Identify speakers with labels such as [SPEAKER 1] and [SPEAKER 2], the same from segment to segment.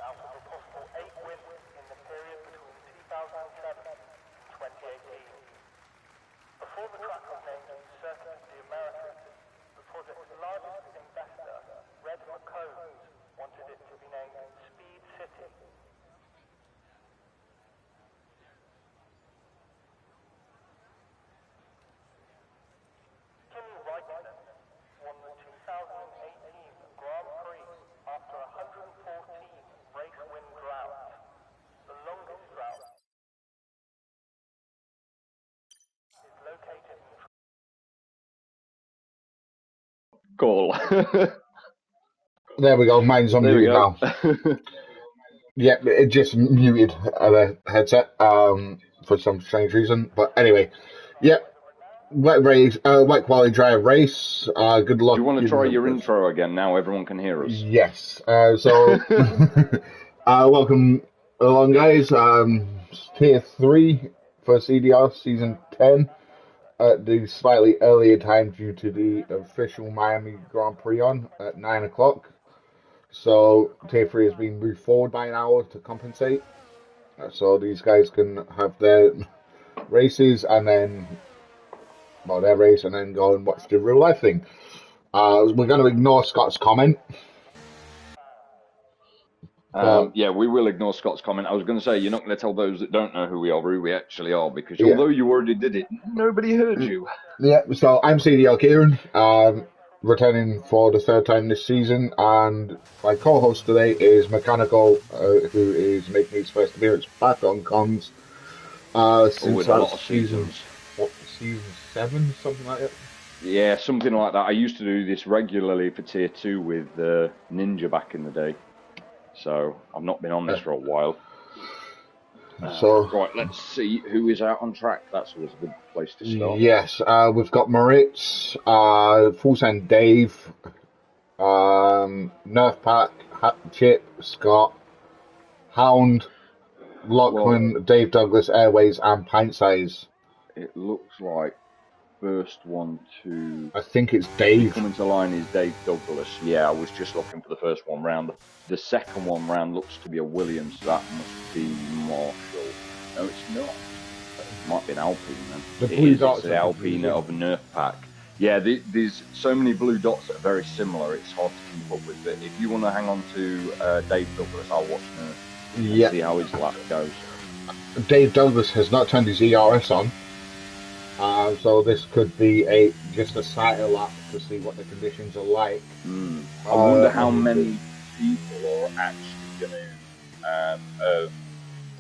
[SPEAKER 1] out of a possible 8 wins in the period between 2007 and 2018. Before the track was named Circuit of the Americas, the project's largest investor, Red McCombs, wanted it to be named Speed City. Kimi Raikkonen won the 2018 Grand Prix after a 114 race win drought, the longest drought is located in
[SPEAKER 2] Call.
[SPEAKER 3] There we go. Mine's on mute now. Yeah, it just muted the headset for some strange reason. But anyway, yeah, wet quality dry race. Good luck.
[SPEAKER 2] Do you want to try your intro again? Now everyone can hear us.
[SPEAKER 3] Yes. Welcome along, guys. Tier 3 for CDR Season 10 at the slightly earlier time due to the official Miami Grand Prix on at 9 o'clock. So Tier 3 has been moved forward by an hour to compensate. So these guys can have their races and then, well, their race and then go and watch the real life thing. We're going to ignore Scott's comment.
[SPEAKER 2] Yeah, we will ignore Scott's comment. I was going to say, you're not going to tell those that don't know who we are who we actually are, because although you already did it, nobody heard you.
[SPEAKER 3] Yeah, so I'm CDR Kieran, returning for the third time this season, and my co-host today is Mechanical, who is making his first appearance back on comms since
[SPEAKER 2] a lot of seasons.
[SPEAKER 3] What, season 7, something like that?
[SPEAKER 2] Yeah, something like that. I used to do this regularly for Tier 2 with Ninja back in the day. So I've not been on this for a while. Right, let's see who is out on track. That's always a good place to start.
[SPEAKER 3] Yes, we've got Moritz, Full Send Dave, Nerf Pack, Chip, Scott, Hound, Lachlan, Dave Douglas, Airways, and Pint Size.
[SPEAKER 2] It looks like first one to...
[SPEAKER 3] I think it's Dave.
[SPEAKER 2] Coming to line is Dave Douglas. Yeah, I was just looking for the first one round. The second one round looks to be a Williams. That must be Marshall. No, it's not. It might be an Alpine then.
[SPEAKER 3] The blue dots.
[SPEAKER 2] It's the Alpine of a Nerf Pack. Yeah, there's so many blue dots that are very similar. It's hard to keep up with. But if you want to hang on to Dave Douglas, I'll watch Nerf. And see how his lap goes.
[SPEAKER 3] Dave Douglas has not turned his ERS on. So this could be just a sighter lap to see what the conditions are like.
[SPEAKER 2] I wonder how many people are actually going to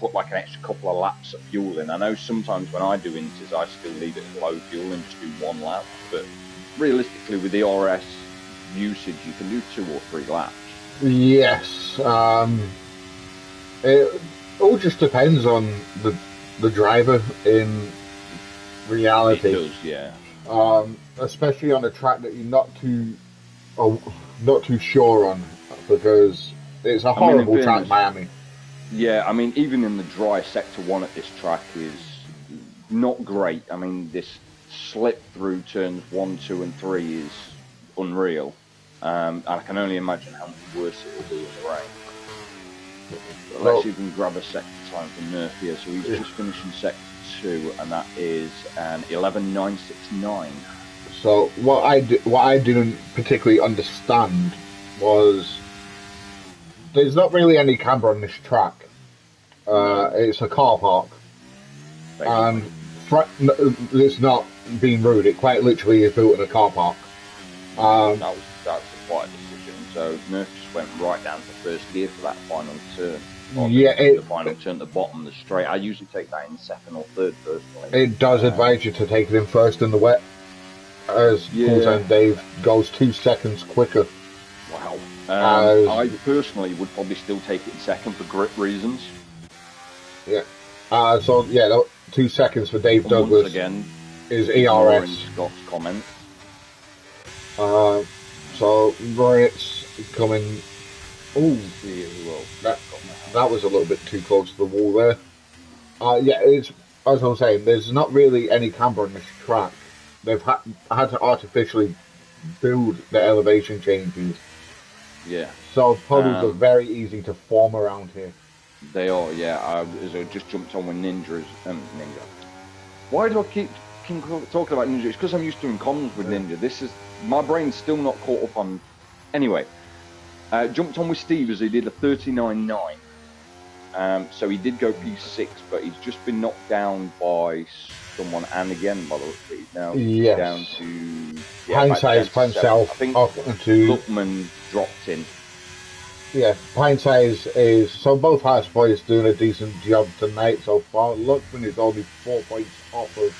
[SPEAKER 2] put like an extra couple of laps of fuel in. I know sometimes when I do inters, I still leave it at low fuel and just do one lap. But realistically, with the RS usage, you can do 2 or 3 laps.
[SPEAKER 3] Yes. It all just depends on the driver in reality.
[SPEAKER 2] It does, yeah.
[SPEAKER 3] Especially on a track that you're not too sure on, because it's a horrible track, Miami.
[SPEAKER 2] Yeah, I mean, even in the dry Sector 1 at this track is not great. I mean, this slip through turns 1, 2, and 3 is unreal. And I can only imagine how much worse it will be in the rain. But let's even grab a sector time for Nerf here. So he's just finishing Sector 2, and that is an 11.969.
[SPEAKER 3] So what I didn't particularly understand was there's not really any camber on this track. It's a car park, and it's not being rude. It quite literally is built in a car park.
[SPEAKER 2] That's quite a decision. So Nerf just went right down to first gear for that final turn. The final turn at the bottom of the straight. I usually take that in second or third personally.
[SPEAKER 3] It does advise you to take it in first in the wet, as full-time Dave goes 2 seconds quicker.
[SPEAKER 2] Wow. I personally would probably still take it in second for grip reasons.
[SPEAKER 3] Yeah. 2 seconds for Dave Douglas.
[SPEAKER 2] Once again,
[SPEAKER 3] is ERS.
[SPEAKER 2] Scott's comment.
[SPEAKER 3] So Moritz coming. Oh, that was a little bit too close to the wall there. It's as I was saying. There's not really any camber on this track. They've had to artificially build the elevation changes
[SPEAKER 2] Yeah.
[SPEAKER 3] So puddles are very easy to form around here.
[SPEAKER 2] They are, yeah. I just jumped on with Ninja. Why do I keep talking about Ninja? It's because I'm used to doing comms with Ninja. My brain's still not caught up on. Anyway, jumped on with Steve as he did a 39.9. So he did go P6, but he's just been knocked down by someone, and again, by the looks of it, he's now down to
[SPEAKER 3] Hindsight by himself.
[SPEAKER 2] I think
[SPEAKER 3] Off to
[SPEAKER 2] Lookman dropped in.
[SPEAKER 3] Yeah, Hindsight is so both House Boys doing a decent job tonight so far. Luckman is only 4 points off of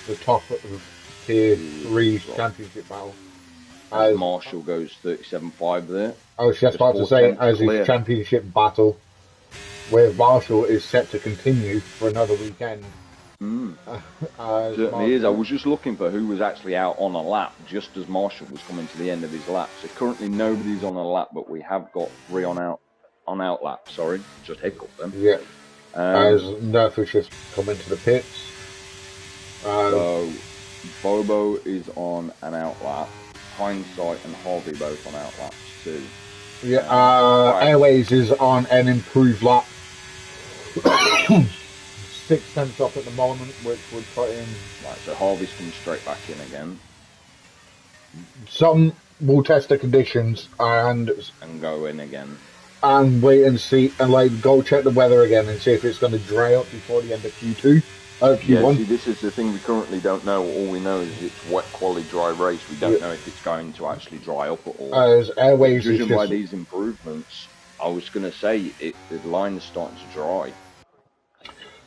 [SPEAKER 3] the top of Tier 3 championship battle.
[SPEAKER 2] As Marshall goes 37.5 there.
[SPEAKER 3] I was just about to say, as his championship battle with Marshall is set to continue for another weekend.
[SPEAKER 2] Certainly is. I was just looking for who was actually out on a lap just as Marshall was coming to the end of his lap. So currently nobody's on a lap, but we have got 3 on out lap. Sorry, just hiccuped them.
[SPEAKER 3] Yeah. As Nerfish has come into the pits.
[SPEAKER 2] So Bobo is on an out lap. Hindsight and Harvey both on out laps too.
[SPEAKER 3] Yeah. Airways is on an improved lap. 6 tenths up at the moment, which would put in.
[SPEAKER 2] Right, so Harvey's come straight back in again.
[SPEAKER 3] Some will test the conditions and
[SPEAKER 2] go in again.
[SPEAKER 3] And wait and see, and go check the weather again and see if it's going to dry up before the end of Q2. Q1.
[SPEAKER 2] Yeah, see, this is the thing we currently don't know. All we know is it's wet, quality, dry race. We don't know if it's going to actually dry up at all.
[SPEAKER 3] As Airways
[SPEAKER 2] judging by these improvements, I was going to say the line is starting to dry.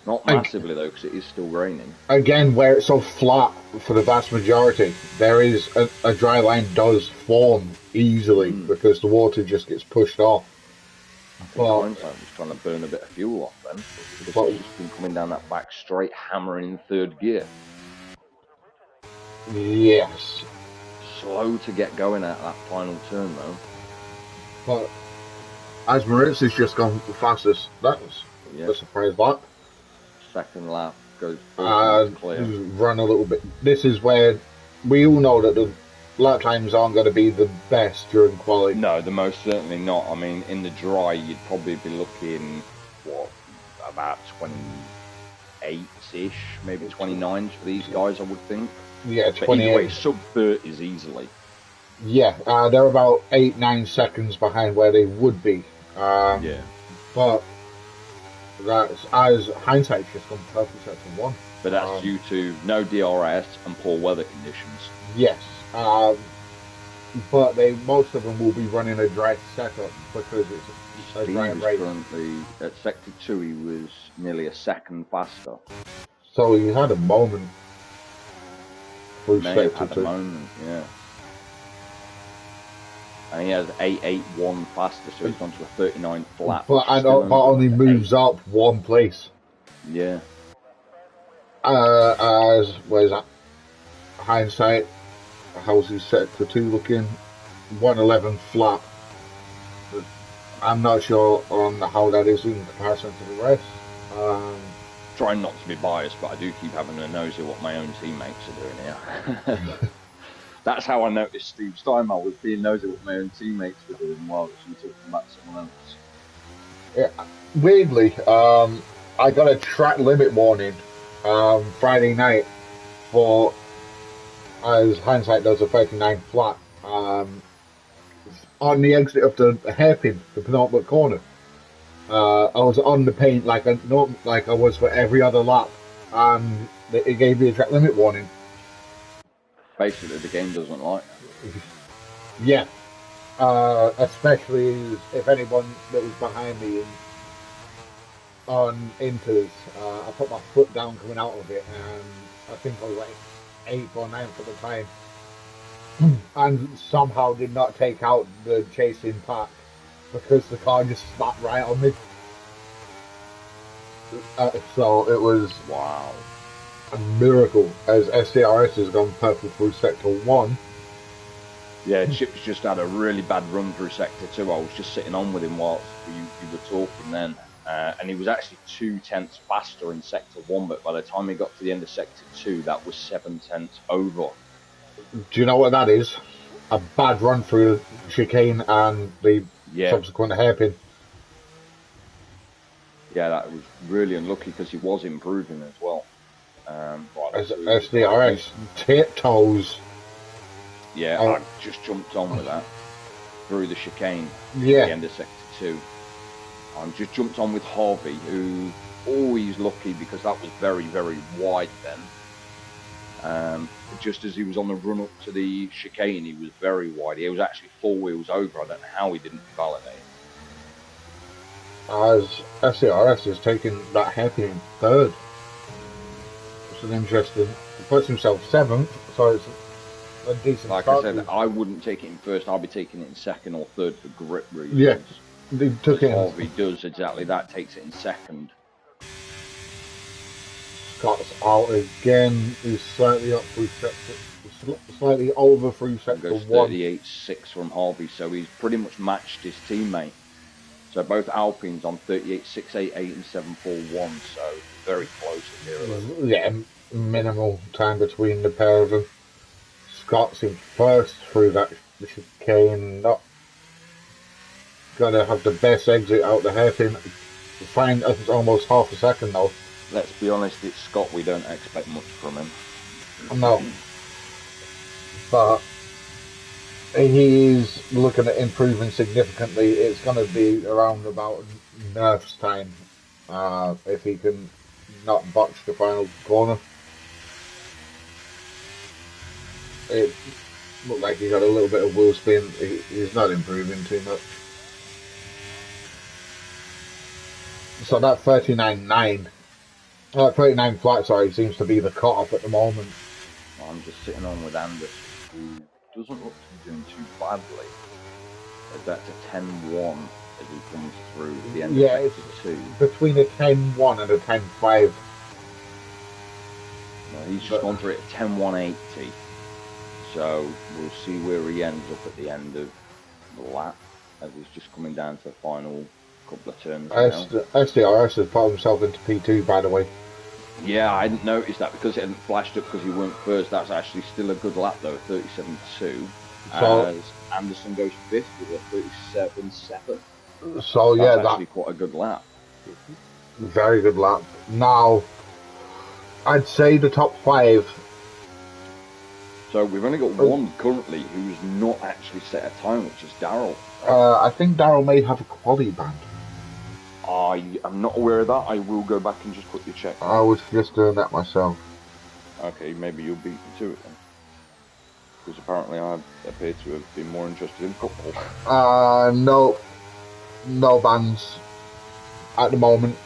[SPEAKER 2] Not massively though, because it is still raining.
[SPEAKER 3] Again, where it's so flat for the vast majority, there is a dry line does form easily because the water just gets pushed off.
[SPEAKER 2] Well, was trying to burn a bit of fuel off then. Because he's just been coming down that back straight, hammering in 3rd gear.
[SPEAKER 3] Yes.
[SPEAKER 2] Slow to get going at that final turn though.
[SPEAKER 3] But as Moritz has just gone the fastest, that's a surprise lap.
[SPEAKER 2] 2nd lap goes clear.
[SPEAKER 3] Run a little bit. This is where we all know that the lap times aren't going to be the best during quality.
[SPEAKER 2] No, they're most certainly not. I mean, in the dry, you'd probably be looking, about 28-ish, maybe 29s for these guys, I would think.
[SPEAKER 3] Yeah, 28.
[SPEAKER 2] But either way, sub-30s easily.
[SPEAKER 3] Yeah, they're about 8-9 seconds behind where they would be. But that's, as Hindsight's just gone perfect set to 1.
[SPEAKER 2] But that's due to no DRS and poor weather conditions.
[SPEAKER 3] Yes. But most of them will be running a dry setup because it's a dry race.
[SPEAKER 2] Currently at Sector 2, he was nearly a second faster.
[SPEAKER 3] So he had a moment through Sector 2.
[SPEAKER 2] A moment, yeah. And he has 8.81 faster, so he's gone to a 39 flat.
[SPEAKER 3] But only moves up 1 place.
[SPEAKER 2] Yeah.
[SPEAKER 3] Where's that? Hindsight. How's his Sector 2 looking? 111 flat. I'm not sure on how that is in comparison to the rest.
[SPEAKER 2] Trying not to be biased, but I do keep having a nose at what my own teammates are doing here. That's how I noticed Steve Steinmeier was being nosy what my own teammates were doing while she was talking about someone else.
[SPEAKER 3] Yeah, weirdly, I got a track limit warning Friday night for, as Hindsight does, a 39 flat on the exit of the hairpin, the penultimate corner. I was on the paint like I was for every other lap, and it gave me a track limit warning.
[SPEAKER 2] Basically, the game doesn't like that.
[SPEAKER 3] Yeah, especially if anyone that was behind me on Inters, I put my foot down coming out of it, and I think I was like 8th or 9th at the time, and somehow did not take out the chasing pack because the car just slapped right on me. So it was a miracle, as CDR S has gone purple through Sector 1.
[SPEAKER 2] Yeah, Chip's just had a really bad run through Sector 2. I was just sitting on with him whilst you were talking then. And he was actually 2 tenths faster in Sector 1, but by the time he got to the end of Sector 2, that was 7 tenths over.
[SPEAKER 3] Do you know what that is? a bad run through the chicane and the subsequent hairpin.
[SPEAKER 2] Yeah, that was really unlucky because he was improving as well.
[SPEAKER 3] As SDRS tiptoes.
[SPEAKER 2] Yeah, I just jumped on with that through the chicane at the end of sector 2. I just jumped on with Harvey, who always lucky because that was very, very wide then. Just as he was on the run up to the chicane, he was very wide. He was actually 4 wheels over. I don't know how he didn't validate.
[SPEAKER 3] As SCRS is taking that hairpin in 3rd. It's an interesting. He puts himself 7th, so it's a decent
[SPEAKER 2] Like
[SPEAKER 3] start.
[SPEAKER 2] I said, I wouldn't take it in 1st. I'll be taking it in 2nd or 3rd for grip reasons.
[SPEAKER 3] Yeah, they took it.
[SPEAKER 2] Harvey does exactly that. Takes it in 2nd.
[SPEAKER 3] Scott's out again. He's slightly up through sector, slightly over through sector 1.
[SPEAKER 2] 38.6 from Harvey, so he's pretty much matched his teammate. So both Alpines on 38.688 and 7.41, so very close at
[SPEAKER 3] Yeah, minimal time between the pair of them. Scott's in 1st through that chicane. Not gonna have the best exit out the hairpin. Fine, it's almost half a second though.
[SPEAKER 2] Let's be honest, it's Scott. We don't expect much from him.
[SPEAKER 3] No, but he's looking at improving significantly. It's going to be around about Nerf's time if he can not botch the final corner. It looked like he got a little bit of wheel spin. He's not improving too much. So that 39.9, 39 flat, sorry, seems to be the cut-off at the moment.
[SPEAKER 2] I'm just sitting on with Anders, who doesn't look to be doing too badly. That's a 10.1 as he comes through the end of sector 2.
[SPEAKER 3] Between a 10.1 and a 10.5.
[SPEAKER 2] No, he's just gone through it at 10.180. So we'll see where he ends up at the end of the lap, as he's just coming down to the final couple of turns now.
[SPEAKER 3] SDRS has put himself into P2, by the way.
[SPEAKER 2] Yeah, I didn't notice that because it hadn't flashed up because he weren't 1st. That's actually still a good lap though, 37.2. As Anderson goes 5th with a 37.7.
[SPEAKER 3] So yeah,
[SPEAKER 2] that's actually quite a good lap.
[SPEAKER 3] Very good lap. Now, I'd say the top 5.
[SPEAKER 2] So we've only got one currently who's not actually set a time, which is Daryl.
[SPEAKER 3] I think Daryl may have a quality band.
[SPEAKER 2] I am not aware of that. I will go back and just quickly check.
[SPEAKER 3] I was just doing that myself.
[SPEAKER 2] Okay, maybe you'll beat me to it then. Because apparently I appear to have been more interested in football.
[SPEAKER 3] No bands at the moment.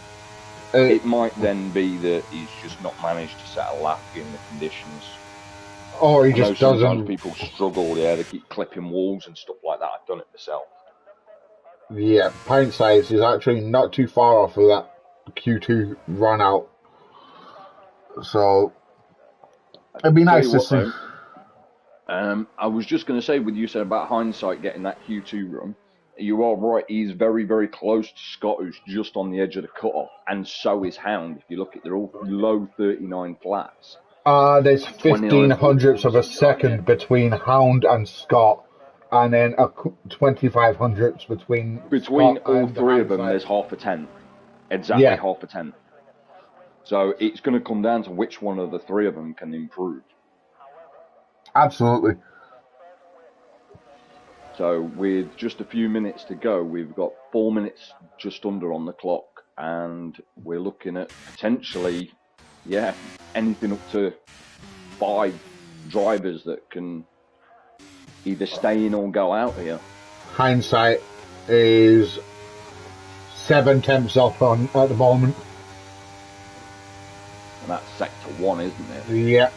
[SPEAKER 2] It might then be that he's just not managed to set a lap in the conditions.
[SPEAKER 3] Or he just doesn't.
[SPEAKER 2] Sometimes people struggle, they keep clipping walls and stuff like that. I've done it myself.
[SPEAKER 3] Yeah, pint size is actually not too far off of that Q2 run out. So it'd be nice to see.
[SPEAKER 2] I was just going to say, with you said about hindsight getting that Q2 run, you are right. He's very, very close to Scott, who's just on the edge of the cutoff, and so is Hound. If you look at, they're all low 39 flats.
[SPEAKER 3] There's 15 hundredths of a second between Hound and Scott, and then a 25 hundredths between
[SPEAKER 2] Scott all three of them. There's half a tenth, exactly half a tenth. So it's going to come down to which one of the three of them can improve.
[SPEAKER 3] Absolutely.
[SPEAKER 2] So with just a few minutes to go, we've got 4 minutes just under on the clock, and we're looking at potentially, anything up to 5 drivers that can either stay in or go out here.
[SPEAKER 3] Hindsight is 7 tenths off on at the moment.
[SPEAKER 2] And that's sector 1, isn't it?
[SPEAKER 3] Yeah.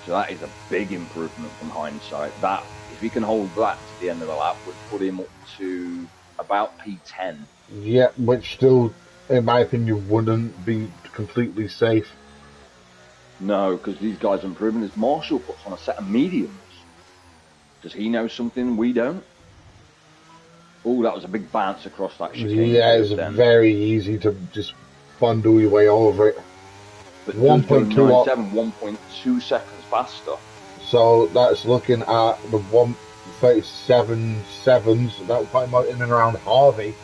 [SPEAKER 2] So that is a big improvement from hindsight. That, if he can hold that to the end of the lap, would put him up to about P10.
[SPEAKER 3] Yeah, which still, in my opinion, wouldn't be completely safe.
[SPEAKER 2] No, because these guys are improving. As Marshall puts on a set of mediums. Does he know something we don't? Oh, that was a big bounce across that chicane.
[SPEAKER 3] Yeah, it's very easy to just bundle your way over it.
[SPEAKER 2] But 1.2 1.2 seconds faster.
[SPEAKER 3] So that's looking at the 37.7s. That will put him out in and around Harvey.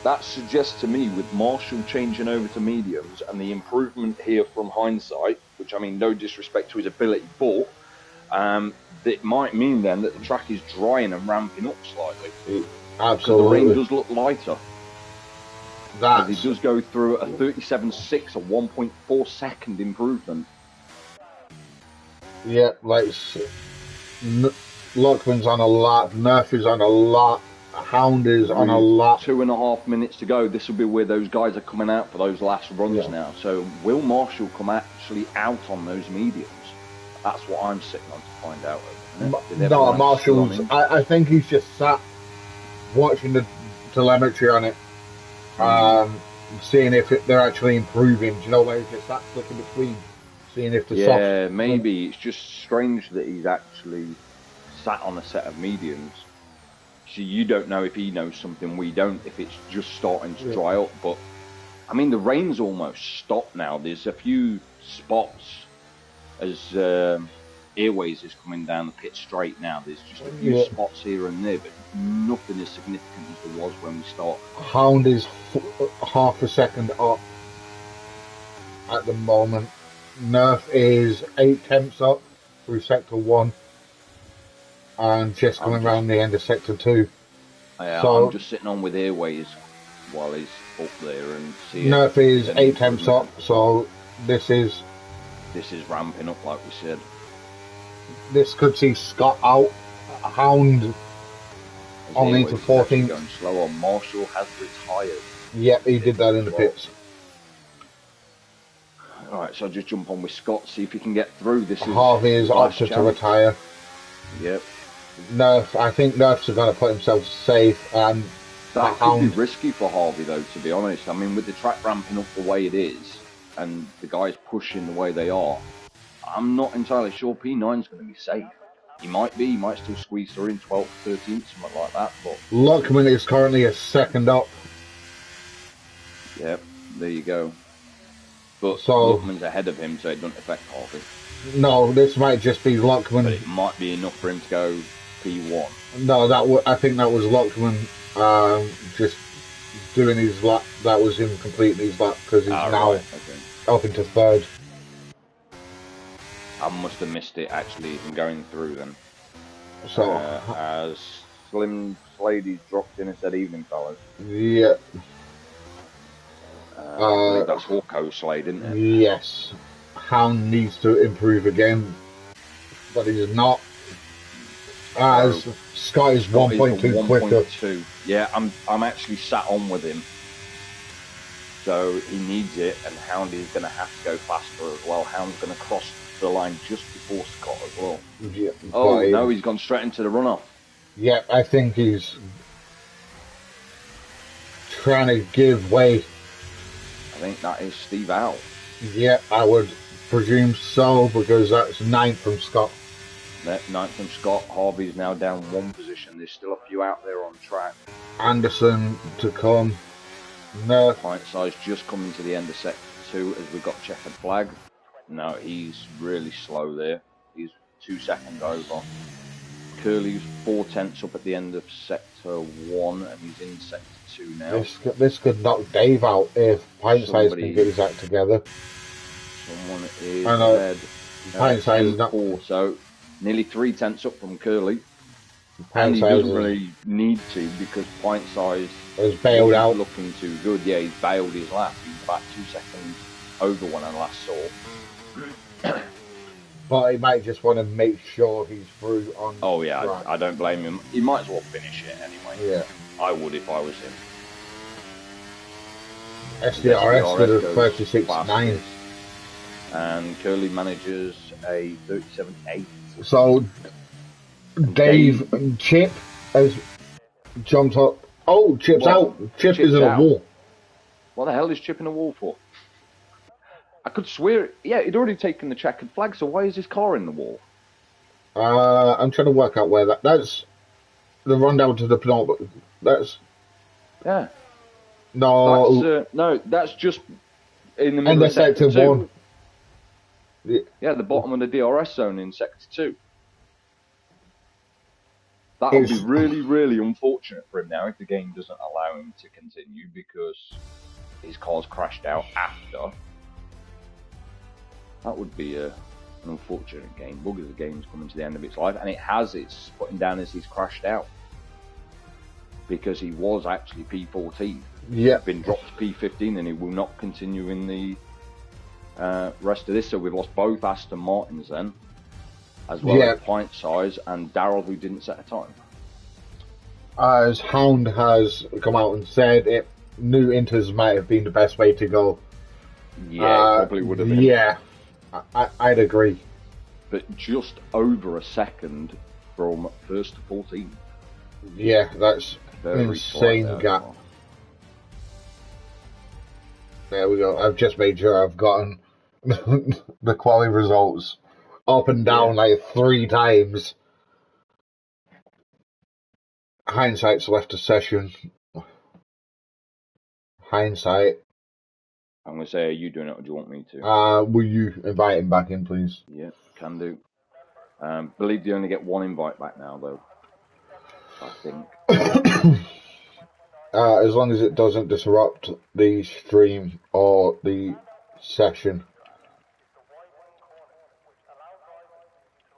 [SPEAKER 2] That suggests to me, with Marshall changing over to mediums and the improvement here from hindsight, which I mean, no disrespect to his ability, but that might mean then that the track is drying and ramping up slightly. Because the rain does look lighter. As he does go through a 37.6, a 1.4 second improvement.
[SPEAKER 3] Yeah, like Lockman's on a lap, Nerf is on a lap, Hound is on a lap.
[SPEAKER 2] 2.5 minutes to go. This will be where those guys are coming out for those last runs now. So will Marshall come actually out on those mediums? That's what I'm sitting on to find out.
[SPEAKER 3] No, Marshall's. I think he's just sat watching the telemetry on it, seeing if they're actually improving. Do you know, where he's just sat looking between, seeing if the soft.
[SPEAKER 2] Maybe it's just strange that he's actually sat on a set of mediums. So you don't know if he knows something we don't, if it's just starting to dry up. But I mean, the rain's almost stopped now. There's a few spots as Airways is coming down the pit straight now. There's just a few spots here and there, but nothing as significant as there was when we started.
[SPEAKER 3] Hound is half a second up at the moment. Nerf is 8 tenths up through sector 1 and just coming around the end of sector 2.
[SPEAKER 2] Yeah, so I'm just sitting on with Airways while he's up there and seeing.
[SPEAKER 3] Nerf is 8 tenths up, so this is
[SPEAKER 2] ramping up, like we said.
[SPEAKER 3] This could see Scott out. Hound only to 14.
[SPEAKER 2] Going slower. Marshall has retired.
[SPEAKER 3] Yep, he did that in the pits.
[SPEAKER 2] Alright, so I'll just jump on with Scott, see if he can get through. This is
[SPEAKER 3] Harvey is opted to retire.
[SPEAKER 2] Yep.
[SPEAKER 3] Nerf, I think Nerf's going to put himself safe, and
[SPEAKER 2] that could be risky for Harvey, though, to be honest. I mean, with the track ramping up the way it is, and the guys pushing the way they are, I'm not entirely sure P9's going to be safe. He might still squeeze through in 12th, 13th, something like that. But
[SPEAKER 3] Luckman is currently a second up.
[SPEAKER 2] Yep, there you go. But Luckman's ahead of him, so it doesn't affect Harvey.
[SPEAKER 3] No, this might just be Luckman.
[SPEAKER 2] But it might be enough for him to go P1.
[SPEAKER 3] No, I think that was Luckman just doing his lap. That was him completing his lap because he's now up into third.
[SPEAKER 2] I must have missed it actually in going through then.
[SPEAKER 3] So
[SPEAKER 2] as Slim Slady's dropped in and said, "Evening, fellas."
[SPEAKER 3] Yeah.
[SPEAKER 2] I believe that's Hawko Slade, isn't it?
[SPEAKER 3] Yes. Hound needs to improve again, but he's not. As Scott is 1.2 quicker.
[SPEAKER 2] Yeah, I'm actually sat on with him. So he needs it, and Hound is going to have to go faster as well. Hound's going to cross the line just before Scott as well.
[SPEAKER 3] Yeah,
[SPEAKER 2] no, he's gone straight into the runoff.
[SPEAKER 3] Yeah, I think he's trying to give way.
[SPEAKER 2] I think that is Steve Owl.
[SPEAKER 3] Yeah, I would presume so, because that's 9th from Scott.
[SPEAKER 2] 9th from Scott. Harvey's now down 1 position. There's still a few out there on track.
[SPEAKER 3] Anderson to come. No.
[SPEAKER 2] Pint size just coming to the end of sector 2 as we've got checkered flag. No, he's really slow there. He's 2 seconds over. Curly's 4 tenths up at the end of sector 1, and he's in sector 2 now.
[SPEAKER 3] This could knock Dave out if Pint Size can get his act together.
[SPEAKER 2] Someone is ahead.
[SPEAKER 3] Pint Size is not
[SPEAKER 2] 4, so nearly 3 tenths up from Curly. And he doesn't really need to, because Pint Size
[SPEAKER 3] has bailed out.
[SPEAKER 2] Looking too good. Yeah, he's bailed his lap. He's about 2 seconds over when I last saw.
[SPEAKER 3] But he might just want to make sure he's through on.
[SPEAKER 2] Oh yeah, I don't blame him. He might as well finish it anyway.
[SPEAKER 3] Yeah,
[SPEAKER 2] I would if I was him.
[SPEAKER 3] CDR S10 36.9,
[SPEAKER 2] and Curly manages a 37.8.
[SPEAKER 3] So Dave and Chip has jumped up. Oh, Chip's out. Chip is in a wall.
[SPEAKER 2] What the hell is Chip in a wall for? I could swear, yeah, he'd already taken the checkered flag, so why is his car in the wall?
[SPEAKER 3] I'm trying to work out where that's the rundown to the penultimate. That's
[SPEAKER 2] yeah.
[SPEAKER 3] No,
[SPEAKER 2] no, that's just in the middle of sector 1. Yeah, the bottom of the DRS zone in sector 2. That would be really, really unfortunate for him now if the game doesn't allow him to continue because his car's crashed out after. That would be an unfortunate game. Bugger, the game's coming to the end of its life, and it has. It's putting down as he's crashed out because he was actually P14.
[SPEAKER 3] Yeah.
[SPEAKER 2] Been dropped to P15, and he will not continue in the rest of this. So we've lost both Aston Martins then, as well as Pint Size and Daryl, who didn't set a time.
[SPEAKER 3] As Hound has come out and said, new Inters might have been the best way to go.
[SPEAKER 2] Yeah, it probably would have been.
[SPEAKER 3] Yeah, I'd agree.
[SPEAKER 2] But just over a second from first to 14.
[SPEAKER 3] Yeah, that's
[SPEAKER 2] Very
[SPEAKER 3] insane gap.
[SPEAKER 2] well.
[SPEAKER 3] There we go. I've just made sure I've gotten the quality results up and down like 3 times. Hindsight's left a session. Hindsight.
[SPEAKER 2] I'm going to say, are you doing it or do you want me to?
[SPEAKER 3] Will you invite him back in, please?
[SPEAKER 2] Yeah, can do. Believe they only get 1 invite back now, though. I think.
[SPEAKER 3] As long as it doesn't disrupt the stream or the session.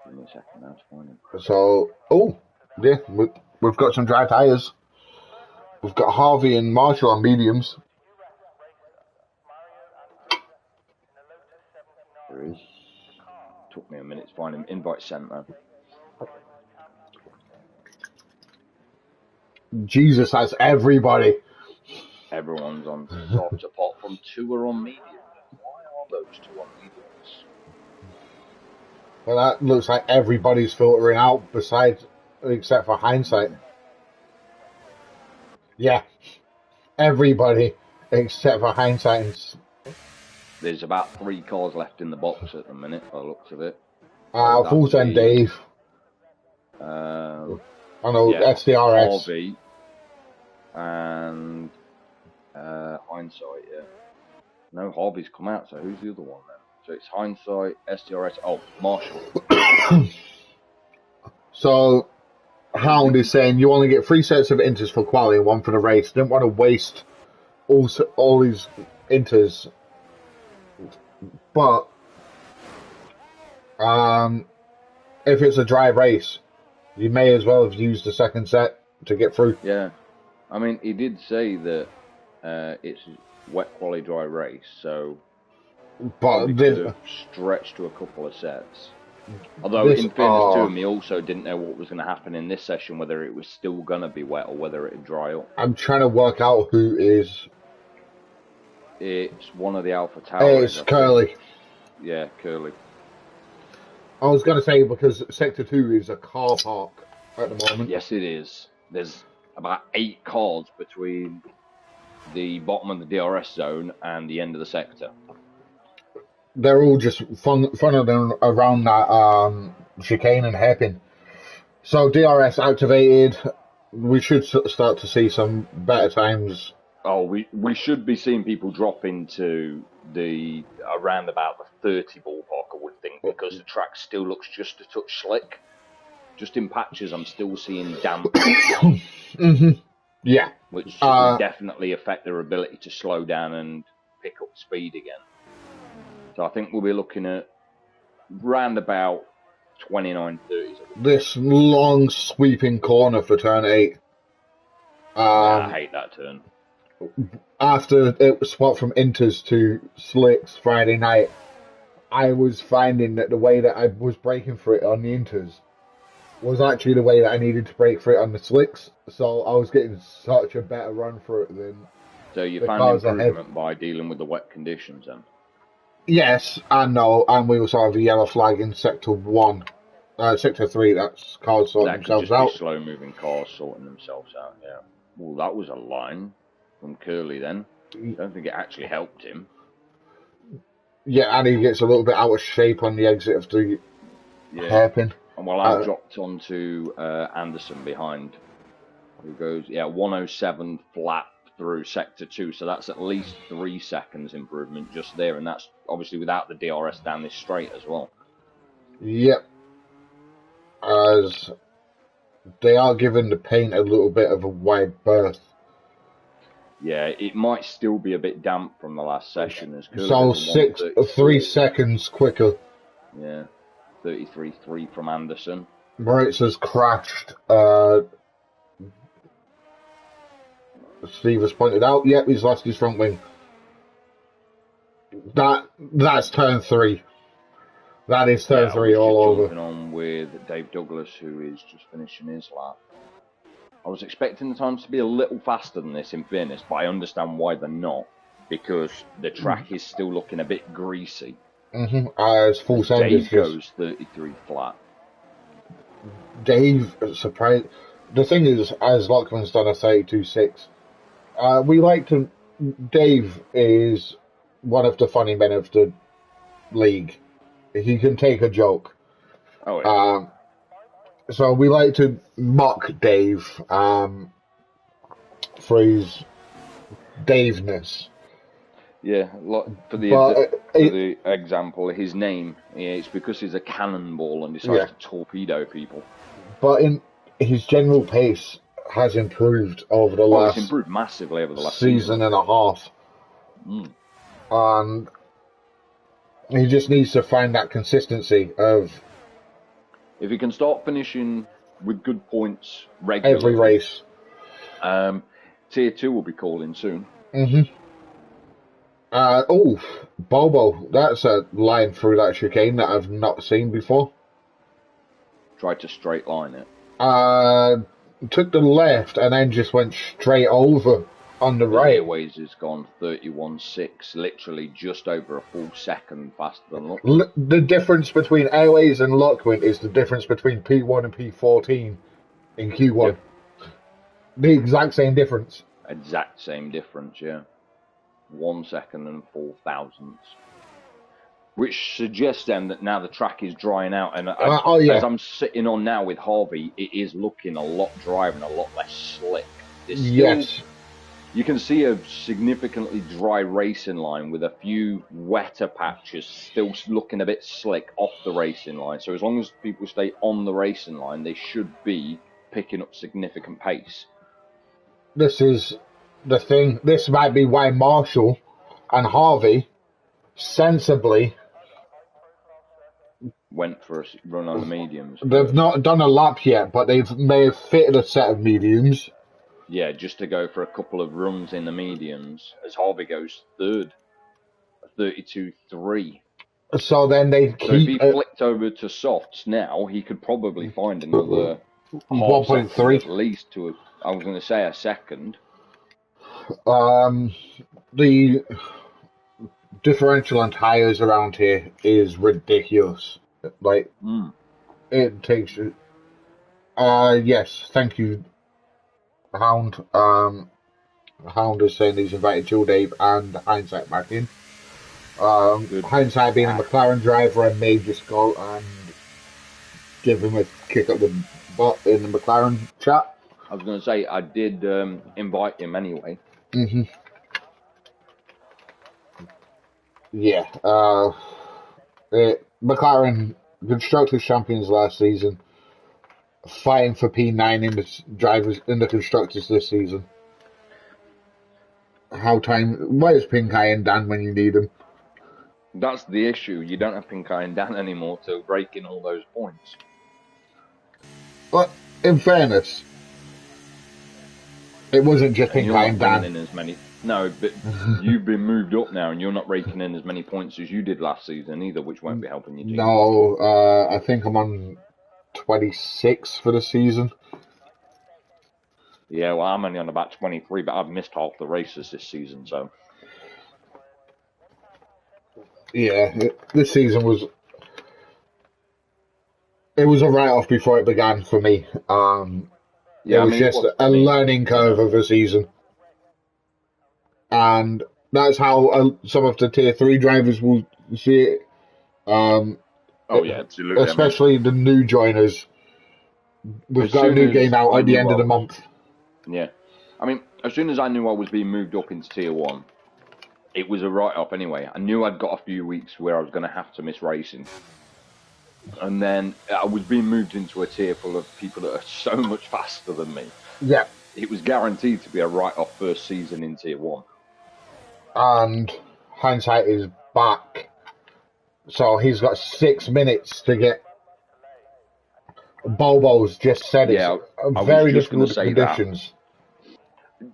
[SPEAKER 2] Give me a second, that's fine.
[SPEAKER 3] So, yeah, we've got some dry tyres. We've got Harvey and Marshall on mediums.
[SPEAKER 2] There is. Took me a minute to find him. Invite sent, though.
[SPEAKER 3] Jesus, that's everybody.
[SPEAKER 2] Everyone's on softs apart from 2 are on mediums. Why are those 2 on mediums?
[SPEAKER 3] Well, that looks like everybody's filtering out except for Hindsight. Yeah, everybody except for Hindsight.
[SPEAKER 2] There's about 3 cars left in the box at the minute, by the looks of it.
[SPEAKER 3] Full Send Dave. I know, SDRS.
[SPEAKER 2] Harvey and Hindsight, yeah. No, Harvey's come out, so who's the other one then? So it's Hindsight, SDRS, Marshall.
[SPEAKER 3] So, Hound is saying you only get 3 sets of inters for quality and 1 for the race. Didn't want to waste all these inters. But, if it's a dry race, you may as well have used the second set to get through.
[SPEAKER 2] Yeah. I mean, he did say that it's wet quality dry race, so
[SPEAKER 3] but
[SPEAKER 2] could have stretched to a couple of sets. Although, in fairness to him, he also didn't know what was going to happen in this session, whether it was still going to be wet or whether it would dry up.
[SPEAKER 3] I'm trying to work out who is...
[SPEAKER 2] It's one of the Alpha Towers.
[SPEAKER 3] It's Curly.
[SPEAKER 2] Yeah, Curly.
[SPEAKER 3] I was going to say, because Sector 2 is a car park at the moment.
[SPEAKER 2] Yes, it is. There's about 8 cars between the bottom of the DRS zone and the end of the sector.
[SPEAKER 3] They're all just funneling around that chicane and hairpin. So DRS activated. We should start to see some better times.
[SPEAKER 2] Oh, we should be seeing people drop into the around about the 30 ballpark, I would think, because the track still looks just a touch slick. Just in patches, I'm still seeing damp.
[SPEAKER 3] Mm-hmm. Yeah.
[SPEAKER 2] Which will definitely affect their ability to slow down and pick up speed again. So I think we'll be looking at round about 29-30s.
[SPEAKER 3] This long sweeping corner for turn 8.
[SPEAKER 2] I hate that turn.
[SPEAKER 3] After it swapped from inters to slicks Friday night, I was finding that the way that I was braking for it on the inters was actually the way that I needed to brake for it on the slicks. So I was getting such a better run for it than.
[SPEAKER 2] So you found improvement by dealing with the wet conditions then?
[SPEAKER 3] Yes, and no, and we also have a yellow flag in Sector 1. Sector 3, that's cars sorting themselves out.
[SPEAKER 2] That could just be slow-moving cars sorting themselves out, yeah. Well, that was a line from Curly then. I don't think it actually helped him.
[SPEAKER 3] Yeah, and he gets a little bit out of shape on the exit of the hairpin.
[SPEAKER 2] And while I dropped onto Anderson behind, who goes, 107 flat through Sector 2, so that's at least 3 seconds improvement just there, and that's obviously without the DRS down this straight as well.
[SPEAKER 3] Yep. As they are giving the paint a little bit of a wide berth.
[SPEAKER 2] Yeah, it might still be a bit damp from the last session, as
[SPEAKER 3] So
[SPEAKER 2] Kurliger's a
[SPEAKER 3] 3
[SPEAKER 2] 133.
[SPEAKER 3] seconds quicker.
[SPEAKER 2] Yeah, 33.3 from Anderson.
[SPEAKER 3] Moritz has crashed. Steve has pointed out. Yep, he's lost his front wing. That's turn 3. That is turn 3 all over.
[SPEAKER 2] Jumping on with Dave Douglas, who is just finishing his lap. I was expecting the times to be a little faster than this, in fairness, but I understand why they're not, because the track is still looking a bit greasy.
[SPEAKER 3] As full
[SPEAKER 2] Dave goes 33 flat.
[SPEAKER 3] Dave, surprised. The thing is, as Lockman's done a 32.6, we like to. Dave is one of the funny men of the league. He can take a joke.
[SPEAKER 2] Oh, yeah.
[SPEAKER 3] So we like to mock Dave for his Daveness.
[SPEAKER 2] Yeah, for the example, his name, it's because he's a cannonball and decides to torpedo people.
[SPEAKER 3] But his general pace has improved over the last.
[SPEAKER 2] It's improved massively over the last
[SPEAKER 3] season and a half. And he just needs to find that consistency of.
[SPEAKER 2] If he can start finishing with good points regularly,
[SPEAKER 3] every race,
[SPEAKER 2] Tier 2 will be calling soon.
[SPEAKER 3] Bobo, that's a line through that chicane that I've not seen before.
[SPEAKER 2] Tried to straight line it.
[SPEAKER 3] Took the left and then just went straight over on the right.
[SPEAKER 2] Airways has gone 31.6, literally just over a full second faster than Luckman.
[SPEAKER 3] The difference between Airways and Luckman is the difference between P1 and P14 in Q1. Yep. The exact same difference.
[SPEAKER 2] Exact same difference, yeah. 1 second and 4 thousandths. Which suggests then that now the track is drying out, and as I'm sitting on now with Harvey, it is looking a lot drier and a lot less slick.
[SPEAKER 3] Yes.
[SPEAKER 2] You can see a significantly dry racing line with a few wetter patches still looking a bit slick off the racing line. So as long as people stay on the racing line, they should be picking up significant pace.
[SPEAKER 3] This is the thing. This might be why Marshall and Harvey sensibly
[SPEAKER 2] went for a run on the mediums.
[SPEAKER 3] They've not done a lap yet, but they may have fitted a set of mediums.
[SPEAKER 2] Yeah, just to go for a couple of runs in the mediums, as Harvey goes third, 32.3.
[SPEAKER 3] So then they keep.
[SPEAKER 2] So if he flicked over to softs now, he could probably find another
[SPEAKER 3] 1.3
[SPEAKER 2] at least to. I was going to say a second.
[SPEAKER 3] The differential on tires around here is ridiculous. Like it takes. Yes, thank you. Hound. Hound is saying he's invited Jill Dave and Hindsight back in. Hindsight being a McLaren driver, I may just go and give him a kick up the butt in the McLaren chat.
[SPEAKER 2] I was going to say I did invite him anyway.
[SPEAKER 3] Yeah. McLaren Constructors champions last season. Fighting for P9 in the drivers in the constructors this season. Where's Pink Eye and Dan when you need them?
[SPEAKER 2] That's the issue. You don't have Pink Eye and Dan anymore to break in all those points.
[SPEAKER 3] But in fairness, it wasn't just Pink Eye and Dan.
[SPEAKER 2] No, but you've been moved up now, and you're not raking in as many points as you did last season either, which won't be helping you.
[SPEAKER 3] No, I think I'm on 26 for the season.
[SPEAKER 2] Yeah, well, I'm only on about 23, but I've missed half the races this season, so.
[SPEAKER 3] Yeah, this season was. It was a write-off before it began for me. It was just a learning curve of a season. And that's how some of the Tier 3 drivers will see it.
[SPEAKER 2] Absolutely.
[SPEAKER 3] Especially the new joiners. We've got a new game out at the end of the month.
[SPEAKER 2] Yeah. I mean, as soon as I knew I was being moved up into Tier 1, it was a write-off anyway. I knew I'd got a few weeks where I was going to have to miss racing. And then I was being moved into a tier full of people that are so much faster than me.
[SPEAKER 3] Yeah.
[SPEAKER 2] It was guaranteed to be a write-off first season in Tier 1.
[SPEAKER 3] And hindsight is back. So he's got 6 minutes to get. Bobo's just said
[SPEAKER 2] Yeah,
[SPEAKER 3] it's very difficult conditions.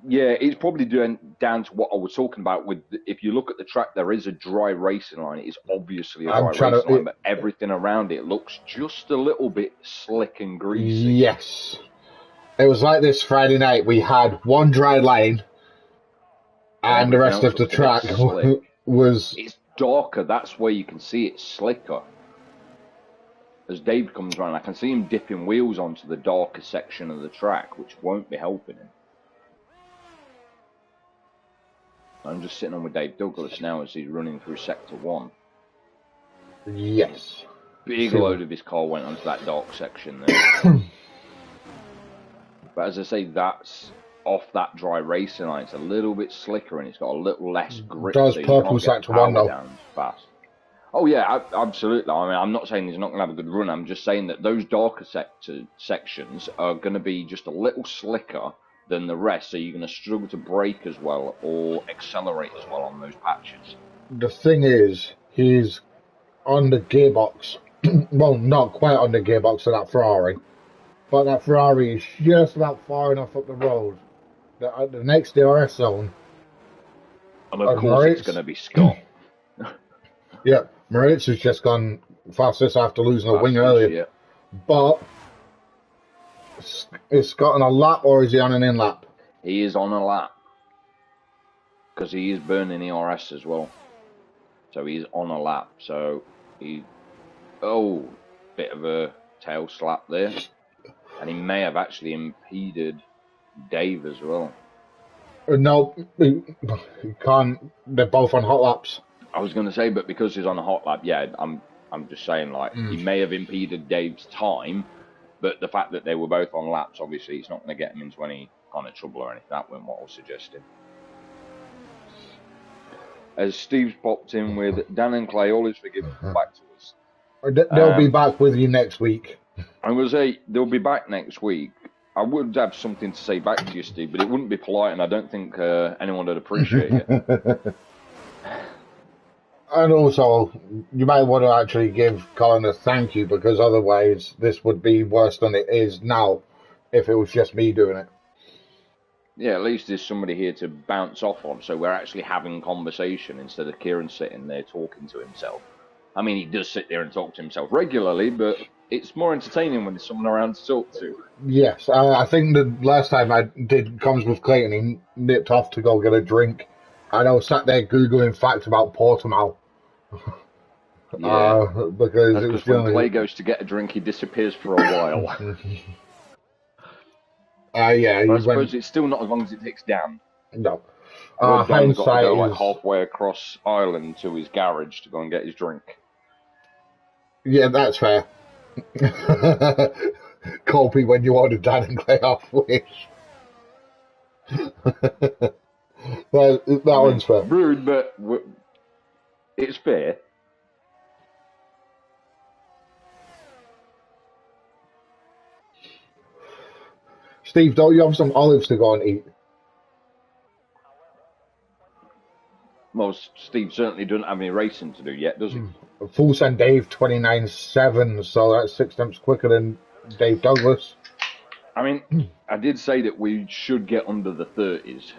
[SPEAKER 2] Yeah, it's probably down to what I was talking about. With if you look at the track, there is a dry racing line. It is obviously a dry racing line, but everything around it looks just a little bit slick and greasy.
[SPEAKER 3] Yes. It was like this Friday night. We had one dry lane, and the rest of the track was...
[SPEAKER 2] It's darker. That's where you can see it's slicker. As Dave comes around, I can see him dipping wheels onto the darker section of the track, which won't be helping him. I'm just sitting on with Dave Douglas now as he's running through Sector 1.
[SPEAKER 3] Yes.
[SPEAKER 2] Big load of his car went onto that dark section there. But as I say, that's off that dry racing line. It's a little bit slicker and it's got a little less grip.
[SPEAKER 3] Does purple Sector 1 though?
[SPEAKER 2] Fast. Oh yeah, absolutely. I mean, I'm not saying he's not going to have a good run. I'm just saying that those darker sections are going to be just a little slicker than the rest, so you're going to struggle to brake as well or accelerate as well on those patches.
[SPEAKER 3] The thing is, he's on the gearbox. Well, not quite on the gearbox of that Ferrari, but that Ferrari is just about far enough up the road that at the next DRS zone.
[SPEAKER 2] And of course, it's going to be Scott.
[SPEAKER 3] Yeah, Moritz has just gone fastest after losing a wing earlier.
[SPEAKER 2] Yeah.
[SPEAKER 3] But is Scott on a lap or is he on an in lap?
[SPEAKER 2] He is on a lap because he is burning ERS as well. So he's on a lap. So he, bit of a tail slap there, and he may have actually impeded Dave as well.
[SPEAKER 3] No, he can't. They're both on hot laps.
[SPEAKER 2] I was going to say, but because he's on a hot lap, yeah, I'm just saying, like, he may have impeded Dave's time, but the fact that they were both on laps, obviously, it's not going to get him into any kind of trouble or anything. That wasn't what I was suggesting. As Steve's popped in with Dan and Clay, all is forgiven, back to us.
[SPEAKER 3] They'll be back with you next week.
[SPEAKER 2] I'm going to say they'll be back next week. I would have something to say back to you, Steve, but it wouldn't be polite, and I don't think anyone would appreciate it.
[SPEAKER 3] And also, you might want to actually give Colin a thank you, because otherwise this would be worse than it is now if it was just me doing it.
[SPEAKER 2] Yeah, at least there's somebody here to bounce off on, so we're actually having conversation instead of Kieran sitting there talking to himself. I mean, he does sit there and talk to himself regularly, but it's more entertaining when there's someone around to talk to.
[SPEAKER 3] Yes, I think the last time I did comms with Clayton, he nipped off to go get a drink. And I was sat there Googling facts about Portimao.
[SPEAKER 2] Yeah,
[SPEAKER 3] because it was
[SPEAKER 2] when Clay goes to get a drink, he disappears for a while.
[SPEAKER 3] Yeah,
[SPEAKER 2] I suppose it's still not as long as it takes Dan.
[SPEAKER 3] No.
[SPEAKER 2] Dan's got to go
[SPEAKER 3] is...
[SPEAKER 2] like halfway across Ireland to his garage to go and get his drink.
[SPEAKER 3] Yeah, that's fair. Colby, when you ordered Dan and Clay off Wish. Well, that one's fair.
[SPEAKER 2] Rude, but it's fair.
[SPEAKER 3] Steve, don't you have some olives to go and eat?
[SPEAKER 2] Well, Steve certainly doesn't have any racing to do yet, does he?
[SPEAKER 3] Full send Dave 29.7, so that's 6 times quicker than Dave Douglas.
[SPEAKER 2] I mean, I did say that we should get under the 30s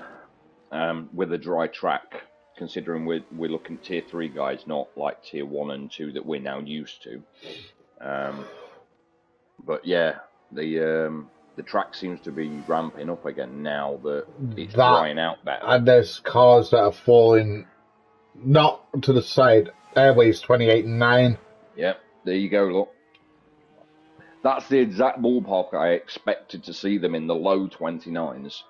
[SPEAKER 2] with a dry track, considering we're looking at Tier 3 guys, not like Tier 1 and 2 that we're now used to. But yeah, the track seems to be ramping up again now that it's drying out better.
[SPEAKER 3] And there's cars that are falling not to the side. Airways 28.9.
[SPEAKER 2] Yep, there you go, look. That's the exact ballpark I expected to see them in, the low 29s.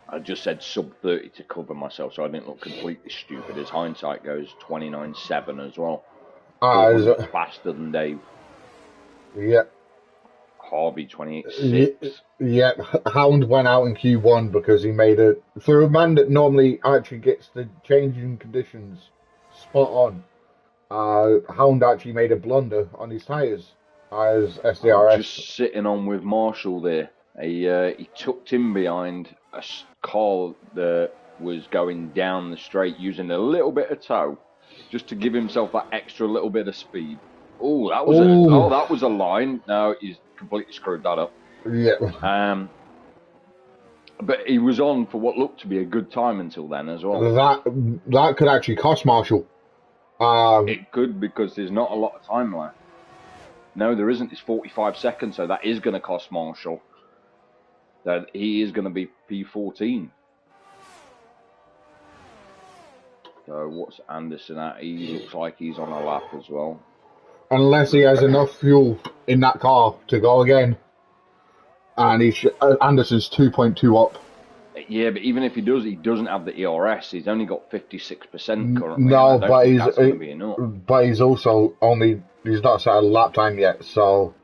[SPEAKER 2] I just said sub 30 to cover myself so I didn't look completely stupid. As hindsight goes, 29.7 as well. Faster than Dave.
[SPEAKER 3] Yeah.
[SPEAKER 2] Harvey 28.6.
[SPEAKER 3] Yeah, Hound went out in Q1 because he made it for a man that normally actually gets the changing conditions spot on. Hound actually made a blunder on his tyres as
[SPEAKER 2] I'm
[SPEAKER 3] SDRS.
[SPEAKER 2] just sitting on with Marshall there. He tucked in behind a car that was going down the straight using a little bit of toe, just to give himself that extra little bit of speed. Oh, that was a line. No, he's completely screwed that up.
[SPEAKER 3] Yeah.
[SPEAKER 2] But he was on for what looked to be a good time until then as well.
[SPEAKER 3] That could actually cost Marshall.
[SPEAKER 2] It could, because there's not a lot of time left. No, there isn't. It's 45 seconds, so that is going to cost Marshall. That he is going to be P14. So what's Anderson at? He looks like he's on a lap as well.
[SPEAKER 3] Unless he has enough fuel in that car to go again. And Anderson's 2.2 up.
[SPEAKER 2] Yeah, but even if he does, he doesn't have the ERS. He's only got 56% currently.
[SPEAKER 3] No,
[SPEAKER 2] but
[SPEAKER 3] he's also he's not set a lap time yet. So,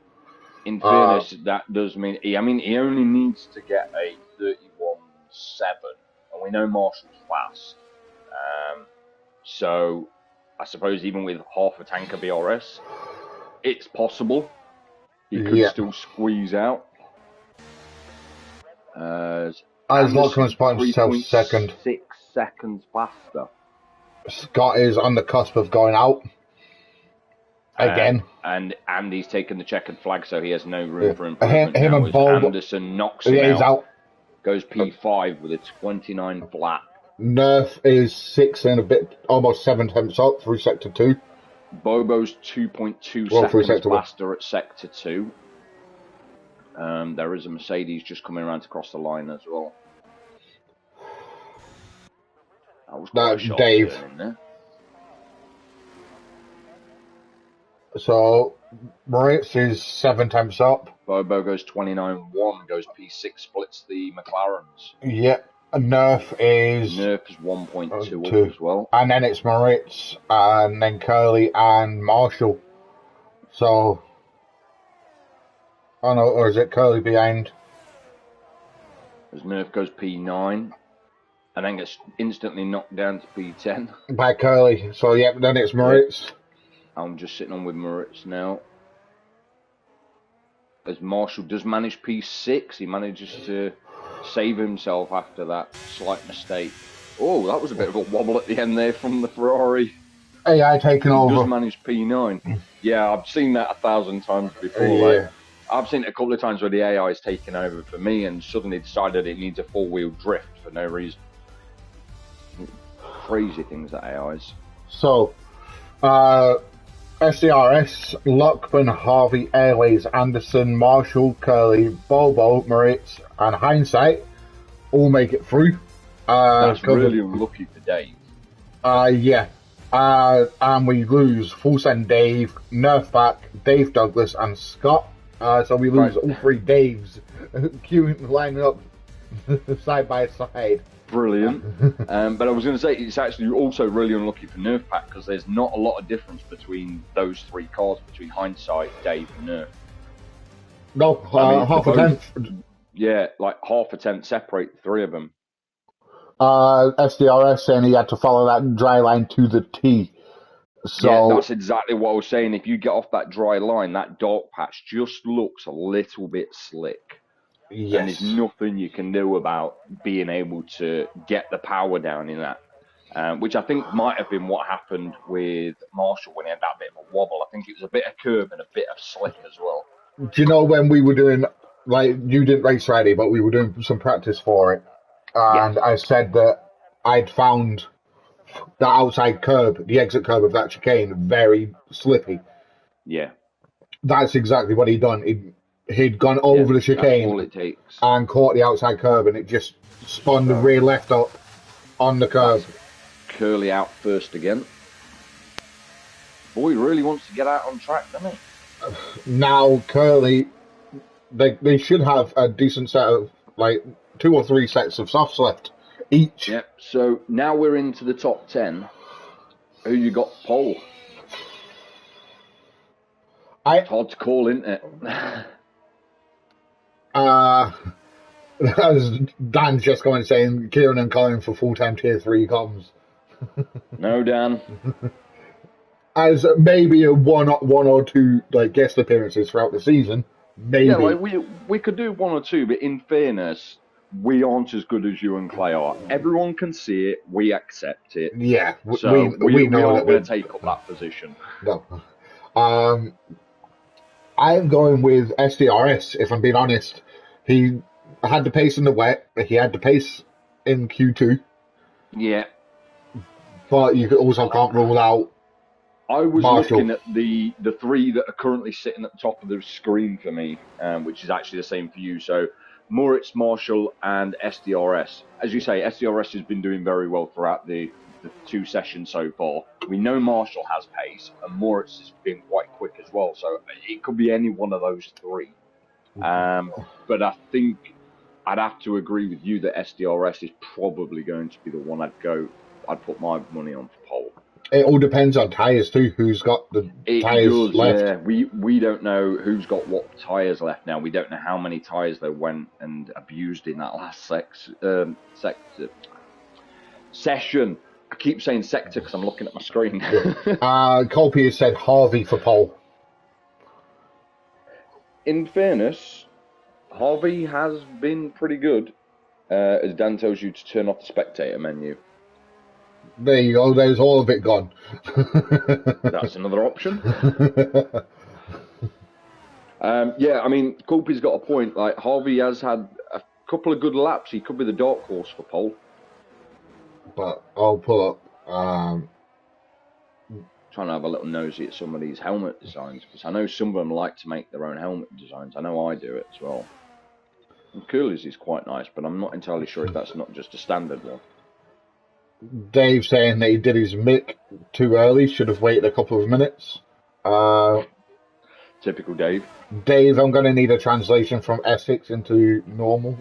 [SPEAKER 2] in fairness, that does mean he only needs to get a 31.7, and we know Marshall's fast. So I suppose even with half a tank of ERS, it's possible he could still squeeze out.
[SPEAKER 3] As Lachlan's pointing himself second.
[SPEAKER 2] 6 seconds faster.
[SPEAKER 3] Scott is on the cusp of going out again.
[SPEAKER 2] And he's taken the checkered flag, so he has no room for improvement.
[SPEAKER 3] Him and Bob,
[SPEAKER 2] Anderson knocks him
[SPEAKER 3] he's out.
[SPEAKER 2] Goes P5 with a 29 flat.
[SPEAKER 3] Nerf is 6 and a bit, almost 7 tenths up through sector 2.
[SPEAKER 2] Bobo's 2.2 seconds faster at sector 2. There is a Mercedes just coming around to cross the line as well. That was quite a sharp
[SPEAKER 3] Dave.
[SPEAKER 2] turn in there.
[SPEAKER 3] So Moritz is 7 tenths up.
[SPEAKER 2] Bobo goes 29.1, goes P6, splits the McLarens.
[SPEAKER 3] Yep. Nerf is
[SPEAKER 2] 1.2 up as well.
[SPEAKER 3] And then it's Moritz, and then Curly and Marshall. So, oh no, or is it Curly behind?
[SPEAKER 2] As Nerf goes P9, and then gets instantly knocked down to P10.
[SPEAKER 3] By Curly. So, yep, then it's Moritz.
[SPEAKER 2] I'm just sitting on with Moritz now. As Marshall does manage P6, he manages to save himself after that slight mistake. Oh, that was a bit of a wobble at the end there from the Ferrari.
[SPEAKER 3] AI taking over.
[SPEAKER 2] He does manage P9. Yeah, I've seen that 1,000 times before.
[SPEAKER 3] Yeah.
[SPEAKER 2] Like, I've seen it a couple of times where the AI is taken over for me and suddenly decided it needs a four-wheel drift for no reason. Crazy things, that AIs.
[SPEAKER 3] So, SDRS, Lockman, Harvey, Airways, Anderson, Marshall, Curly, Bobo, Moritz, and Hindsight all make it through.
[SPEAKER 2] That's really unlucky for Dave.
[SPEAKER 3] Yeah. And we lose Full Send Dave, Nerfback, Dave Douglas, and Scott. So we lose all 3 Daves queuing, lining up side by side.
[SPEAKER 2] Brilliant. But I was going to say, it's actually also really unlucky for Nerfback because there's not a lot of difference between those 3 cars, between Hindsight, Dave, and Nerf.
[SPEAKER 3] No, half a tenth.
[SPEAKER 2] Yeah, like half a tenth separate the 3 of them.
[SPEAKER 3] SDRS saying he had to follow that dry line to the T. So
[SPEAKER 2] yeah, that's exactly what I was saying. If you get off that dry line, that dark patch just looks a little bit slick.
[SPEAKER 3] Yes.
[SPEAKER 2] And there's nothing you can do about being able to get the power down in that. Which I think might have been what happened with Marshall when he had that bit of a wobble. I think it was a bit of curb and a bit of slick as well.
[SPEAKER 3] Do you know when we were doing, like, you didn't race Friday, but we were doing some practice for it, and I said that I'd found the outside curb, the exit curb of that chicane, very slippy.
[SPEAKER 2] Yeah.
[SPEAKER 3] That's exactly what he'd done. He'd gone over the chicane
[SPEAKER 2] all it takes.
[SPEAKER 3] And caught the outside curb, and it just spun the rear left up on the curb.
[SPEAKER 2] Curly out first again. Boy, really wants to get out on track, doesn't he?
[SPEAKER 3] Now, Curly, they should have a decent set of, like, 2 or 3 sets of softs left each.
[SPEAKER 2] Yep, so now we're into the top 10. Who you got pole? It's hard to call, isn't it?
[SPEAKER 3] As Dan's just going saying, Kieran and Colin for full-time tier 3 comms.
[SPEAKER 2] No, Dan.
[SPEAKER 3] as maybe a one or two like guest appearances throughout the season. Maybe.
[SPEAKER 2] Yeah, like we could do one or two, but in fairness, we aren't as good as you and Clay are. Everyone can see it. We accept it.
[SPEAKER 3] Yeah,
[SPEAKER 2] So
[SPEAKER 3] we know
[SPEAKER 2] aren't
[SPEAKER 3] that
[SPEAKER 2] going to take up that position.
[SPEAKER 3] No. I'm going with SDRS, if I'm being honest. He had the pace in the wet, he had the pace in Q2,
[SPEAKER 2] Yeah.
[SPEAKER 3] but you also can't rule out
[SPEAKER 2] I was
[SPEAKER 3] Marshall.
[SPEAKER 2] looking at the three that are currently sitting at the top of the screen for me, which is actually the same for you. So Moritz, Marshall, and SDRS. As you say, SDRS has been doing very well throughout the two sessions so far. We know Marshall has pace, and Moritz has been quite quick as well. So it could be any one of those three. But I think I'd have to agree with you that SDRS is probably going to be the one I'd put my money on for pole.
[SPEAKER 3] It all depends on tyres too. Who's got the tyres left?
[SPEAKER 2] Yeah. We don't know who's got what tyres left now. We don't know how many tyres they went and abused in that last session. I keep saying sector because I'm looking at my screen.
[SPEAKER 3] Colby has said Harvey for pole.
[SPEAKER 2] In fairness, Harvey has been pretty good, as Dan tells you to turn off the spectator menu.
[SPEAKER 3] There you go, there's all of it gone.
[SPEAKER 2] That's another option. Yeah, I mean, Colby's got a point. Like, Harvey has had a couple of good laps. He could be the dark horse for pole.
[SPEAKER 3] But I'll pull up.
[SPEAKER 2] Trying to have a little nosy at some of these helmet designs, because I know some of them like to make their own helmet designs. I know I do it as well. And Curly's is quite nice, but I'm not entirely sure if that's not just a standard one.
[SPEAKER 3] Dave saying that he did his mic too early, should have waited a couple of minutes.
[SPEAKER 2] Typical Dave.
[SPEAKER 3] Dave, I'm going to need a translation from Essex into normal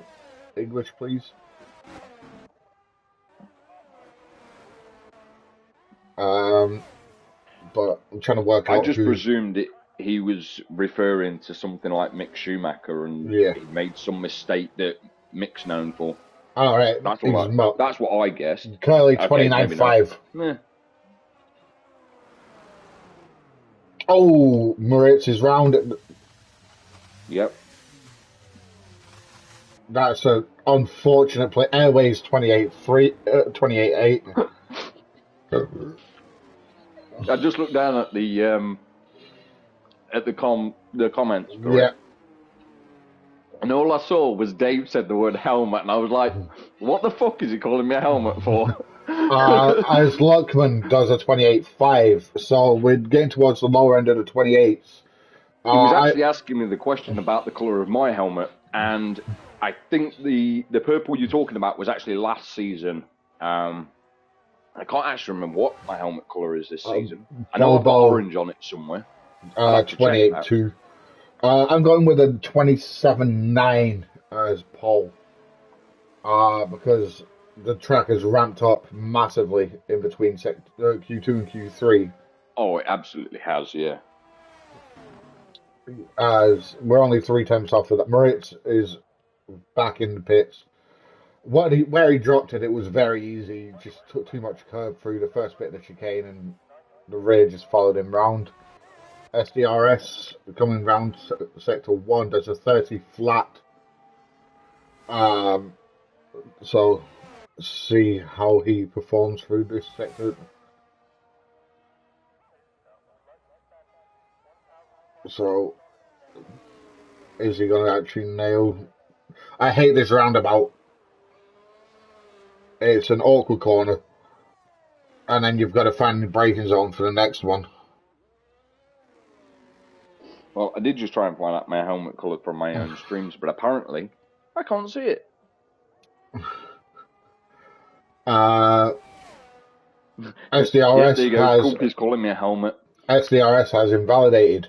[SPEAKER 3] English, please. But I'm trying to work out.
[SPEAKER 2] I just presumed he was referring to something like Mick Schumacher, and he made some mistake that Mick's known for.
[SPEAKER 3] All right,
[SPEAKER 2] that's what I guessed.
[SPEAKER 3] Curly 29.5.
[SPEAKER 2] Yeah.
[SPEAKER 3] Oh, Moritz is round.
[SPEAKER 2] Yep.
[SPEAKER 3] That's an unfortunate play. Airways 28.8.
[SPEAKER 2] I just looked down at the comments.
[SPEAKER 3] Yeah.
[SPEAKER 2] And all I saw was Dave said the word helmet, and I was like, what the fuck is he calling me a helmet for?
[SPEAKER 3] As Luckman does a 28.5, so we're getting towards the lower end of the 28s.
[SPEAKER 2] He was actually asking me the question about the colour of my helmet, and I think the purple you're talking about was actually last season. I can't actually remember what my helmet colour is this season. I know I've got orange on it somewhere.
[SPEAKER 3] 28.2. I'm going with a 27.9 as Paul. Because the track has ramped up massively in between Q2 and Q3.
[SPEAKER 2] Oh, it absolutely has, yeah.
[SPEAKER 3] As we're only 3 tenths off of that. Moritz is back in the pits. Where he dropped it, it was very easy. He just took too much curb through the first bit of the chicane, and the rear just followed him round. SDRS coming round sector 1 does a 30 flat. So see how he performs through this sector. So is he going to actually nail? I hate this roundabout. It's an awkward corner, and then you've got to find the braking zone for the next one.
[SPEAKER 2] Well, I did just try and find out my helmet colour from my own streams, but apparently I can't see it.
[SPEAKER 3] SDRS
[SPEAKER 2] there you go. He's calling me a helmet.
[SPEAKER 3] SDRS has invalidated.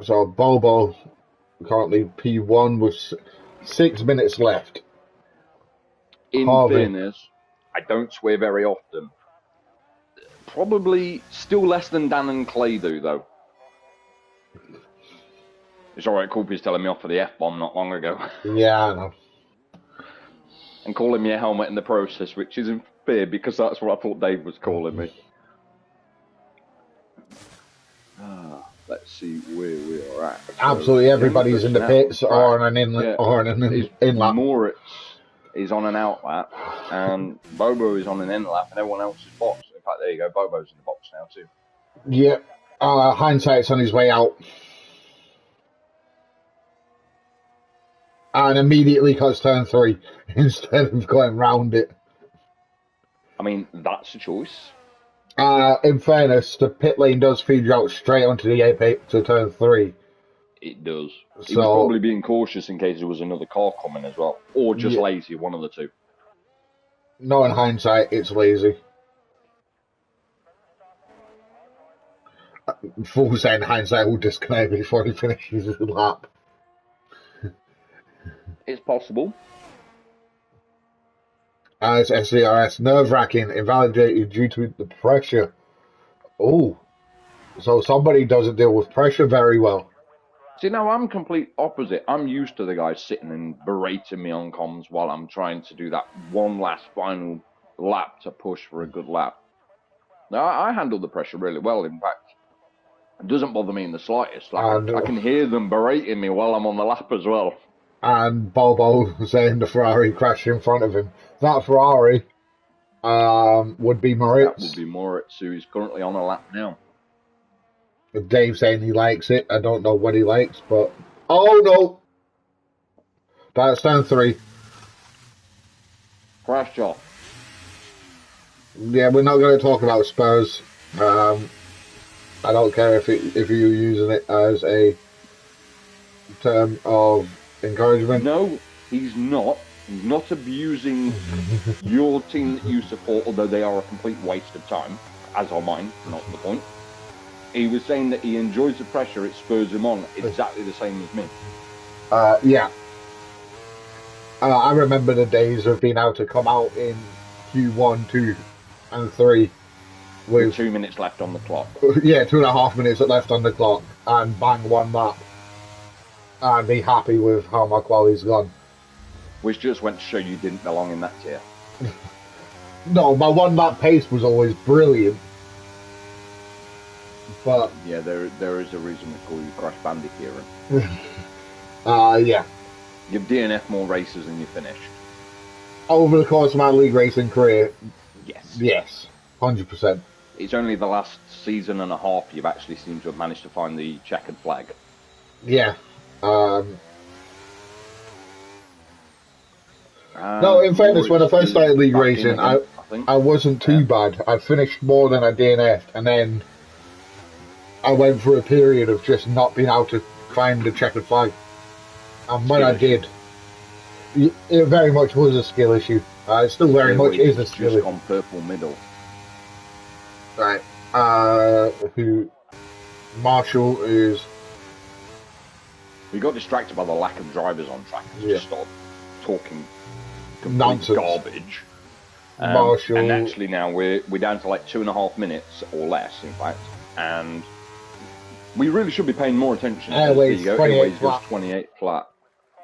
[SPEAKER 3] So Bobo currently P1 with 6 minutes left.
[SPEAKER 2] In fairness, I don't swear very often. Probably still less than Dan and Clay do, though. It's alright, Coopy's telling me off for the F-bomb not long ago.
[SPEAKER 3] Yeah, I know.
[SPEAKER 2] And calling me a helmet in the process, which is beer because that's what I thought Dave was calling me. Let's see where we are at.
[SPEAKER 3] Absolutely everybody's in the pits or on an inlet or on an in-lap.
[SPEAKER 2] Moritz is on an outlap, and Bobo is on an in-lap, and everyone else is boxed. In fact, there you go, Bobo's in the box now too.
[SPEAKER 3] Yeah, Hindsight's on his way out. And immediately cuts turn 3 instead of going round it.
[SPEAKER 2] I mean, that's a choice.
[SPEAKER 3] In fairness, the pit lane does feed you out straight onto the A-pit to turn 3.
[SPEAKER 2] It does. He was probably being cautious in case there was another car coming as well. Or just lazy, one of the two.
[SPEAKER 3] No, in hindsight, it's lazy. Full saying hindsight will disconnect before he finishes his lap.
[SPEAKER 2] It's possible.
[SPEAKER 3] As SCRS, nerve-wracking, invalidated due to the pressure. Oh, so somebody doesn't deal with pressure very well.
[SPEAKER 2] See, now I'm complete opposite. I'm used to the guys sitting and berating me on comms while I'm trying to do that one last final lap to push for a good lap. Now, I handle the pressure really well. In fact, it doesn't bother me in the slightest. I can hear them berating me while I'm on the lap as well.
[SPEAKER 3] And Bobo saying the Ferrari crashed in front of him. That Ferrari would be Moritz.
[SPEAKER 2] That would be Moritz, who is currently on a lap now.
[SPEAKER 3] Dave saying he likes it. I don't know what he likes, but... Oh, no! That's turn 3.
[SPEAKER 2] Crashed off.
[SPEAKER 3] Yeah, we're not going to talk about Spurs. I don't care if you're using it as a term of encouragement.
[SPEAKER 2] No, he's not. He's not abusing your team that you support, although they are a complete waste of time, as are mine, not the point. He was saying that he enjoys the pressure, it spurs him on, exactly the same as me.
[SPEAKER 3] Yeah. I remember the days of being able to come out in Q1, 2, and 3 with
[SPEAKER 2] 2 minutes left on the clock.
[SPEAKER 3] Yeah, 2.5 minutes left on the clock, and bang one lap. And be happy with how my quality's gone.
[SPEAKER 2] Which just went to show you didn't belong in that tier.
[SPEAKER 3] No, my one lap pace was always brilliant. But
[SPEAKER 2] yeah, there is a reason we call you Crash Bandicoot.
[SPEAKER 3] Yeah.
[SPEAKER 2] Give DNF more races than you finished.
[SPEAKER 3] Over the course of my league racing career, yes, 100%.
[SPEAKER 2] It's only the last season and a half you've actually seemed to have managed to find the checkered flag.
[SPEAKER 3] Yeah. No, in fairness, when I first started league racing, I wasn't too bad. I finished more than I DNF'd, and then I went through a period of just not being able to find the checkered flag. And when I did, it very much was a skill issue. It still very much is a skill issue.
[SPEAKER 2] Just on purple middle.
[SPEAKER 3] Right. Who Marshall is...
[SPEAKER 2] We got distracted by the lack of drivers on track. Just started talking
[SPEAKER 3] nonsense,
[SPEAKER 2] garbage.
[SPEAKER 3] Marshall,
[SPEAKER 2] and actually now we're down to like 2.5 minutes or less, in fact, and we really should be paying more attention.
[SPEAKER 3] Airways
[SPEAKER 2] goes 28 flat.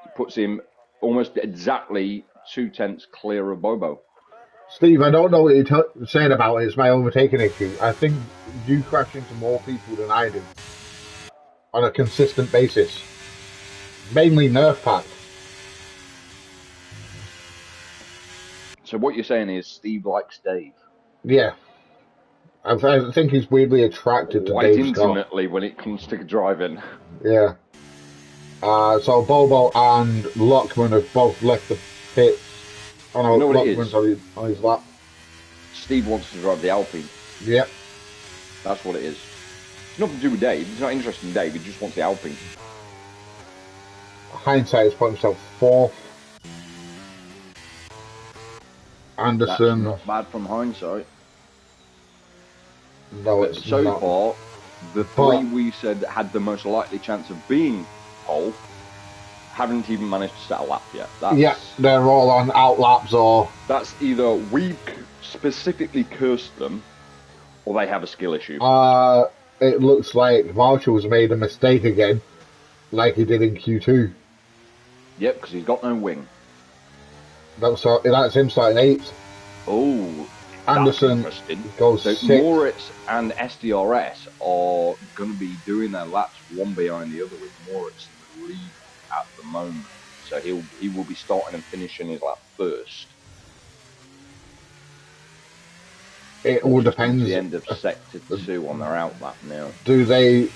[SPEAKER 2] It puts him almost exactly 0.2 clear of Bobo.
[SPEAKER 3] Steve, I don't know what you're saying about it. It's my overtaking issue. I think you crash into more people than I do on a consistent basis. Mainly Nerf pack.
[SPEAKER 2] So what you're saying is Steve likes Dave?
[SPEAKER 3] Yeah. I think he's weirdly attracted to Dave's
[SPEAKER 2] intimately when it comes to driving.
[SPEAKER 3] Yeah. So Bobo and Lockman have both left the pit. Oh no, Lockman's on his lap.
[SPEAKER 2] Steve wants to drive the Alpine.
[SPEAKER 3] Yep.
[SPEAKER 2] That's what it is. It's nothing to do with Dave. He's not interested in Dave. He just wants the Alpine.
[SPEAKER 3] Hindsight has put himself 4th. Anderson.
[SPEAKER 2] That's not bad from hindsight.
[SPEAKER 3] No, it's
[SPEAKER 2] so
[SPEAKER 3] not.
[SPEAKER 2] far, the 3 we said had the most likely chance of being pole haven't even managed to set a lap yet.
[SPEAKER 3] Yeah, they're all on out laps or...
[SPEAKER 2] That's either we specifically cursed them or they have a skill issue.
[SPEAKER 3] It looks like Marshall's made a mistake again, like he did in Q2.
[SPEAKER 2] Yep, because he's got no wing.
[SPEAKER 3] That's him starting 8th.
[SPEAKER 2] Oh,
[SPEAKER 3] Anderson
[SPEAKER 2] that's interesting.
[SPEAKER 3] goes
[SPEAKER 2] So
[SPEAKER 3] 6th.
[SPEAKER 2] Moritz and SDRS are going to be doing their laps one behind the other, with Moritz in the lead at the moment. So he will be starting and finishing his lap first.
[SPEAKER 3] It all
[SPEAKER 2] Just into
[SPEAKER 3] depends.
[SPEAKER 2] the end of sector 2 on their out lap now.
[SPEAKER 3] Do they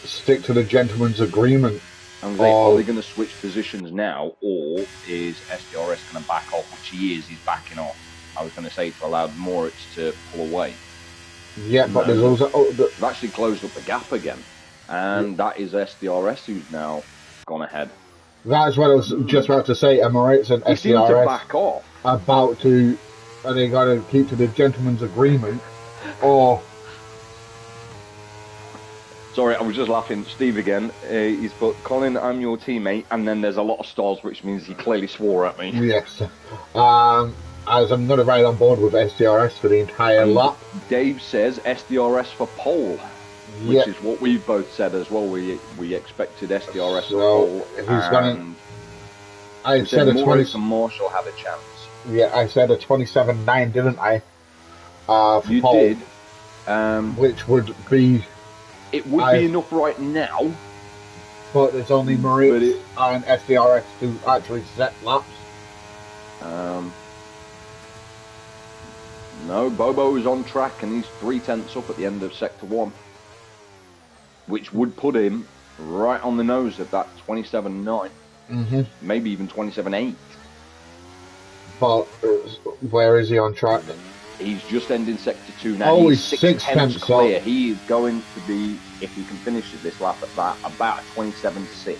[SPEAKER 3] stick to the gentleman's agreement?
[SPEAKER 2] And are they going to switch positions now, or is SDRS going to back off, which he is? He's backing off. I was going to say to allow Moritz to pull away.
[SPEAKER 3] Yeah, but there's also
[SPEAKER 2] they've actually closed up the gap again, and that is SDRS who's now gone ahead.
[SPEAKER 3] That's what I was just about to say. Moritz and
[SPEAKER 2] He seemed to
[SPEAKER 3] SDRS
[SPEAKER 2] back off.
[SPEAKER 3] about to. Are they going to keep to the gentleman's agreement, or?
[SPEAKER 2] Sorry, I was just laughing. Steve again. He's put, Colin, I'm your teammate, and then there's a lot of stars, which means he clearly swore at me.
[SPEAKER 3] Yes. As I'm going to ride on board with SDRS for the entire lap.
[SPEAKER 2] Dave says SDRS for pole, which is what we've both said as well. We expected SDRS for pole.
[SPEAKER 3] He's going to. I said a 20.
[SPEAKER 2] And Marshall had a chance.
[SPEAKER 3] Yeah, I said a 27.9, didn't I? For
[SPEAKER 2] you
[SPEAKER 3] pole,
[SPEAKER 2] did.
[SPEAKER 3] Which would be.
[SPEAKER 2] It would be enough right now.
[SPEAKER 3] But there's only Moritz and SDRS to actually set laps.
[SPEAKER 2] No, Bobo is on track and he's 3/10 up at the end of Sector 1. Which would put him right on the nose of that 27.9. Maybe even 27.8.
[SPEAKER 3] But where is he on track?
[SPEAKER 2] He's just ending Sector 2 now.
[SPEAKER 3] Oh,
[SPEAKER 2] he's
[SPEAKER 3] he's
[SPEAKER 2] 6/10 clear.
[SPEAKER 3] up.
[SPEAKER 2] He is going to be, if he can finish this lap at that, about 27.6.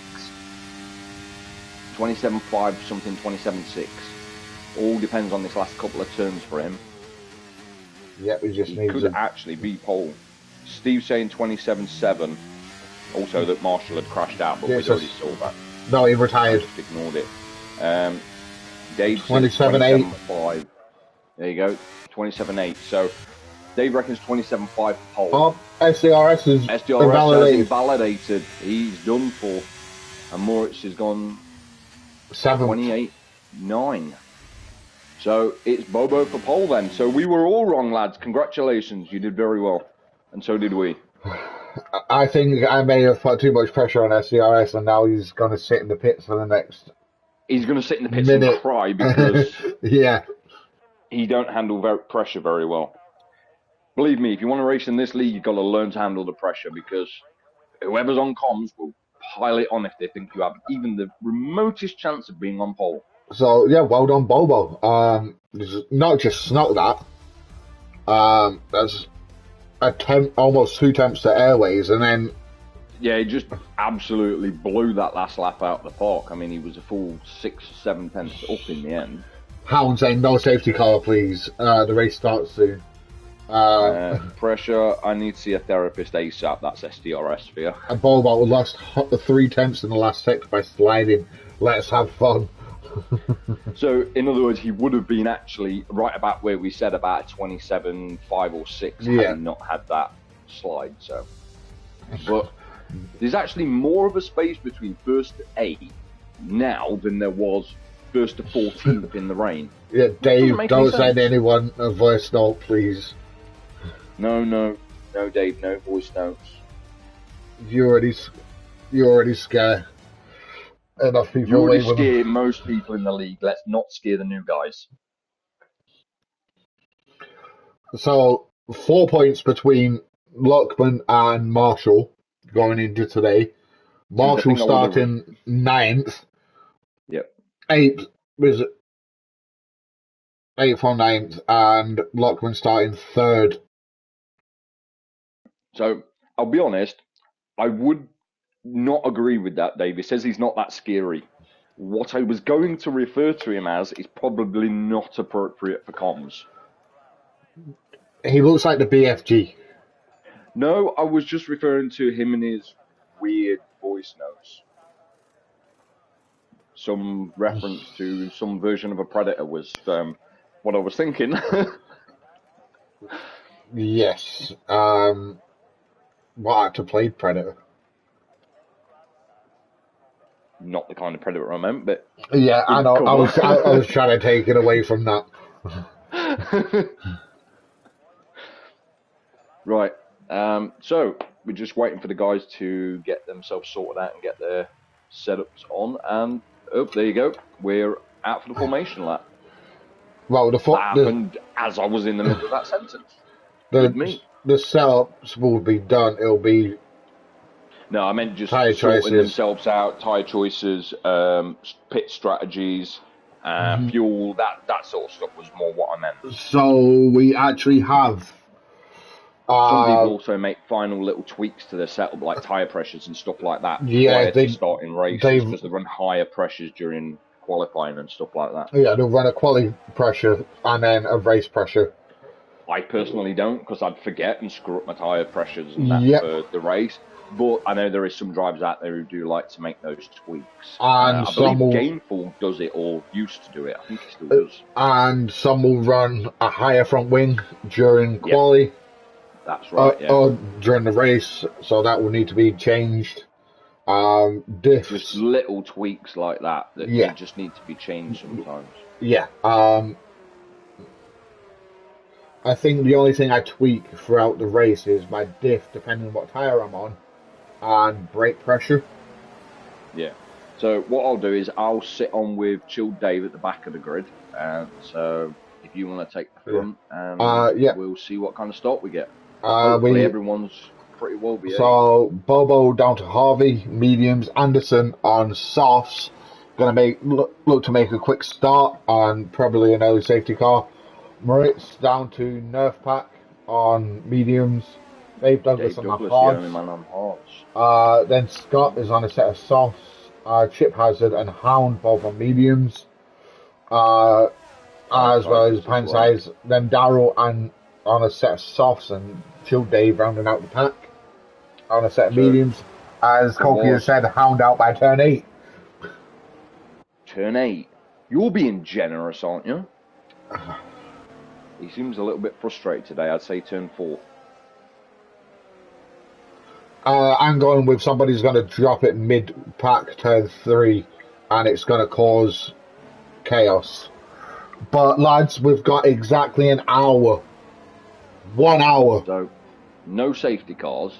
[SPEAKER 2] 27.5 something, 27.6. All depends on this last couple of turns for him.
[SPEAKER 3] Yep, he
[SPEAKER 2] could actually be pole. Steve saying 27.7. Also that Marshall had crashed out, but we'd already saw that.
[SPEAKER 3] No, he retired.
[SPEAKER 2] I just ignored it. Dave
[SPEAKER 3] 27.8.
[SPEAKER 2] There you go, 27.8. So Dave reckons 27.5 for pole.
[SPEAKER 3] Oh, SDRS is
[SPEAKER 2] invalidated. He's done for. And Moritz has gone 28.9. So it's Bobo for pole then. So we were all wrong, lads. Congratulations, you did very well. And so did we.
[SPEAKER 3] I think I may have put too much pressure on SDRS, and now he's going to sit in the pits for the next.
[SPEAKER 2] He's going to sit in the pits and cry because he don't handle pressure very well. Believe me, if you want to race in this league, you've got to learn to handle the pressure, because whoever's on comms will pile it on if they think you have even the remotest chance of being on pole.
[SPEAKER 3] So yeah, well done, Bobo. Not just snot that. That's almost 2 attempts to airways, and then
[SPEAKER 2] he just absolutely blew that last lap out of the park. I mean, he was a full 6 or 7 tenths up in the end.
[SPEAKER 3] Hound saying no safety car, please. The race starts soon.
[SPEAKER 2] Pressure. I need to see a therapist ASAP. That's SDRS for you.
[SPEAKER 3] And Bobo lost 3 tenths in the last sector by sliding. Let's have fun.
[SPEAKER 2] So, in other words, he would have been actually right about where we said, about 27.5 or 6 had he not had that slide. So, but there's actually more of a space between first to 8 now than there was first to 14th in the rain.
[SPEAKER 3] Yeah, Dave, don't send anyone a voice note, please.
[SPEAKER 2] No, Dave, no voice notes.
[SPEAKER 3] You already scare enough people.
[SPEAKER 2] You already scare most people in the league. Let's not scare the new guys.
[SPEAKER 3] So 4 points between Lockman and Marshall going into today. Marshall starting 9th.
[SPEAKER 2] Yep.
[SPEAKER 3] 8th was 8th or 9th, and Lockman starting 3rd.
[SPEAKER 2] So I'll be honest, I would not agree with that, Dave. He says he's not that scary. What I was going to refer to him as is probably not appropriate for comms.
[SPEAKER 3] He looks like the BFG.
[SPEAKER 2] No, I was just referring to him and his weird voice notes. Some reference to some version of a Predator was what I was thinking.
[SPEAKER 3] Yes. What actor played Predator?
[SPEAKER 2] Not the kind of Predator I meant, but
[SPEAKER 3] yeah, I know. I was trying to take it away from that.
[SPEAKER 2] Right. So we're just waiting for the guys to get themselves sorted out and get their setups on. And oh, there you go. We're out for the formation lap.
[SPEAKER 3] Well,
[SPEAKER 2] That happened as I was in the middle of that sentence. With me.
[SPEAKER 3] The setups will be done. It'll be.
[SPEAKER 2] No, I meant just
[SPEAKER 3] tyre
[SPEAKER 2] sorting
[SPEAKER 3] choices.
[SPEAKER 2] themselves out, tyre choices, pit strategies, fuel, that sort of stuff was more what I meant.
[SPEAKER 3] So we actually have.
[SPEAKER 2] Some people also make final little tweaks to their setup, like tyre pressures and stuff like that, prior to starting races, because they run higher pressures during qualifying and stuff like that.
[SPEAKER 3] Yeah, they'll run a quali pressure and then a race pressure.
[SPEAKER 2] I personally don't, because I'd forget and screw up my tyre pressures and that for the race. But I know there is some drivers out there who do like to make those tweaks.
[SPEAKER 3] And
[SPEAKER 2] I believe Gainful does it, or used to do it. I think he still does.
[SPEAKER 3] And some will run a higher front wing during quali.
[SPEAKER 2] That's right,
[SPEAKER 3] or during the race, so that will need to be changed. Diffs.
[SPEAKER 2] Just little tweaks like that they just need to be changed sometimes.
[SPEAKER 3] Yeah. I think the only thing I tweak throughout the race is my diff, depending on what tyre I'm on, and brake pressure.
[SPEAKER 2] Yeah. So what I'll do is I'll sit on with Chilled Dave at the back of the grid. So if you want to take the front, we'll see what kind of start we get. Hopefully everyone's pretty well behaved.
[SPEAKER 3] So Bobo down to Harvey, mediums, Anderson on softs. Gonna look to make a quick start on probably an early safety car. Moritz down to Nerf Pack on mediums. Dave Douglas on the hards. Then Scott is on a set of softs. Chip Hazard and Hound both on mediums. As well as Pine Size. Then Darryl and on a set of softs, and Chill Dave rounding out the pack on a set of mediums. As Koki has said, Hound out by turn 8.
[SPEAKER 2] Turn 8? You're being generous, aren't you? He seems a little bit frustrated today. I'd say turn 4.
[SPEAKER 3] I'm going with somebody's going to drop it mid-pack turn 3, and it's going to cause chaos. But, lads, we've got exactly an hour. 1 hour.
[SPEAKER 2] So, no safety cars.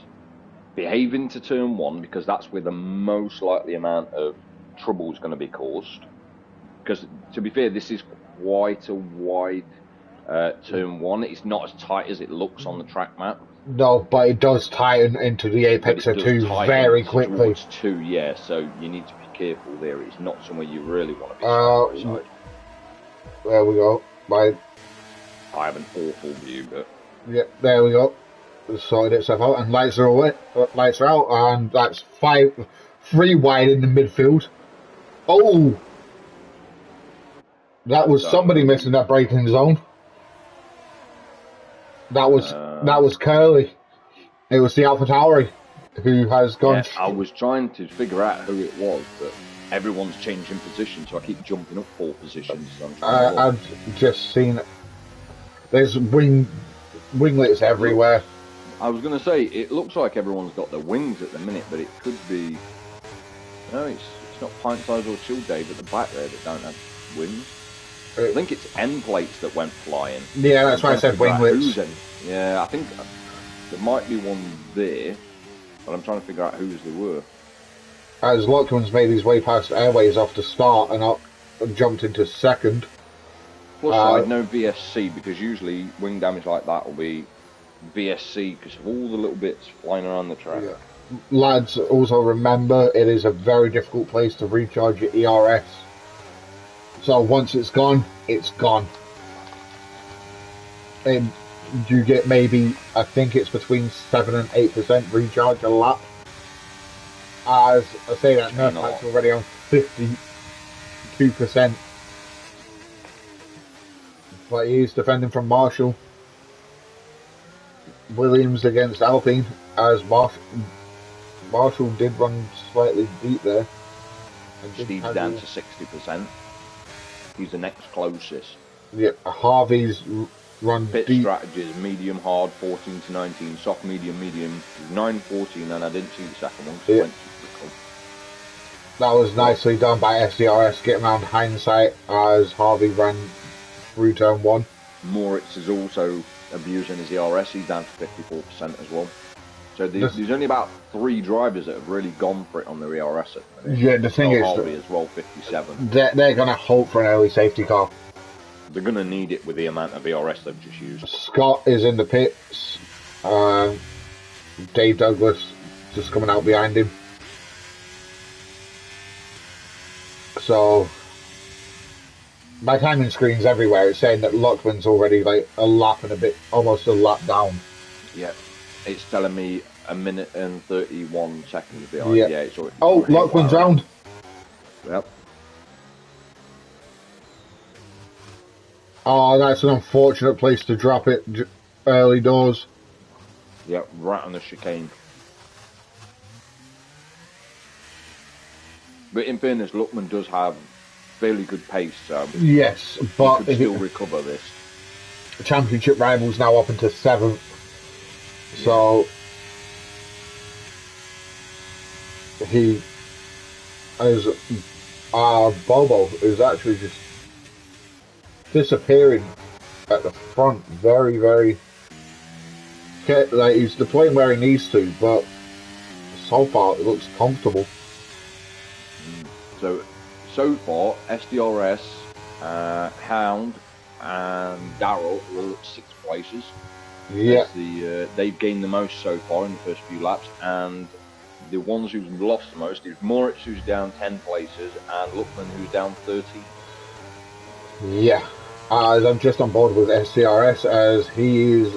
[SPEAKER 2] Behave into turn 1, because that's where the most likely amount of trouble is going to be caused. Because, to be fair, this is quite a wide turn 1. It's not as tight as it looks on the track map.
[SPEAKER 3] No, but it does tighten into the apex of 2 very quickly.
[SPEAKER 2] Towards 2, yeah, so you need to be careful there. It's not somewhere you really want to be side.
[SPEAKER 3] There we go.
[SPEAKER 2] I have an awful view, but...
[SPEAKER 3] Yep, there we go. Sorted itself out, and lights are away. Lights are out, and that's 3 wide in the midfield. Oh! That was somebody missing that braking zone. That was Curly. It was the AlphaTauri who has gone.
[SPEAKER 2] Yeah, I was trying to figure out who it was, but everyone's changing position, so I keep jumping up 4 positions.
[SPEAKER 3] I've just seen it. There's winglets everywhere.
[SPEAKER 2] I was going to say, it looks like everyone's got their wings at the minute, but it could be... No, it's not Pint Size or Chill Dave at the back there that don't have wings. I think it's end plates that went flying.
[SPEAKER 3] Yeah, that's why I said winglets.
[SPEAKER 2] Yeah, I think there might be one there, but I'm trying to figure out whose they were.
[SPEAKER 3] As Lotkin's made his way past Airways off the start and jumped into second.
[SPEAKER 2] Plus side, no VSC, because usually wing damage like that will be VSC because of all the little bits flying around the track.
[SPEAKER 3] Yeah. Lads, also remember, it is a very difficult place to recharge your ERS. So once it's gone, it's gone. And you get maybe, I think it's between 7 and 8% recharge a lap. As I say, that Nerf Pack's already on 52%. But he's defending from Marshall. Williams against Alpine, as Marshall did run slightly deep there.
[SPEAKER 2] Steve's down to 60%. He's the next closest.
[SPEAKER 3] Yeah, Harvey's run
[SPEAKER 2] Pit
[SPEAKER 3] deep.
[SPEAKER 2] strategies, medium, hard, 14 to 19, soft, medium, 9, 14, and I didn't see the second one, so it went too quickly.
[SPEAKER 3] That was nicely done by CDR S, getting around hindsight as Harvey ran through turn 1.
[SPEAKER 2] Moritz is also abusing his ERS. He's down to 54% as well. So there's only about 3 drivers that have really gone for it on their ERS at the minute.
[SPEAKER 3] Yeah, the thing is,
[SPEAKER 2] Harvey as well, 57.
[SPEAKER 3] They're going to hope for an early safety car.
[SPEAKER 2] They're going to need it with the amount of ERS they've just used.
[SPEAKER 3] Scott is in the pits. Dave Douglas just coming out behind him. So, my timing screen's everywhere. It's saying that Lockman's already like a lap and a bit, almost a lap down.
[SPEAKER 2] Yeah. It's telling me 1 minute and 31 seconds behind.
[SPEAKER 3] Yeah.
[SPEAKER 2] It's already,
[SPEAKER 3] oh, Lockman's round.
[SPEAKER 2] Yep.
[SPEAKER 3] Oh, that's an unfortunate place to drop it early doors.
[SPEAKER 2] Yep, right on the chicane. But in fairness, Luckman does have fairly good pace, so
[SPEAKER 3] yes, but
[SPEAKER 2] he could still recover this.
[SPEAKER 3] Championship rivals now up into 7th. So he as Bobo is actually just disappearing at the front, very, very like he's deploying where he needs to, but so far it looks comfortable.
[SPEAKER 2] So far, SDRS, Hound, and Darrell are at 6 places.
[SPEAKER 3] Yeah.
[SPEAKER 2] They've gained the most so far in the first few laps, and the ones who've lost the most is Moritz, who's down 10 places, and Luckman, who's down 13.
[SPEAKER 3] Yeah. As I'm just on board with SDRS, as he is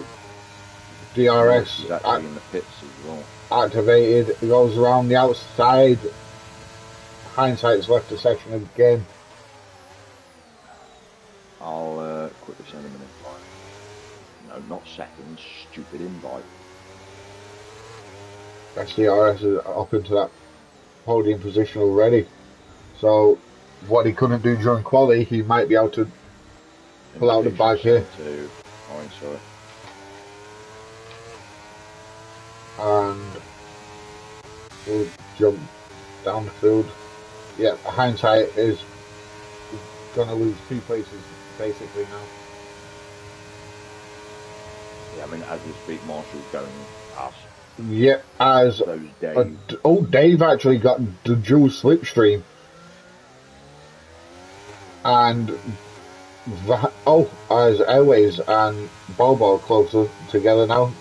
[SPEAKER 3] DRS
[SPEAKER 2] He's actually in the pits as well.
[SPEAKER 3] Activated. He goes around the outside. Hindsight's left the section again.
[SPEAKER 2] I'll quickly send him an invite. No, not seconds. Stupid invite.
[SPEAKER 3] SDRS is up into that podium position already. So, what he couldn't do during quali, he might be able to pull out the bag here. And we'll jump down the field. Yeah, Hindsight is going to lose 2 places basically now.
[SPEAKER 2] Yeah, I mean, as we speak, Marshall's going past.
[SPEAKER 3] Yep, as Dave actually got the dual slipstream, and as Airways and Bobo are closer together now.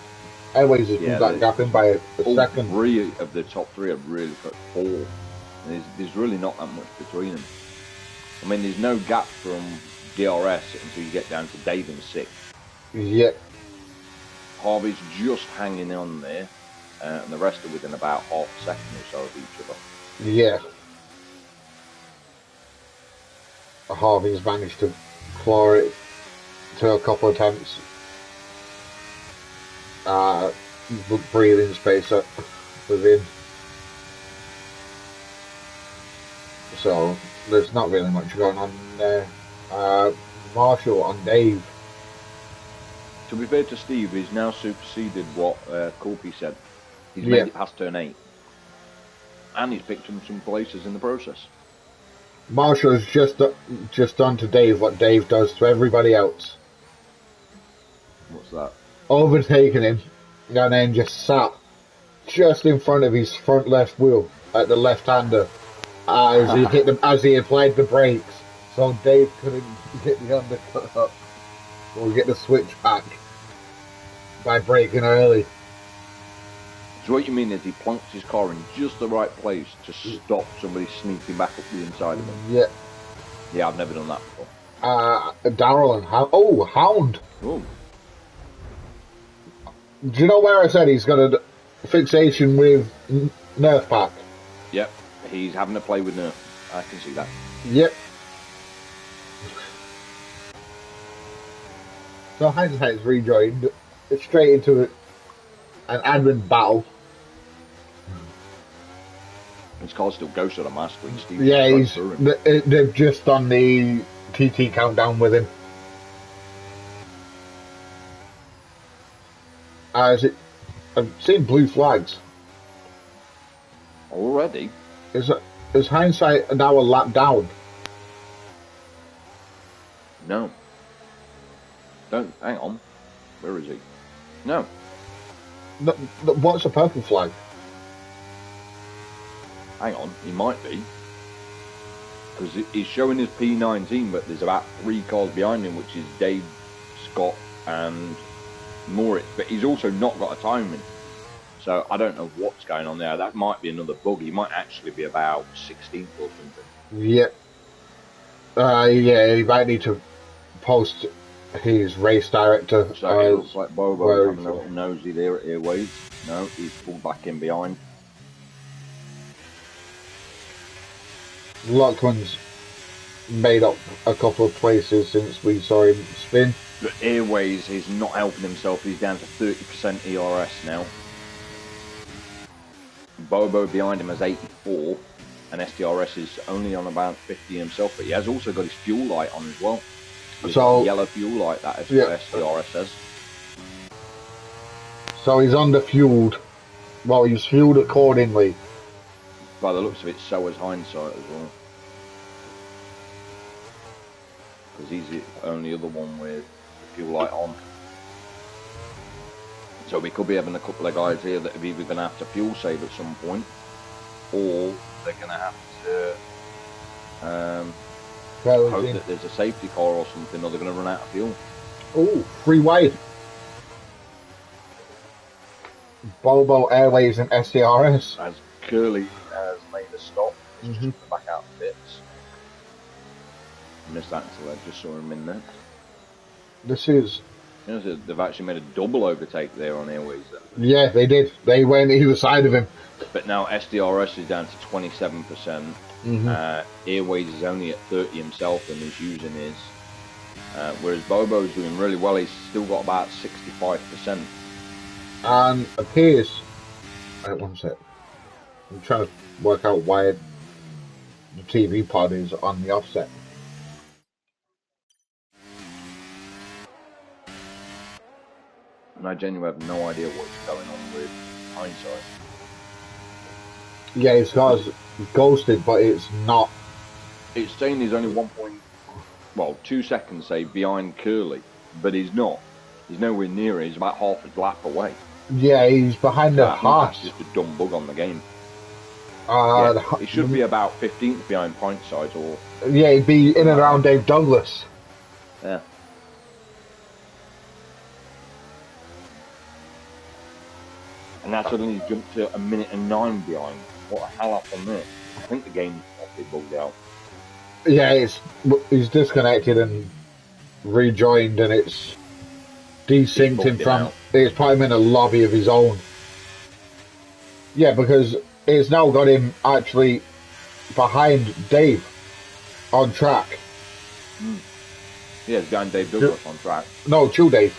[SPEAKER 3] Airways has moved that gap in by a second.
[SPEAKER 2] 3 of the top 3 have really got 4. There's really not that much between them. I mean, there's no gap from DRS until you get down to Dave in 6th.
[SPEAKER 3] Yep.
[SPEAKER 2] Harvey's just hanging on there, and the rest are within about half a second or so of each other.
[SPEAKER 3] Yeah. Harvey's managed to claw it to a couple of attempts. Breathing space up within. So there's not really much going on there. Marshall on Dave.
[SPEAKER 2] To be fair to Steve, he's now superseded what Corpy said. He's made it past turn 8. And he's picked him some places in the process.
[SPEAKER 3] Marshall has just done to Dave what Dave does to everybody else.
[SPEAKER 2] What's that?
[SPEAKER 3] Overtaken him, and then just sat just in front of his front left wheel at the left-hander as he applied the brakes, so Dave couldn't get the undercut up or get the switch back by braking early.
[SPEAKER 2] So what you mean is he plonks his car in just the right place to stop somebody sneaking back up the inside of him?
[SPEAKER 3] Yeah.
[SPEAKER 2] Yeah, I've never done that before.
[SPEAKER 3] Darrell and Hound. Oh, Hound!
[SPEAKER 2] Oh.
[SPEAKER 3] Do you know where I said he's got a fixation with Nerf Pack?
[SPEAKER 2] Yep, he's having a play with Nerf. I can see that.
[SPEAKER 3] Yep. So Hindsight's rejoined straight into an admin battle.
[SPEAKER 2] His car still ghosts on my screen, Steve.
[SPEAKER 3] Yeah, they've just done the TT countdown with him. I've seen blue flags.
[SPEAKER 2] Already?
[SPEAKER 3] Is Hindsight now a lap down?
[SPEAKER 2] No. Don't hang on. Where is he? No.
[SPEAKER 3] What's a purple flag?
[SPEAKER 2] Hang on. He might be. Because he's showing his P19, but there's about 3 cars behind him, which is Dave, Scott, and Moritz. But he's also not got a timing. So I don't know what's going on there. That might be another bug. He might actually be about 16th or something.
[SPEAKER 3] Yeah. Yeah, he might need to post his race director.
[SPEAKER 2] So it looks like Bobo having a little nosy there at Airways. No, he's pulled back in behind.
[SPEAKER 3] Lockman's made up a couple of places since we saw him spin.
[SPEAKER 2] But Airways is not helping himself. He's down to 30% ERS now. Bobo behind him has 84, and SDRS is only on about 50 himself. But he has also got his fuel light on as well. So yellow fuel light, that is what SDRS says.
[SPEAKER 3] So he's under-fueled. Well, he's fueled accordingly.
[SPEAKER 2] By the looks of it, so is hindsight as well. Because he's the only other one with the fuel light on. So we could be having a couple of guys here that are either going to have to fuel save at some point, or they're going to have to hope that there's a safety car or something, or they're going to run out of fuel.
[SPEAKER 3] Oh, 3 wide. Bobo, Airways and SDRS.
[SPEAKER 2] As Curly has made a stop, back out the bits. I missed that until I just saw him in there.
[SPEAKER 3] This is...
[SPEAKER 2] You know, they've actually made a double overtake there on Airways.
[SPEAKER 3] Yeah, they did. They went either side of him.
[SPEAKER 2] But now SDRS is down to 27%. Airways is only at 30 himself and he's using his. Whereas Bobo's doing really well. He's still got about 65%.
[SPEAKER 3] And appears... one sec. I'm trying to work out why the TV pod is on the offset.
[SPEAKER 2] And I genuinely have no idea what's going on with hindsight.
[SPEAKER 3] Yeah, his car's ghosted, but it's not.
[SPEAKER 2] It's saying he's only 2 seconds, say, behind Curly, but he's not. He's nowhere near it. He's about half a lap away.
[SPEAKER 3] Yeah, he's behind the Haas.
[SPEAKER 2] That's just a dumb bug on the game. He should be about 15th behind Pintside, or...
[SPEAKER 3] Yeah, he'd be in and around Dave Douglas.
[SPEAKER 2] Yeah. And that's suddenly he's jumped to 1 minute and 9 behind. What the hell happened there? I think the game's actually bugged out.
[SPEAKER 3] Yeah, he's disconnected and rejoined, and it's desynced him from. It's put him in a lobby of his own. Yeah, because it's now got him actually behind Dave on track.
[SPEAKER 2] Yeah, it's behind Dave Douglas on track.
[SPEAKER 3] No, Chill Dave.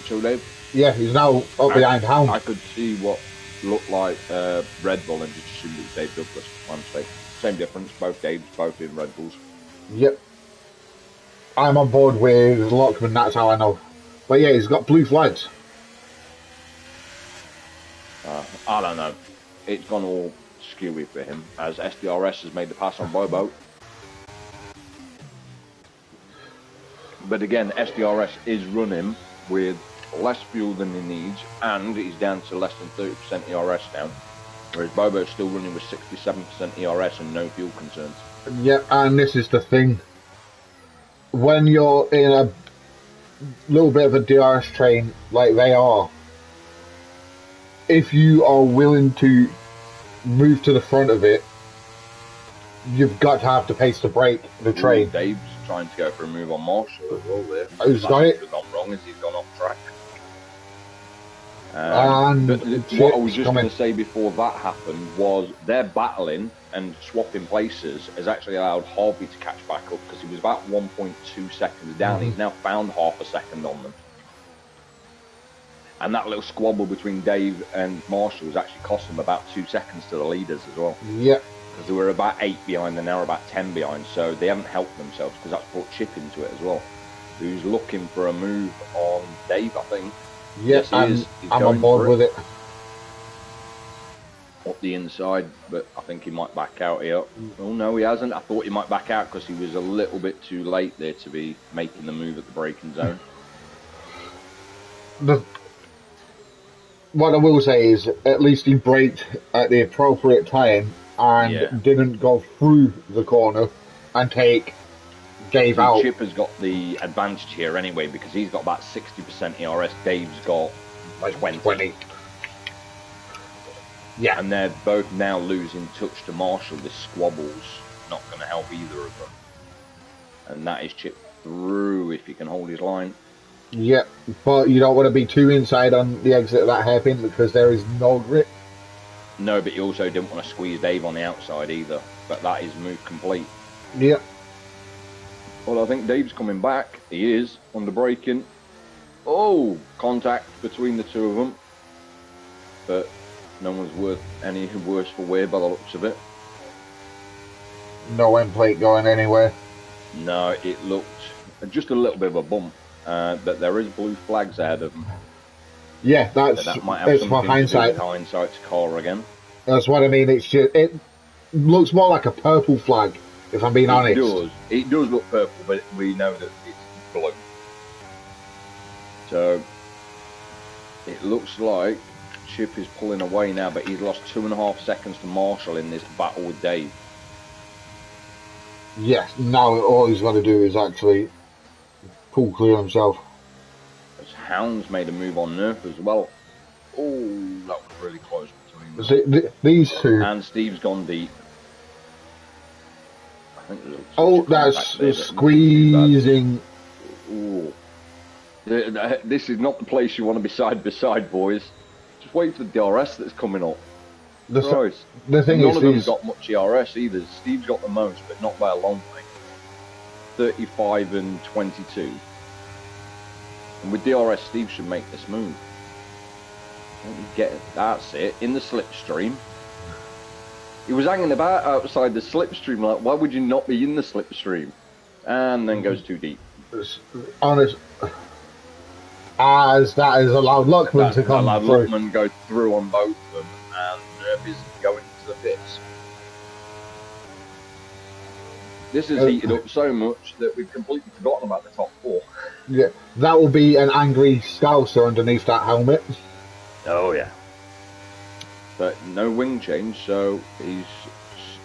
[SPEAKER 2] Chill Dave?
[SPEAKER 3] Yeah, he's now up behind Hound.
[SPEAKER 2] I could see what looked like Red Bull and just assumed it was Dave Douglas. I'm saying. Same difference, both Daves, both in Red Bulls.
[SPEAKER 3] Yep. I'm on board with Lockman, that's how I know. But yeah, he's got blue flags.
[SPEAKER 2] I don't know. It's gone all skewy for him, as SDRS has made the pass on Bobo. But again, SDRS is running with less fuel than he needs, and he's down to less than 30% ERS now. Whereas Bobo's still running with 67% ERS and no fuel concerns.
[SPEAKER 3] Yeah, and this is the thing. When you're in a little bit of a DRS train like they are, if you are willing to move to the front of it, you've got to have the pace to break the train.
[SPEAKER 2] Dave's trying to go for a move on Marshall as well there.
[SPEAKER 3] Who's got it?
[SPEAKER 2] Gone wrong as he's gone off track.
[SPEAKER 3] And
[SPEAKER 2] what I was just going to say before that happened was they're battling and swapping places has actually allowed Harvey to catch back up, because he was about 1.2 seconds down. He's now found half a second on them. And that little squabble between Dave and Marshall has actually cost them about 2 seconds to the leaders as well.
[SPEAKER 3] Yep.
[SPEAKER 2] Because they were about 8 behind and now are about 10 behind, so they haven't helped themselves, because that's brought Chip into it as well, who's looking for a move on Dave, I think.
[SPEAKER 3] Yes, I'm on board with it.
[SPEAKER 2] up the inside, but I think he might back out here. Oh no, he hasn't. I thought he might back out because he was a little bit too late there to be making the move at the braking zone.
[SPEAKER 3] What I will say is, at least he braked at the appropriate time and didn't go through the corner and take Dave out.
[SPEAKER 2] Chip has got the advantage here anyway because he's got about 60% ERS. Dave's got like 20. Yeah. And they're both now losing touch to Marshall. This squabble's not going to help either of them. And that is Chip through if he can hold his line.
[SPEAKER 3] Yep, but you don't want to be too inside on the exit of that hairpin because there is no grip.
[SPEAKER 2] No, but you also didn't want to squeeze Dave on the outside either. But that is move complete.
[SPEAKER 3] Yep.
[SPEAKER 2] Well, I think Dave's coming back. He is on the braking. Oh, contact between the two of them. But no one's worth any worse for wear by the looks of it.
[SPEAKER 3] No end plate going anywhere.
[SPEAKER 2] No, it looked just a little bit of a bump. But there is blue flags ahead of them.
[SPEAKER 3] Yeah, that might have something for hindsight.
[SPEAKER 2] Hindsight's car again.
[SPEAKER 3] That's what I mean. It's just, it looks more like a purple flag, if I'm being honest.
[SPEAKER 2] It does look purple, but we know that it's blue. So it looks like Chip is pulling away now, but he's lost 2.5 seconds to Marshall in this battle with Dave.
[SPEAKER 3] Yes, now all he's got to do is actually pull clear himself.
[SPEAKER 2] As Hound's made a move on Nerf as well. Oh, that was really close between them.
[SPEAKER 3] These two.
[SPEAKER 2] And Steve's gone deep. I think
[SPEAKER 3] that's squeezing.
[SPEAKER 2] Ooh. This is not the place you want to be side by side, boys. Just wait for the DRS that's coming up.
[SPEAKER 3] The thing
[SPEAKER 2] none
[SPEAKER 3] is,
[SPEAKER 2] of them got much ERS either. Steve's got the most, but not by a long way. 35 and 22. And with DRS, Steve should make this move. That's it, in the slipstream. He was hanging about outside the slipstream, like, why would you not be in the slipstream? And then goes too deep.
[SPEAKER 3] Honest, as that has allowed Luckman to come through.
[SPEAKER 2] Luckman go through on both of them, and Nerf is going to the pits. This has heated up so much that we've completely forgotten about the top 4.
[SPEAKER 3] Yeah, that will be an angry Scouser underneath that helmet.
[SPEAKER 2] Oh, yeah. But no wing change, so he's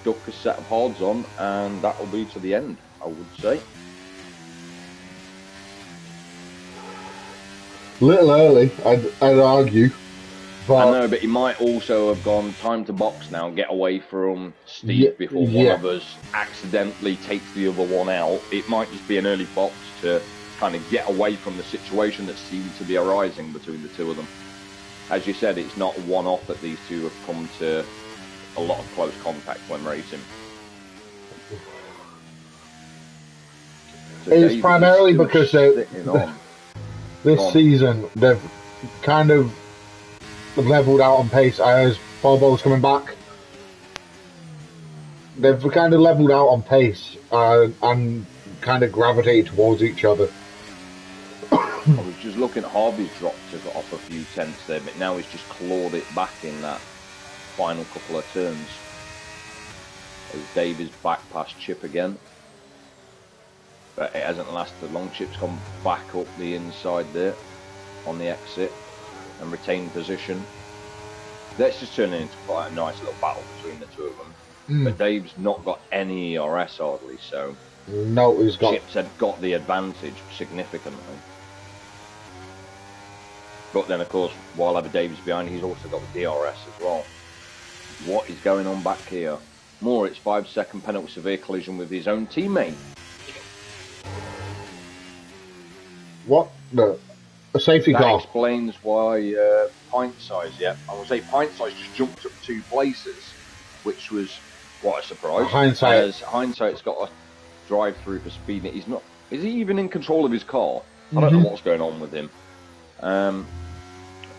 [SPEAKER 2] stuck a set of hards on, and that will be to the end, I would say.
[SPEAKER 3] Little early, I'd argue.
[SPEAKER 2] But I know, but he might also have gone time to box now, get away from Steve before one of us accidentally takes the other one out. It might just be an early box to kind of get away from the situation that seemed to be arising between the two of them. As you said, it's not one-off that these two have come to a lot of close contact when racing. So
[SPEAKER 3] it's primarily because this season they've kind of leveled out on pace as Bobo's coming back. They've kind of leveled out on pace and kind of gravitated towards each other.
[SPEAKER 2] I was just looking at Harvey's drop to off a few tenths there, but now he's just clawed it back in that final couple of turns. As Dave is back past Chip again. But it hasn't lasted long. Chip's gone back up the inside there on the exit and retained position. That's just turning into quite a nice little battle between the two of them. But Dave's not got any ERS hardly, so
[SPEAKER 3] no, he's got...
[SPEAKER 2] Chips had got the advantage significantly. But then, of course, while ever Dave's behind, he's also got the DRS as well. What is going on back here? It's 5-second penalty severe collision with his own teammate.
[SPEAKER 3] What? No. A safety car.
[SPEAKER 2] That explains why pint size, I would say pint size just jumped up 2 places, which was quite a surprise.
[SPEAKER 3] Hindsight.
[SPEAKER 2] As Hindsight's got a drive through for speed. Is he even in control of his car? I don't know what's going on with him.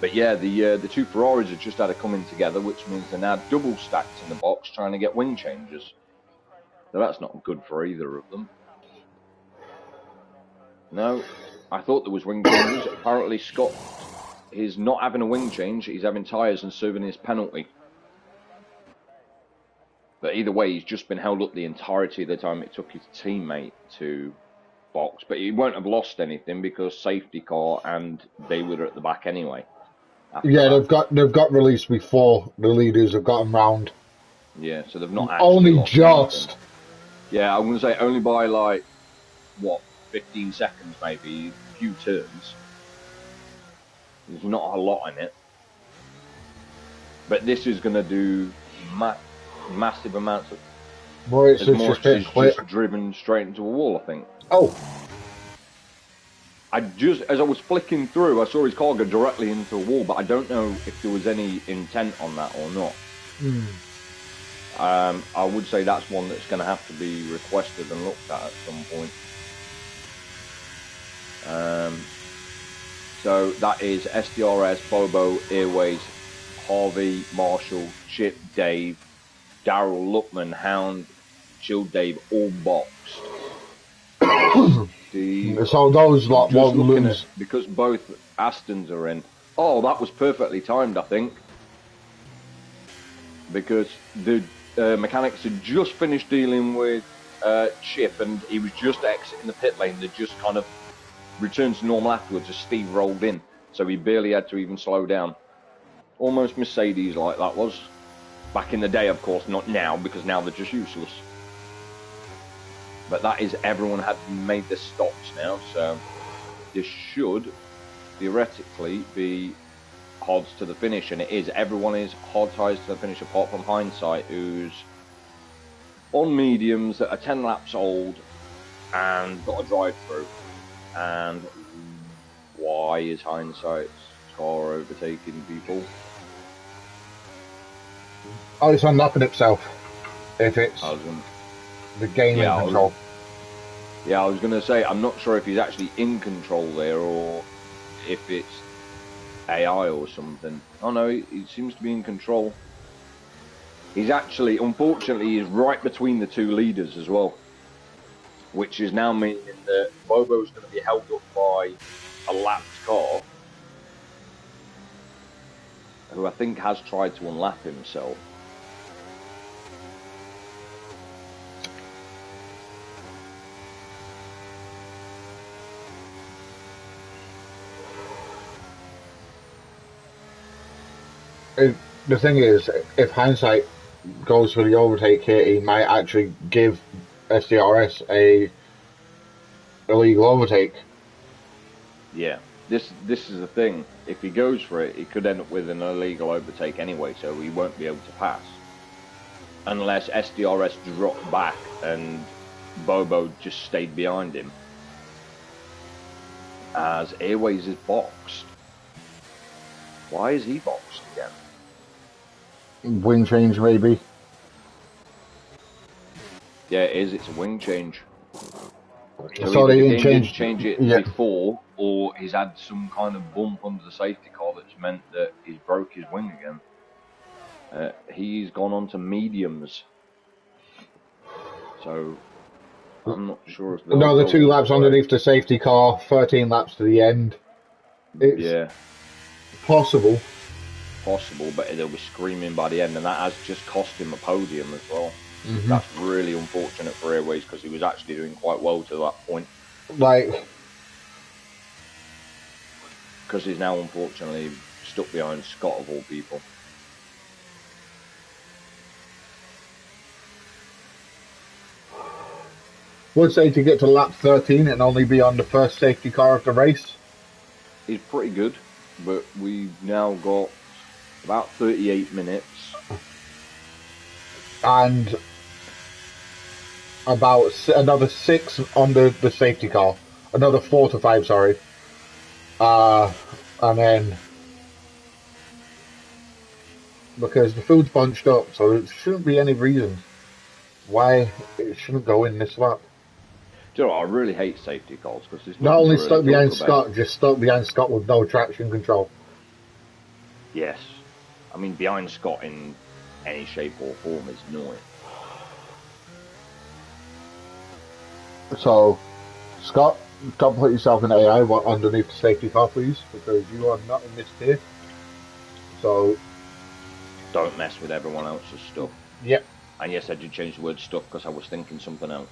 [SPEAKER 2] But yeah, the two Ferraris have just had a coming together, which means they're now double stacked in the box trying to get wing changes. So that's not good for either of them. No, I thought there was wing changes. Apparently Scott is not having a wing change. He's having tyres and serving his penalty. But either way, he's just been held up the entirety of the time it took his teammate to box. But he won't have lost anything because safety car and they were at the back anyway.
[SPEAKER 3] Yeah,
[SPEAKER 2] That.
[SPEAKER 3] they've got released before the leaders have gotten round.
[SPEAKER 2] Yeah, so they've not actually
[SPEAKER 3] Only
[SPEAKER 2] lost
[SPEAKER 3] just.
[SPEAKER 2] anything. Yeah, I'm going to say only by like, what, 15 seconds maybe, a few turns. There's not a lot in it. But this is going to do massive amounts of...
[SPEAKER 3] Well, it's
[SPEAKER 2] just driven straight into a wall, I think.
[SPEAKER 3] Oh.
[SPEAKER 2] As I was flicking through, I saw his car go directly into a wall, but I don't know if there was any intent on that or not. I would say that's one that's going to have to be requested and looked at some point. So that is SDRS, Bobo, Airways, Harvey, Marshall, Chip, Dave, Daryl, Luckman, Hound, Chill Dave, all boxed.
[SPEAKER 3] So those lot won't lose.
[SPEAKER 2] Because both Astons are in. Oh, that was perfectly timed, I think. Because the mechanics had just finished dealing with Chip and he was just exiting the pit lane. They just kind of returned to normal afterwards as Steve rolled in. So he barely had to even slow down. Almost Mercedes like that was. Back in the day, of course, not now, because now they're just useless. But that is, everyone had made their stops now, so this should theoretically be Hods to the finish, and it is. Everyone is hard ties to the finish apart from Hindsight, who's on mediums that are 10 laps old and got a drive through. And why is Hindsight's car overtaking people?
[SPEAKER 3] Oh, it's unlocking itself. If it's the game in control.
[SPEAKER 2] I was going to say, I'm not sure if he's actually in control there or if it's AI or something. Oh no, he seems to be in control. He's actually, unfortunately, he's right between the two leaders as well. Which is now meaning that Bobo's going to be held up by a lapped car, who I think has tried to unlap himself.
[SPEAKER 3] The thing is, if Hindsight goes for the overtake here, he might actually give SDRS a illegal overtake.
[SPEAKER 2] Yeah, this is the thing. If he goes for it, he could end up with an illegal overtake anyway, so he won't be able to pass. Unless SDRS dropped back and Bobo just stayed behind him. As Airways is boxed. Why is he boxed again?
[SPEAKER 3] Wing change, maybe.
[SPEAKER 2] Yeah, it is. It's a wing change.
[SPEAKER 3] So they didn't
[SPEAKER 2] change it before, or he's had some kind of bump under the safety car that's meant that he's broke his wing again. He's gone on to mediums. So, I'm not sure if...
[SPEAKER 3] Another 2 laps underneath the safety car, 13 laps to the end. It's possible.
[SPEAKER 2] Possible, but they'll be screaming by the end, and that has just cost him a podium as well. That's really unfortunate for Airways, because he was actually doing quite well to that point. Because he's now unfortunately stuck behind Scott of all people.
[SPEAKER 3] Would say to get to lap 13 and only be on the first safety car of the race.
[SPEAKER 2] He's pretty good, but we've now got about 38 minutes.
[SPEAKER 3] And about another 6 on the safety car. Another 4 to 5, sorry. And then... Because the food's bunched up, so there shouldn't be any reason why it shouldn't go in this lap.
[SPEAKER 2] Do you know what? I really hate safety cars, because it's
[SPEAKER 3] not only stuck behind Scott, just stuck behind Scott with no traction control.
[SPEAKER 2] Yes. I mean, behind Scott in any shape or form is annoying.
[SPEAKER 3] So, Scott, don't put yourself in AI underneath the safety car, please, because you are not in this tier. So,
[SPEAKER 2] don't mess with everyone else's stuff.
[SPEAKER 3] Yep.
[SPEAKER 2] And yes, I did change the word stuck because I was thinking something else.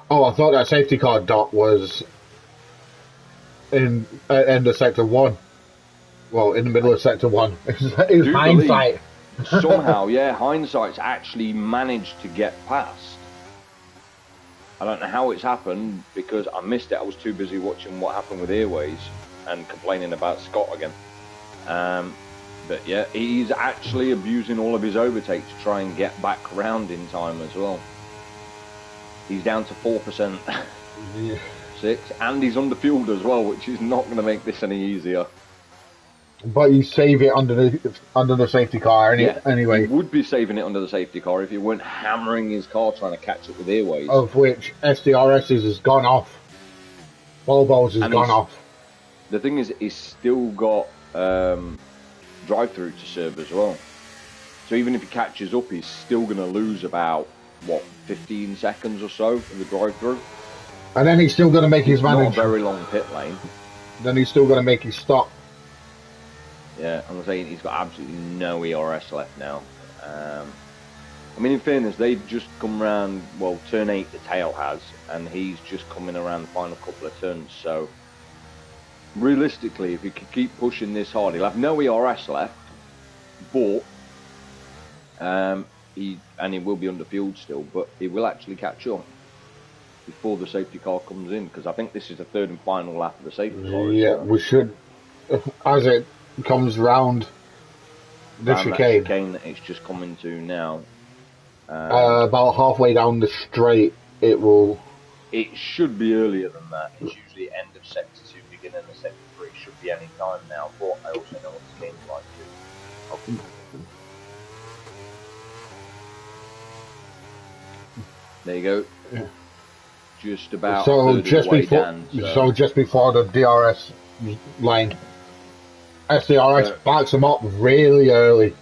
[SPEAKER 3] Oh, I thought that safety car dot was in end of sector 1. Well, in the middle of sector 1. It's hindsight.
[SPEAKER 2] Somehow, yeah, hindsight's actually managed to get past. I don't know how it's happened because I missed it. I was too busy watching what happened with Airways and complaining about Scott again. But yeah, he's actually abusing all of his overtakes to try and get back round in time as well. He's down to 4%,
[SPEAKER 3] Yeah.
[SPEAKER 2] 6, and he's underfueled as well, which is not going to make this any easier.
[SPEAKER 3] But you save it under the safety car anyway.
[SPEAKER 2] He would be saving it under the safety car if he weren't hammering his car trying to catch up with Airways.
[SPEAKER 3] Of which SDRS's has gone off. Volvo's has gone off.
[SPEAKER 2] The thing is, he's still got drive-through to serve as well. So even if he catches up, he's still going to lose about, what, 15 seconds or so in the drive-through.
[SPEAKER 3] And then he's still going to make his manage.
[SPEAKER 2] Not a very long pit lane.
[SPEAKER 3] Then he's still going to make his stop.
[SPEAKER 2] Yeah, I'm saying he's got absolutely no ERS left now. I mean, in fairness, they've just come round, well, turn 8 the tail has, and he's just coming around the final couple of turns. So, realistically, if he could keep pushing this hard, he'll have no ERS left, but he will be underfueled still, but he will actually catch up before the safety car comes in, because I think this is the third and final lap of the safety car.
[SPEAKER 3] Yeah, we should, as it comes round the chicane.
[SPEAKER 2] That it's just coming to now.
[SPEAKER 3] About halfway down the straight, it will.
[SPEAKER 2] It should be earlier than that. It's usually end of sector 2, beginning of sector 3. Should be any time now, but I also know what the game's like too. Okay. There you go.
[SPEAKER 3] Yeah.
[SPEAKER 2] Just about
[SPEAKER 3] so just before,
[SPEAKER 2] down,
[SPEAKER 3] so just before the DRS line, SDRS backs him up really early.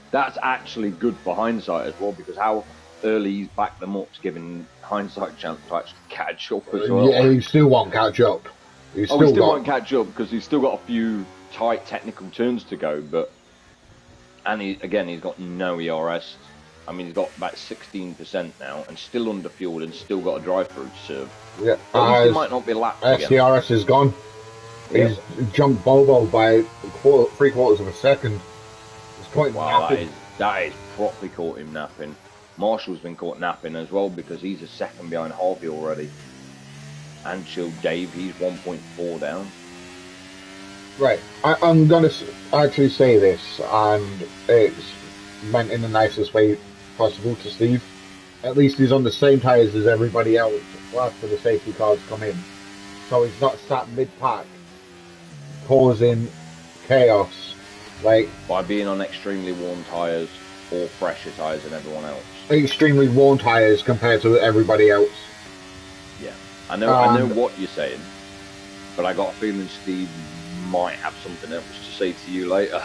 [SPEAKER 2] That's actually good for hindsight as well, because how early he's backed them up is giving hindsight a chance to actually catch up as well.
[SPEAKER 3] Yeah, he still won't catch up.
[SPEAKER 2] He still won't catch up because he's still got a few tight technical turns to go, and he's got no ERS. I mean, he's got about 16% now, and still underfueled, and still got a drive-through to serve.
[SPEAKER 3] Yeah,
[SPEAKER 2] he might not be lapped again.
[SPEAKER 3] SDRS is gone.
[SPEAKER 2] Yep.
[SPEAKER 3] He's jumped Bobo by 3/4 of a second. He's caught him napping.
[SPEAKER 2] That is properly caught him napping. Marshall's been caught napping as well, because he's a second behind Harvey already. And Chill Dave, he's 1.4 down.
[SPEAKER 3] Right, I'm going to actually say this, and it's meant in the nicest way possible to Steve. At least he's on the same tyres as everybody else after the safety cars come in. So he's not sat mid-pack causing chaos. Like,
[SPEAKER 2] by being on extremely warm tyres or fresher tyres than everyone else.
[SPEAKER 3] Extremely warm tyres compared to everybody else.
[SPEAKER 2] Yeah, I know what you're saying, but I got a feeling Steve might have something else to say to you later.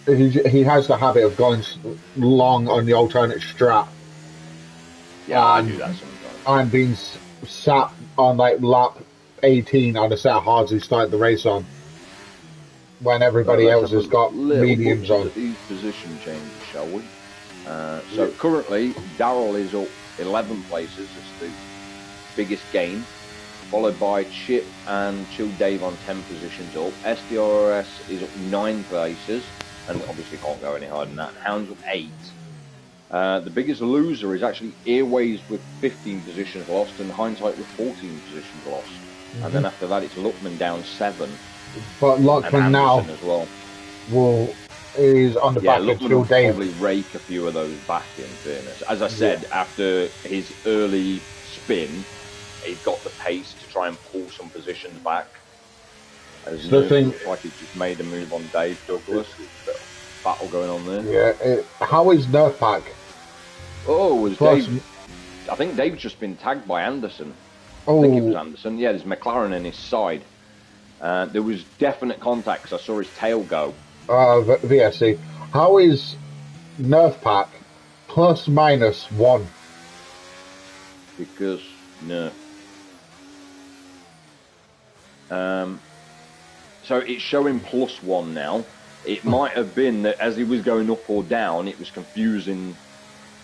[SPEAKER 3] He has the habit of going long on the alternate strap.
[SPEAKER 2] Yeah, I do that sometimes.
[SPEAKER 3] And being sat on like lap 18 on a set of hards he started the race on, when everybody else has got mediums on.
[SPEAKER 2] These position changes, shall we? So currently, Darrell is up 11 places. It's the biggest gain, followed by Chip and Chill Dave on 10 positions up. SDRS is up 9 places, and obviously can't go any higher than that. Hound's up 8. The biggest loser is actually Airways with 15 positions lost, and Hindsight with 14 positions lost. Mm-hmm. And then after that, it's Luckman down 7.
[SPEAKER 3] But Luckman now
[SPEAKER 2] as well
[SPEAKER 3] is on the back of Chill Dave.
[SPEAKER 2] Probably rake a few of those back, in fairness. As I said, after his early spin, he's got the pace to try and pull some positions back. As looks like he's just made a move on Dave Douglas. There's a battle going on there.
[SPEAKER 3] Yeah. How is Nerf Pack?
[SPEAKER 2] Oh, Dave? I think Dave's just been tagged by Anderson. I think it was Anderson. Yeah, there's McLaren in his side. There was definite contact because I saw his tail go.
[SPEAKER 3] VSC. How is Nerf Pack plus minus 1?
[SPEAKER 2] Because Nerf. So it's showing +1 now. It might have been that as he was going up or down, it was confusing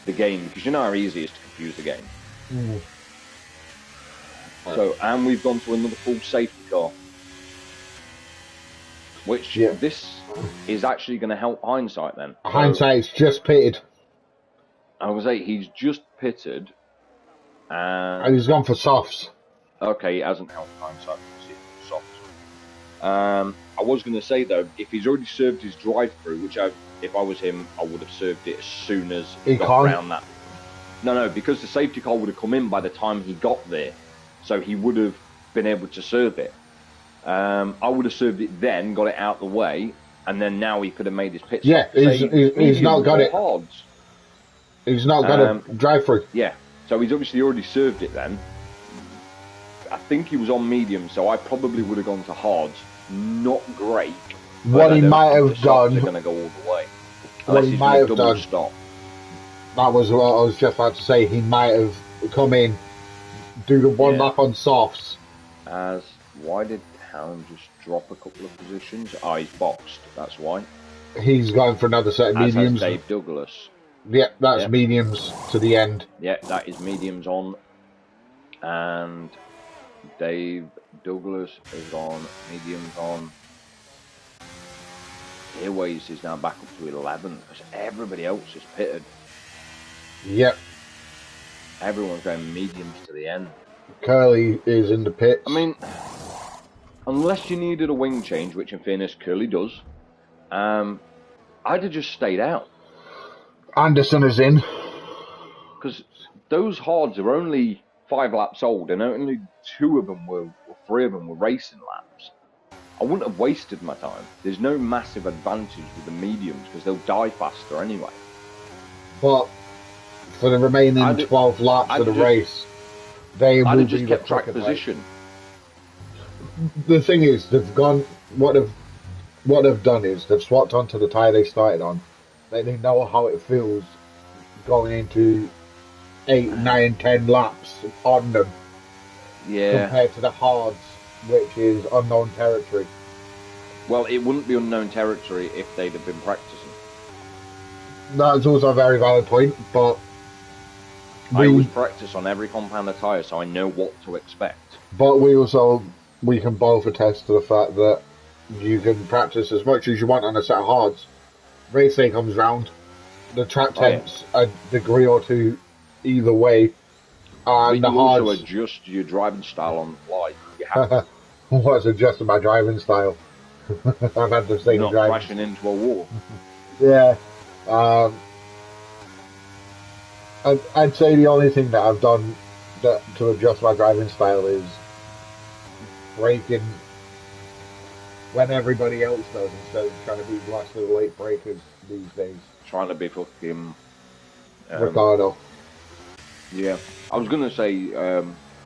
[SPEAKER 2] the game, because you know how easy it is to confuse the game. So, and we've gone to another full safety car, which this is actually going to help Hindsight then.
[SPEAKER 3] Hindsight's just pitted.
[SPEAKER 2] I was say he's just pitted,
[SPEAKER 3] and he's gone for softs.
[SPEAKER 2] Okay, it hasn't helped Hindsight because it's soft. I was going to say though, if he's already served his drive-through, which if I was him, I would have served it as soon as he got around that. No, because the safety car would have come in by the time he got there, so he would have been able to serve it. I would have served it then, got it out the way, and then now he could have made his pit stop.
[SPEAKER 3] Yeah, he's not got it.
[SPEAKER 2] Hards.
[SPEAKER 3] He's not got a drive-through.
[SPEAKER 2] Yeah, so he's obviously already served it then. I think he was on medium, so I probably would have gone to hards. Not great.
[SPEAKER 3] What he might have done.
[SPEAKER 2] They're going to go all the way.
[SPEAKER 3] What he might have done.
[SPEAKER 2] Stop.
[SPEAKER 3] That was what I was just about to say. He might have come in, do the one lap on softs.
[SPEAKER 2] Why did Callum just drop a couple of positions? Oh, he's boxed. That's why.
[SPEAKER 3] He's going for another set of mediums.
[SPEAKER 2] Has Dave Douglas.
[SPEAKER 3] Yeah, that's mediums to the end.
[SPEAKER 2] Yeah, that is mediums on. And Dave Douglas is on mediums on. Airways is now back up to 11 because everybody else is pitted.
[SPEAKER 3] Yep.
[SPEAKER 2] Everyone's going mediums to the end.
[SPEAKER 3] Curly is in the pits.
[SPEAKER 2] I mean, unless you needed a wing change, which in fairness Curly does, I'd have just stayed out.
[SPEAKER 3] Anderson is in.
[SPEAKER 2] Because those hards are only 5 laps old, and only 3 of them were racing laps. I wouldn't have wasted my time. There's no massive advantage with the mediums because they'll die faster anyway.
[SPEAKER 3] But for the remaining 12 laps of the race, they will be
[SPEAKER 2] just kept track position.
[SPEAKER 3] The thing is, they've gone. What they've done is they've swapped onto the tyre they started on. They know how it feels going into 8, 9, 10 laps on them.
[SPEAKER 2] Yeah.
[SPEAKER 3] Compared to the hards, which is unknown territory.
[SPEAKER 2] Well, it wouldn't be unknown territory if they'd have been practicing.
[SPEAKER 3] That's also a very valid point, but
[SPEAKER 2] I always practice on every compound of tyre, so I know what to expect.
[SPEAKER 3] But we can both attest to the fact that you can practice as much as you want on a set of hards. Race day comes round, the track temp's a degree or two either way, and the hards.
[SPEAKER 2] You also adjust your driving style on the fly. You have to.
[SPEAKER 3] What's adjusting my driving style? I've had the same
[SPEAKER 2] not
[SPEAKER 3] driving.
[SPEAKER 2] Crashing into a wall.
[SPEAKER 3] Yeah. I'd say the only thing that I've done to adjust my driving style is braking when everybody else does, instead of trying to be the last of the late breakers these days.
[SPEAKER 2] Trying to be fucking
[SPEAKER 3] Ricardo.
[SPEAKER 2] Yeah, I was gonna say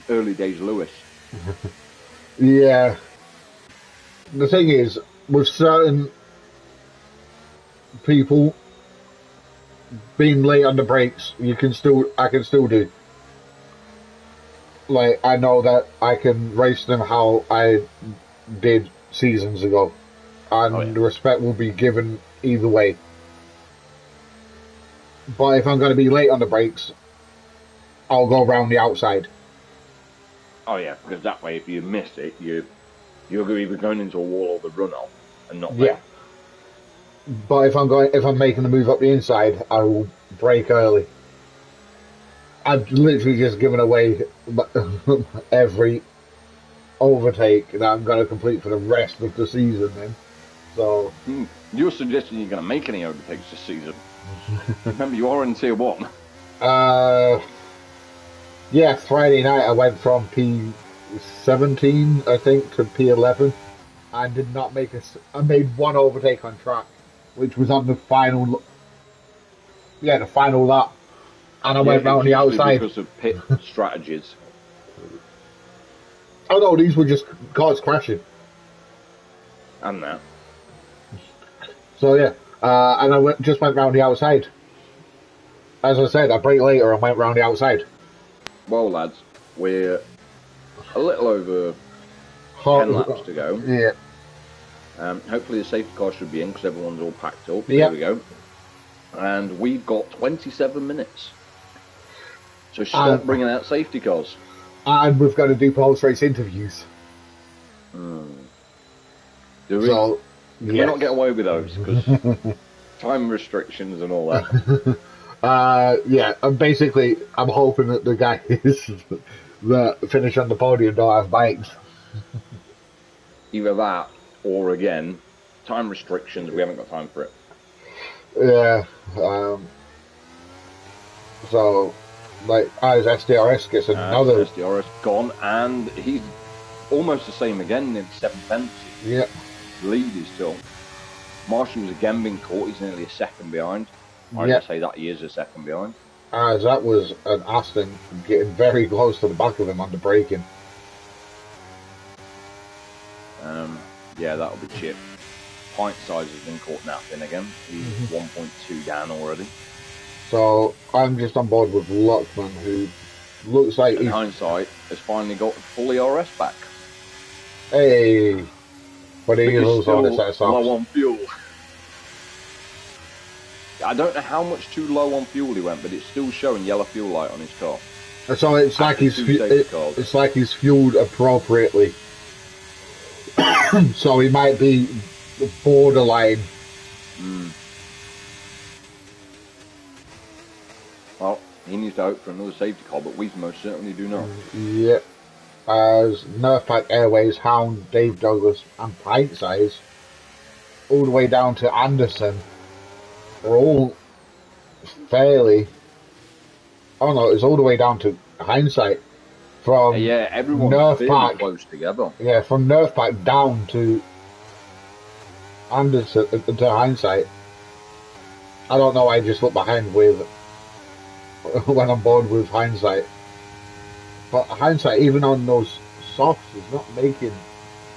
[SPEAKER 2] early days Lewis.
[SPEAKER 3] Yeah. The thing is, with certain people being late on the brakes, I can still do. Like, I know that I can race them how I did seasons ago, and the respect will be given either way. But if I'm going to be late on the brakes, I'll go around the outside.
[SPEAKER 2] Oh yeah, because that way, if you miss it, you're either going into a wall or the runoff, and not there.
[SPEAKER 3] But if I'm making the move up the inside, I will brake early. I've literally just given away every overtake that I'm going to complete for the rest of the season then. So
[SPEAKER 2] You're suggesting you're going to make any overtakes this season? Remember, you are in Tier 1.
[SPEAKER 3] Yeah, Friday night I went from P17, I think, to P11. I did not make I made one overtake on track, which was on the final lap. And I went round the outside.
[SPEAKER 2] Because of pit strategies.
[SPEAKER 3] Oh no, these were just cars crashing.
[SPEAKER 2] And that.
[SPEAKER 3] So yeah, and I just went round the outside. As I said, I braked later and went round the outside.
[SPEAKER 2] Well, lads, we're a little over 10 laps to go.
[SPEAKER 3] Yeah.
[SPEAKER 2] Hopefully the safety car should be in because everyone's all packed up.
[SPEAKER 3] Yep.
[SPEAKER 2] There we go. And we've got 27 minutes. So stop bringing out safety cars.
[SPEAKER 3] And we've got to do post-race interviews.
[SPEAKER 2] Do we?
[SPEAKER 3] So,
[SPEAKER 2] Can we not get away with those? Because time restrictions and all that.
[SPEAKER 3] yeah, and basically, I'm hoping that the guys that finish on the podium don't have bikes.
[SPEAKER 2] Either that, or again, time restrictions. We haven't got time for it.
[SPEAKER 3] Yeah. So, like, as SDRS gets another.
[SPEAKER 2] SDRS gone, and he's almost the same again in 7th.
[SPEAKER 3] Yeah.
[SPEAKER 2] Lead is still. Marshall's again been caught. He's nearly a second behind. I would say that he is a second behind.
[SPEAKER 3] As that was an Aston getting very close to the back of him on the braking.
[SPEAKER 2] Yeah, that'll be chip. Pint size has been caught napping again. He's 1.2 down already.
[SPEAKER 3] So I'm just on board with Lockman, who looks like
[SPEAKER 2] in hindsight has finally got fully RS back.
[SPEAKER 3] Hey, but he is also on a set of softs.
[SPEAKER 2] Low on fuel. I don't know how much too low on fuel he went, but it's still showing yellow fuel light on his car.
[SPEAKER 3] So it's like it's like he's fueled appropriately. So he might be borderline.
[SPEAKER 2] Well, he needs to hope for another safety car, but we most certainly do not.
[SPEAKER 3] Yep. As Nerfpack Airways, Hound, Dave Douglas, and Pint Size, all the way down to Anderson, are all fairly. Oh no, it's all the way down to Hindsight. From
[SPEAKER 2] everyone's fairly close together.
[SPEAKER 3] Yeah, from Nerfpack down to Anderson to Hindsight. I don't know. I just look behind with when I'm bored with Hindsight. But Hindsight, even on those softs, is not making.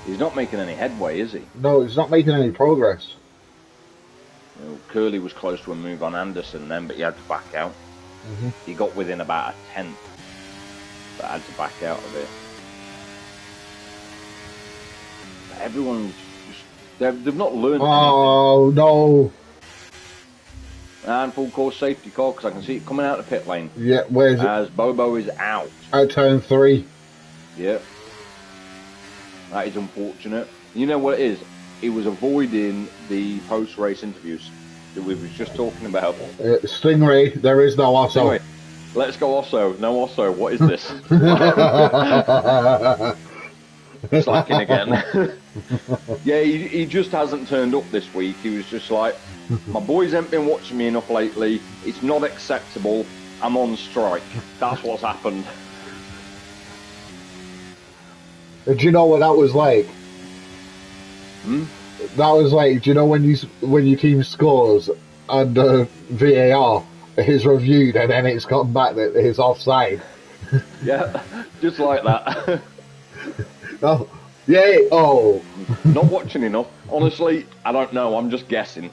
[SPEAKER 2] He's not making any headway, is he?
[SPEAKER 3] No, he's not making any progress.
[SPEAKER 2] Well, Curley was close to a move on Anderson then, but he had to back out. He got within about a tenth, but had to back out of it. Everyone's just, they've not learned.
[SPEAKER 3] Oh no!
[SPEAKER 2] And full course safety car, because I can see it coming out of the pit lane.
[SPEAKER 3] Yeah, where's it?
[SPEAKER 2] As Bobo is out.
[SPEAKER 3] At turn 3.
[SPEAKER 2] Yeah. That is unfortunate. You know what it is? He was avoiding the post-race interviews that we were just talking about.
[SPEAKER 3] Stingray, there is no Osso.
[SPEAKER 2] Anyway, let's go Osso. No Osso. What is this? Slacking again. Yeah, he just hasn't turned up this week. He was just like, my boys haven't been watching me enough lately. It's not acceptable. I'm on strike. That's what's happened.
[SPEAKER 3] Do you know what that was like? That was like, do you know when your team scores and VAR is reviewed and then it's come back that it's offside?
[SPEAKER 2] Yeah, just like that.
[SPEAKER 3] Oh, yay! Oh,
[SPEAKER 2] not watching enough. Honestly, I don't know. I'm just guessing.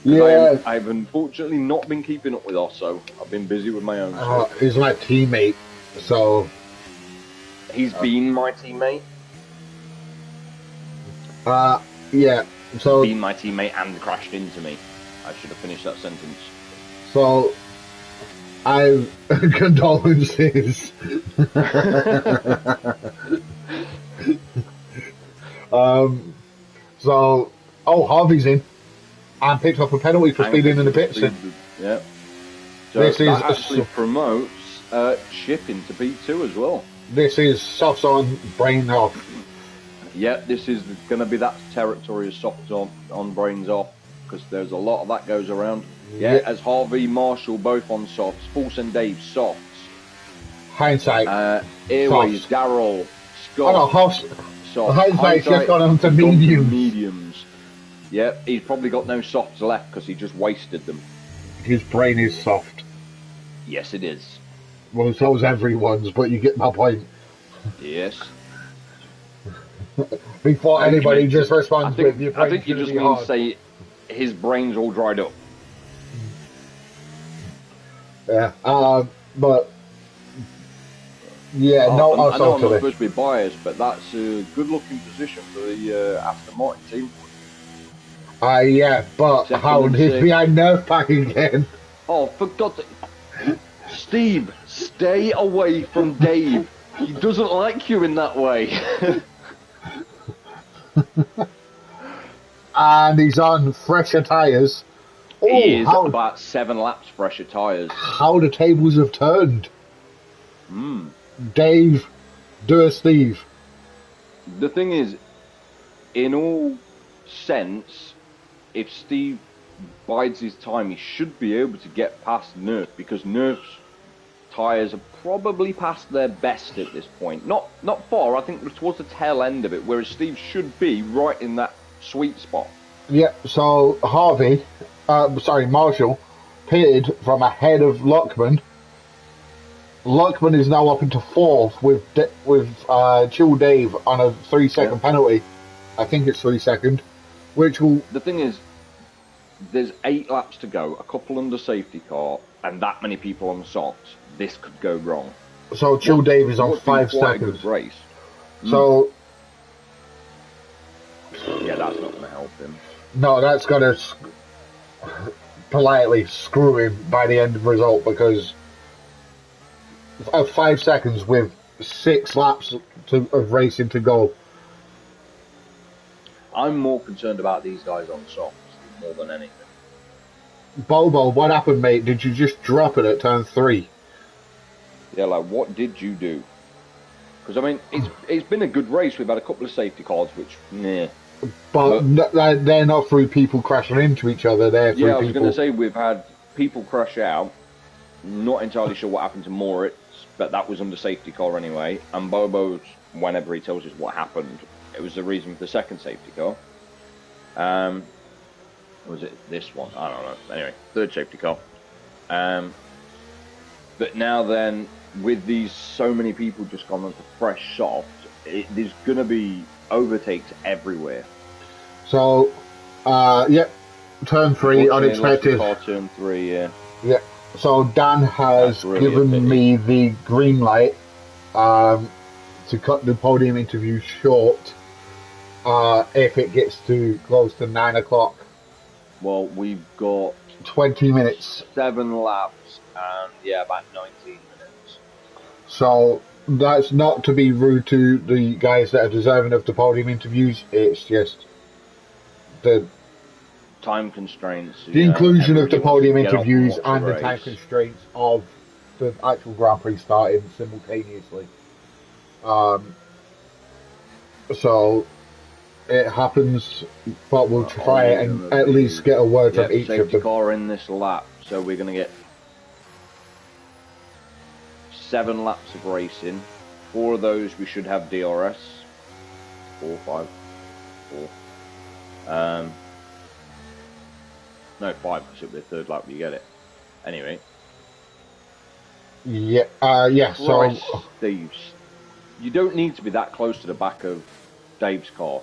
[SPEAKER 3] Yeah,
[SPEAKER 2] I've unfortunately not been keeping up with Osso. I've been busy with my own stuff.
[SPEAKER 3] He's my teammate, so
[SPEAKER 2] he's been my teammate.
[SPEAKER 3] Yeah, so
[SPEAKER 2] been my teammate and crashed into me. I should have finished that sentence.
[SPEAKER 3] So, I've condolences. So, Harvey's in. And picked up a penalty for speeding in the pits.
[SPEAKER 2] Yeah. So this that actually promotes Chip into P2 as well.
[SPEAKER 3] This is softs on, brain off.
[SPEAKER 2] Yeah, this is going to be that territory of softs on, brains off, because there's a lot of that goes around. Yeah, as Harvey, Marshall both on softs, Force and Dave softs.
[SPEAKER 3] Hindsight.
[SPEAKER 2] Airways, Darryl, Scott.
[SPEAKER 3] Hindsight's just gone on to mediums.
[SPEAKER 2] Mediums. Yeah, he's probably got no softs left because he just wasted them.
[SPEAKER 3] His brain is soft.
[SPEAKER 2] Yes, it is.
[SPEAKER 3] Well, so's everyone's, but you get my point.
[SPEAKER 2] Yes.
[SPEAKER 3] Before anybody just responds with your brain.
[SPEAKER 2] I think you just mean to say his brain's all dried up.
[SPEAKER 3] Yeah, but Yeah,
[SPEAKER 2] Oh,
[SPEAKER 3] no,
[SPEAKER 2] I know I'm not
[SPEAKER 3] totally.
[SPEAKER 2] supposed to be biased, but that's a good-looking position for the Aston Martin team.
[SPEAKER 3] Yeah, but
[SPEAKER 2] Second
[SPEAKER 3] how
[SPEAKER 2] and
[SPEAKER 3] did
[SPEAKER 2] six.
[SPEAKER 3] behind nerf pack again?
[SPEAKER 2] Oh, for God's sake. Steve, stay away from Dave. He doesn't like you in that way.
[SPEAKER 3] And he's on fresher tyres.
[SPEAKER 2] He
[SPEAKER 3] Oh,
[SPEAKER 2] is about 7 laps fresher tyres.
[SPEAKER 3] how the tables have turned.
[SPEAKER 2] Hmm.
[SPEAKER 3] Dave, do a Steve.
[SPEAKER 2] The thing is, in all sense, if Steve bides his time, he should be able to get past Nerf, because Nerf's tyres are probably past their best at this point. Not far, I think towards the tail end of it, whereas Steve should be right in that sweet spot.
[SPEAKER 3] Yeah, so Marshall, pitted from ahead of Lockman. Lockman is now up into fourth with Chill Dave on a 3-second penalty. I think it's 3 second, which will.
[SPEAKER 2] The thing is, there's 8 laps to go, a couple under safety car, and that many people on softs. This could go wrong.
[SPEAKER 3] So Chill Dave is on 5
[SPEAKER 2] quite
[SPEAKER 3] seconds.
[SPEAKER 2] A good race.
[SPEAKER 3] So
[SPEAKER 2] yeah, that's not going to help him.
[SPEAKER 3] No, that's going to politely screw him by the end of the result, because of 5 seconds with 6 laps of racing to go.
[SPEAKER 2] I'm more concerned about these guys on softs more than anything.
[SPEAKER 3] Bobo, what happened, mate? Did you just drop it at turn 3?
[SPEAKER 2] Yeah, like, what did you do? Because, I mean, it's been a good race. We've had a couple of safety cars, which, meh.
[SPEAKER 3] But they're not through people crashing into each other. They're through
[SPEAKER 2] I was
[SPEAKER 3] people.
[SPEAKER 2] going to say we've had people crash out. Not entirely sure what happened to Moritz, but that was under safety car anyway. And Bobo's, whenever he tells us what happened, it was the reason for the second safety car. Was it this one? I don't know. Anyway, third safety car. But now then, with these so many people just gone onto fresh soft, there's going to be overtakes everywhere.
[SPEAKER 3] So, turn 3, unexpected.
[SPEAKER 2] Car turn 3, yeah.
[SPEAKER 3] Yeah. So Dan has given me the green light to cut the podium interview short if it gets too close to 9 o'clock.
[SPEAKER 2] Well, we've got
[SPEAKER 3] 20 minutes.
[SPEAKER 2] 7 laps and, about 19 minutes.
[SPEAKER 3] So that's not to be rude to the guys that are deserving of the podium interviews. It's just the
[SPEAKER 2] time constraints.
[SPEAKER 3] The inclusion of the podium interviews and the time constraints of the actual Grand Prix starting simultaneously. So it happens, but we'll try and at least get a word from each of them.
[SPEAKER 2] Car in this lap, so we're going to get 7 laps of racing. 4 of those we should have DRS. 4, 5, 4. No, 5, because it'll be the third lap you get it. Anyway.
[SPEAKER 3] So
[SPEAKER 2] Steve's. You don't need to be that close to the back of Dave's car.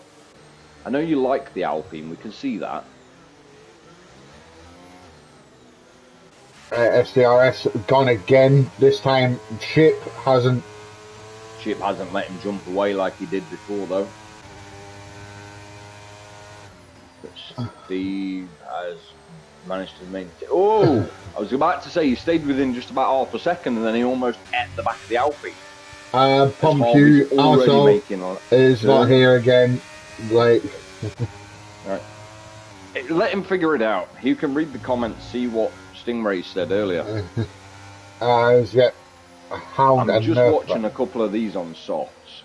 [SPEAKER 2] I know you like the Alpine, we can see that.
[SPEAKER 3] SDRS gone again. This time Chip hasn't
[SPEAKER 2] let him jump away like he did before, though. But Steve has managed to maintain. Oh! I was about to say he stayed within just about half a second, and then he almost ate the back of the Alpine.
[SPEAKER 3] Pompew also is not here again. Like,
[SPEAKER 2] right. Let him figure it out. You can read the comments, see what Stingray said earlier.
[SPEAKER 3] I'm
[SPEAKER 2] just watching a couple of these on softs.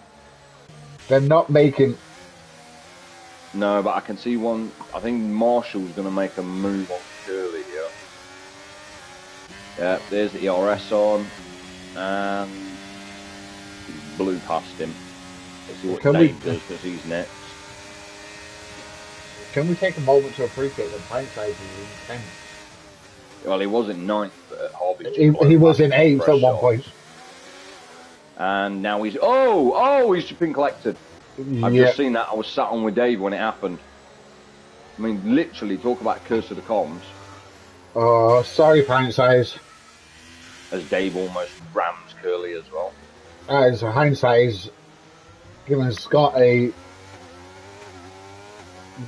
[SPEAKER 3] They're not making.
[SPEAKER 2] No, but I can see one. I think Marshall's going to make a move on Curly here. Yeah, there's the ERS on, and he blew past him. Let's see what Dave does, because he's next.
[SPEAKER 3] Can we take a moment to appreciate that hindsight is intense?
[SPEAKER 2] Well, he was in 9th at Harvey.
[SPEAKER 3] He was in 8th at one point.
[SPEAKER 2] And now he's... Oh, he's just been collected. I've just seen that. I was sat on with Dave when it happened. I mean, literally, talk about curse of the comms.
[SPEAKER 3] Oh, sorry, pint size.
[SPEAKER 2] As Dave almost rams Curly as well.
[SPEAKER 3] as hindsight is giving Scott a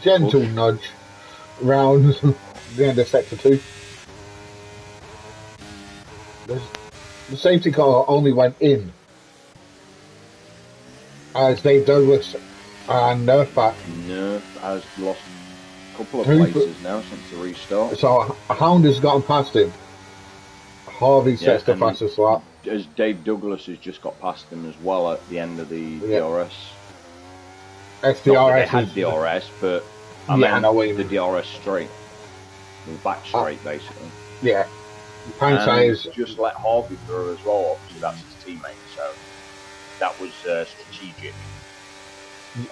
[SPEAKER 3] gentle
[SPEAKER 2] Push.
[SPEAKER 3] nudge round the end of sector 2. The safety car only went in as Dave Douglas and Nerfback.
[SPEAKER 2] Nerf has lost a couple of
[SPEAKER 3] Who-
[SPEAKER 2] places now since the restart.
[SPEAKER 3] So Hound has gotten past him. Harvey sets the
[SPEAKER 2] and
[SPEAKER 3] fastest lap.
[SPEAKER 2] As Dave Douglas has just got past him as well at the end of the
[SPEAKER 3] Yeah.
[SPEAKER 2] DRS.
[SPEAKER 3] SDRS
[SPEAKER 2] Not that they had
[SPEAKER 3] is
[SPEAKER 2] DRS, but
[SPEAKER 3] Yeah, I
[SPEAKER 2] meant
[SPEAKER 3] know what you
[SPEAKER 2] the
[SPEAKER 3] mean.
[SPEAKER 2] DRS straight. The back straight, basically.
[SPEAKER 3] yeah. Hindsight
[SPEAKER 2] And
[SPEAKER 3] is
[SPEAKER 2] just let Harvey through as well. Obviously, that's his teammate, so that was strategic.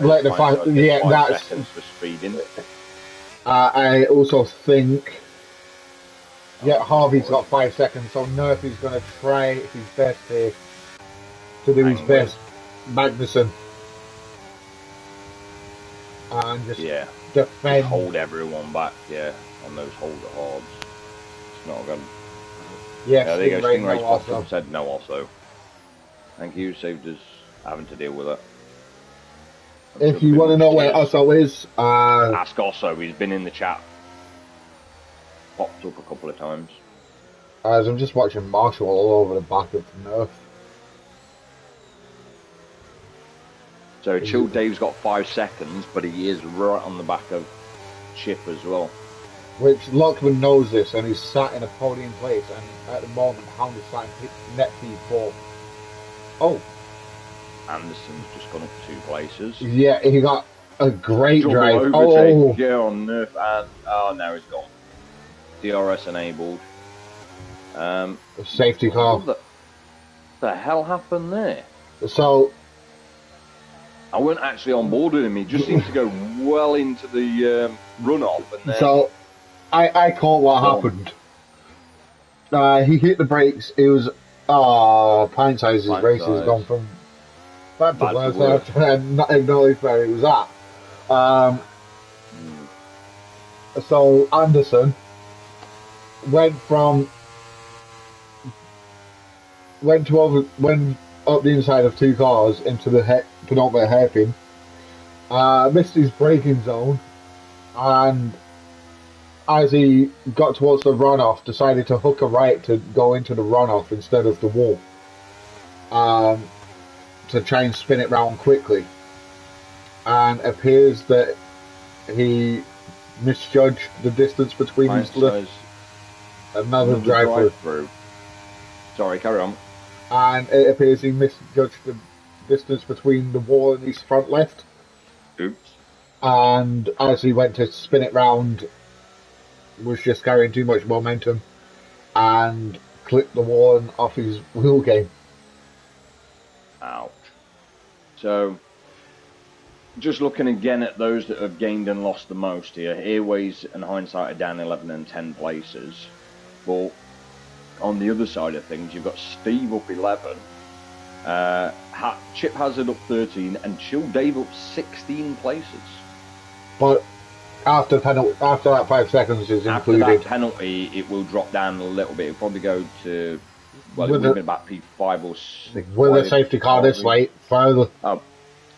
[SPEAKER 3] let the
[SPEAKER 2] Five
[SPEAKER 3] fact. Yeah, that's.
[SPEAKER 2] seconds for speeding.
[SPEAKER 3] I also think. Yeah, Harvey's got 5 seconds, so Nerf is going to try his best here to do his
[SPEAKER 2] Hang
[SPEAKER 3] best. Magnussen. And just
[SPEAKER 2] Yeah,
[SPEAKER 3] defend.
[SPEAKER 2] hold everyone back. Yeah, on those hold the hards. It's not good.
[SPEAKER 3] Yeah,
[SPEAKER 2] There you go.
[SPEAKER 3] Stingray,
[SPEAKER 2] Stingray's
[SPEAKER 3] no
[SPEAKER 2] popped up
[SPEAKER 3] also.
[SPEAKER 2] and said no also. Thank you, saved us having to deal with it.
[SPEAKER 3] If you want to know where Osso is,
[SPEAKER 2] ask Osso, he's been in the chat. Popped up a couple of times.
[SPEAKER 3] as I'm just watching Marshall all over the back of Nerf.
[SPEAKER 2] So Chill Dave's got 5 seconds, but he is right on the back of Chip as well.
[SPEAKER 3] Which Lockman knows this, and he's sat in a podium place, and at the moment, Hound is sat in net P4. Oh,
[SPEAKER 2] Anderson's just gone up 2 places.
[SPEAKER 3] yeah, he got a great
[SPEAKER 2] Double
[SPEAKER 3] drive.
[SPEAKER 2] overtake,
[SPEAKER 3] Oh,
[SPEAKER 2] yeah, on Nerf, and oh, now he's gone. DRS enabled.
[SPEAKER 3] safety car.
[SPEAKER 2] What the hell happened there?
[SPEAKER 3] So,
[SPEAKER 2] I weren't actually on board with him. He just seemed to go well into the runoff, and then
[SPEAKER 3] so I caught what happened. He hit the brakes. It was Pint Size's
[SPEAKER 2] Pint
[SPEAKER 3] race has
[SPEAKER 2] Size.
[SPEAKER 3] gone from bad to
[SPEAKER 2] Bad to
[SPEAKER 3] worse.
[SPEAKER 2] worse.
[SPEAKER 3] And not acknowledged where he was at. So Anderson went up the inside of 2 cars into the penultimate hairpin. Missed his braking zone, and as he got towards the runoff, decided to hook a right to go into the runoff instead of the wall, to try and spin it round quickly. And appears that he misjudged the distance between
[SPEAKER 2] Pint
[SPEAKER 3] his left,
[SPEAKER 2] Size,
[SPEAKER 3] another drive-through.
[SPEAKER 2] Sorry, carry on.
[SPEAKER 3] And it appears he misjudged the distance between the wall and his front left.
[SPEAKER 2] Oops.
[SPEAKER 3] And as he went to spin it round, was just carrying too much momentum and clipped the wall off his wheel game.
[SPEAKER 2] Ouch. So, just looking again at those that have gained and lost the most here, Airways and Hindsight are down 11 and 10 places. But on the other side of things, you've got Steve up 11, Chip Hazard up 13, and Chill Dave up 16 places.
[SPEAKER 3] But after that 5 seconds is
[SPEAKER 2] After
[SPEAKER 3] included.
[SPEAKER 2] that penalty, it will drop down a little bit. It'll probably go to, well, it
[SPEAKER 3] With
[SPEAKER 2] would have
[SPEAKER 3] the-
[SPEAKER 2] been about P5 or 6.
[SPEAKER 3] With a safety car this late, further.
[SPEAKER 2] Oh,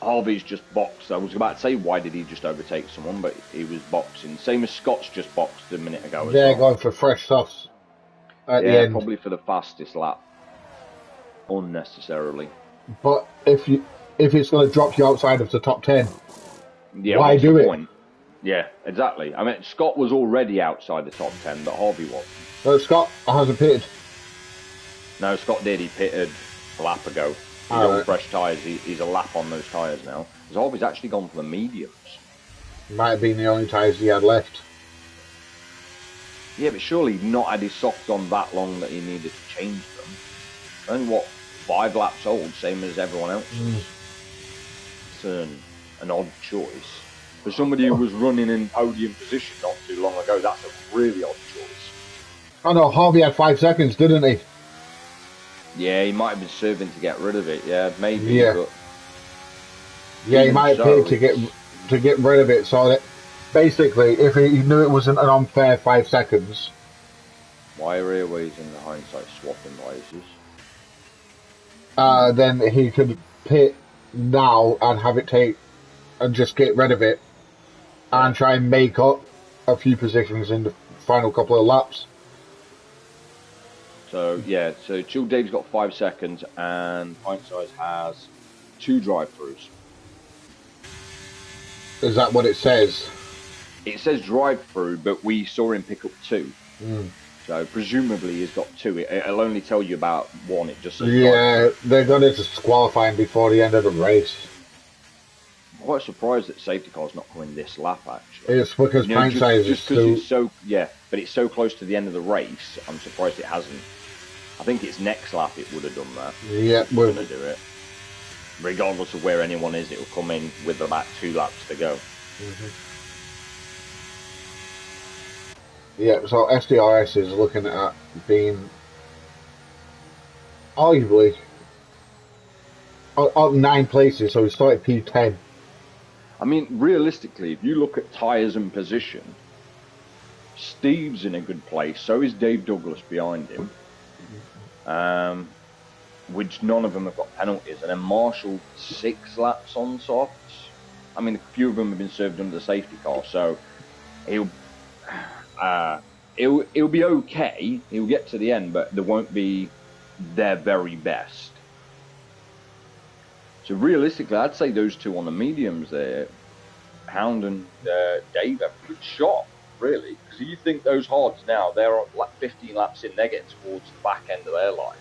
[SPEAKER 2] Harvey's just boxed. I was about to say, why did he just overtake someone? But he was boxing. Same as Scott's just boxed a minute ago as
[SPEAKER 3] They're
[SPEAKER 2] well.
[SPEAKER 3] going for fresh softs at the
[SPEAKER 2] Yeah,
[SPEAKER 3] end.
[SPEAKER 2] probably for the fastest lap. Unnecessarily.
[SPEAKER 3] But if it's going to drop you outside of the top 10,
[SPEAKER 2] Yeah,
[SPEAKER 3] why
[SPEAKER 2] what's
[SPEAKER 3] do
[SPEAKER 2] the
[SPEAKER 3] it?
[SPEAKER 2] point? Yeah, exactly. I mean, Scott was already outside the top 10, but Harvey wasn't.
[SPEAKER 3] So Scott hasn't pitted.
[SPEAKER 2] No, Scott did. He pitted a lap ago. He's
[SPEAKER 3] Oh,
[SPEAKER 2] on
[SPEAKER 3] right.
[SPEAKER 2] fresh tyres. He's a lap on those tyres now. Because Harvey's actually gone for the mediums.
[SPEAKER 3] Might have been the only tyres he had left.
[SPEAKER 2] Yeah, but surely he'd not had his softs on that long that he needed to change them. Only, what, 5 laps old, same as everyone else. It's an odd choice. For somebody who was running in podium position not too long ago, that's a really odd choice.
[SPEAKER 3] I know Harvey had 5 seconds, didn't he?
[SPEAKER 2] Yeah, he might have been serving to get rid of it. Yeah, maybe.
[SPEAKER 3] Yeah.
[SPEAKER 2] But
[SPEAKER 3] Yeah, he
[SPEAKER 2] even
[SPEAKER 3] might have
[SPEAKER 2] so,
[SPEAKER 3] paid to get rid of it. So that basically, if he knew it wasn't an unfair 5 seconds,
[SPEAKER 2] why are Airways in the Hindsight swapping places?
[SPEAKER 3] then he could pit now and have it take and just get rid of it and try and make up a few positions in the final couple of laps.
[SPEAKER 2] So yeah, so Chill Dave's got 5 seconds and Pint Size has 2 drive-throughs.
[SPEAKER 3] Is that what it says?
[SPEAKER 2] It says drive-through, but we saw him pick up 2.
[SPEAKER 3] Mm.
[SPEAKER 2] So presumably he's got 2. It'll only tell you about 1. It just says
[SPEAKER 3] yeah, they're going to disqualify him before the end of the race.
[SPEAKER 2] I'm quite surprised that safety car's not coming this lap, actually.
[SPEAKER 3] It's because Pint Size is
[SPEAKER 2] it's so but it's so close to the end of the race. I'm surprised it hasn't. I think it's next lap it would have done that.
[SPEAKER 3] Yeah,
[SPEAKER 2] we're going to do it. Regardless of where anyone is, it will come in with about 2 laps to go.
[SPEAKER 3] Mm-hmm. Yeah, so SDRS is looking at being arguably up 9 places, so he started P10.
[SPEAKER 2] I mean, realistically, if you look at tyres and position, Steve's in a good place, so is Dave Douglas behind him. Which none of them have got penalties, and then Marshall 6 laps on softs. I mean, a few of them have been served under the safety car, so he'll be okay. He'll get to the end, but there won't be their very best. So realistically, I'd say those 2 on the mediums there, Hound and Dave, have a good shot, really. Because you think those hards now, they're 15 laps in, they're getting towards the back end of their line.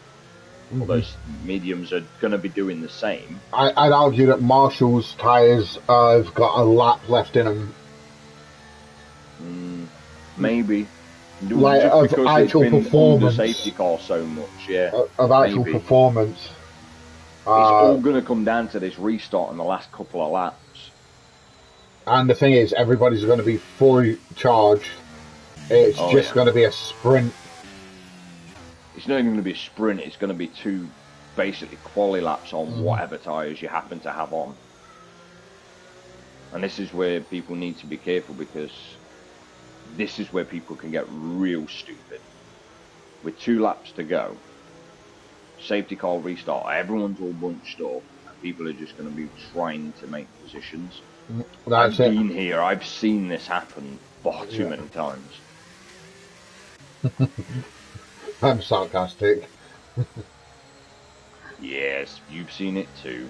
[SPEAKER 3] Mm-hmm.
[SPEAKER 2] Well, those mediums are going to be doing the same.
[SPEAKER 3] I'd argue that Marshall's tyres have got a lap left in them.
[SPEAKER 2] Maybe.
[SPEAKER 3] Like,
[SPEAKER 2] just
[SPEAKER 3] of actual performance.
[SPEAKER 2] The safety car so much, yeah.
[SPEAKER 3] Of actual performance.
[SPEAKER 2] It's all going to come down to this restart in the last couple of laps.
[SPEAKER 3] And the thing is, everybody's going to be fully charged. It's just going to be a sprint.
[SPEAKER 2] It's not even going to be a sprint, it's going to be 2 basically quali laps on whatever tyres you happen to have on. And this is where people need to be careful, because this is where people can get real stupid. With 2 laps to go, safety car restart, everyone's all bunched up, and people are just going to be trying to make positions. I've been here, I've seen this happen far too many times.
[SPEAKER 3] I'm sarcastic.
[SPEAKER 2] Yes, you've seen it too.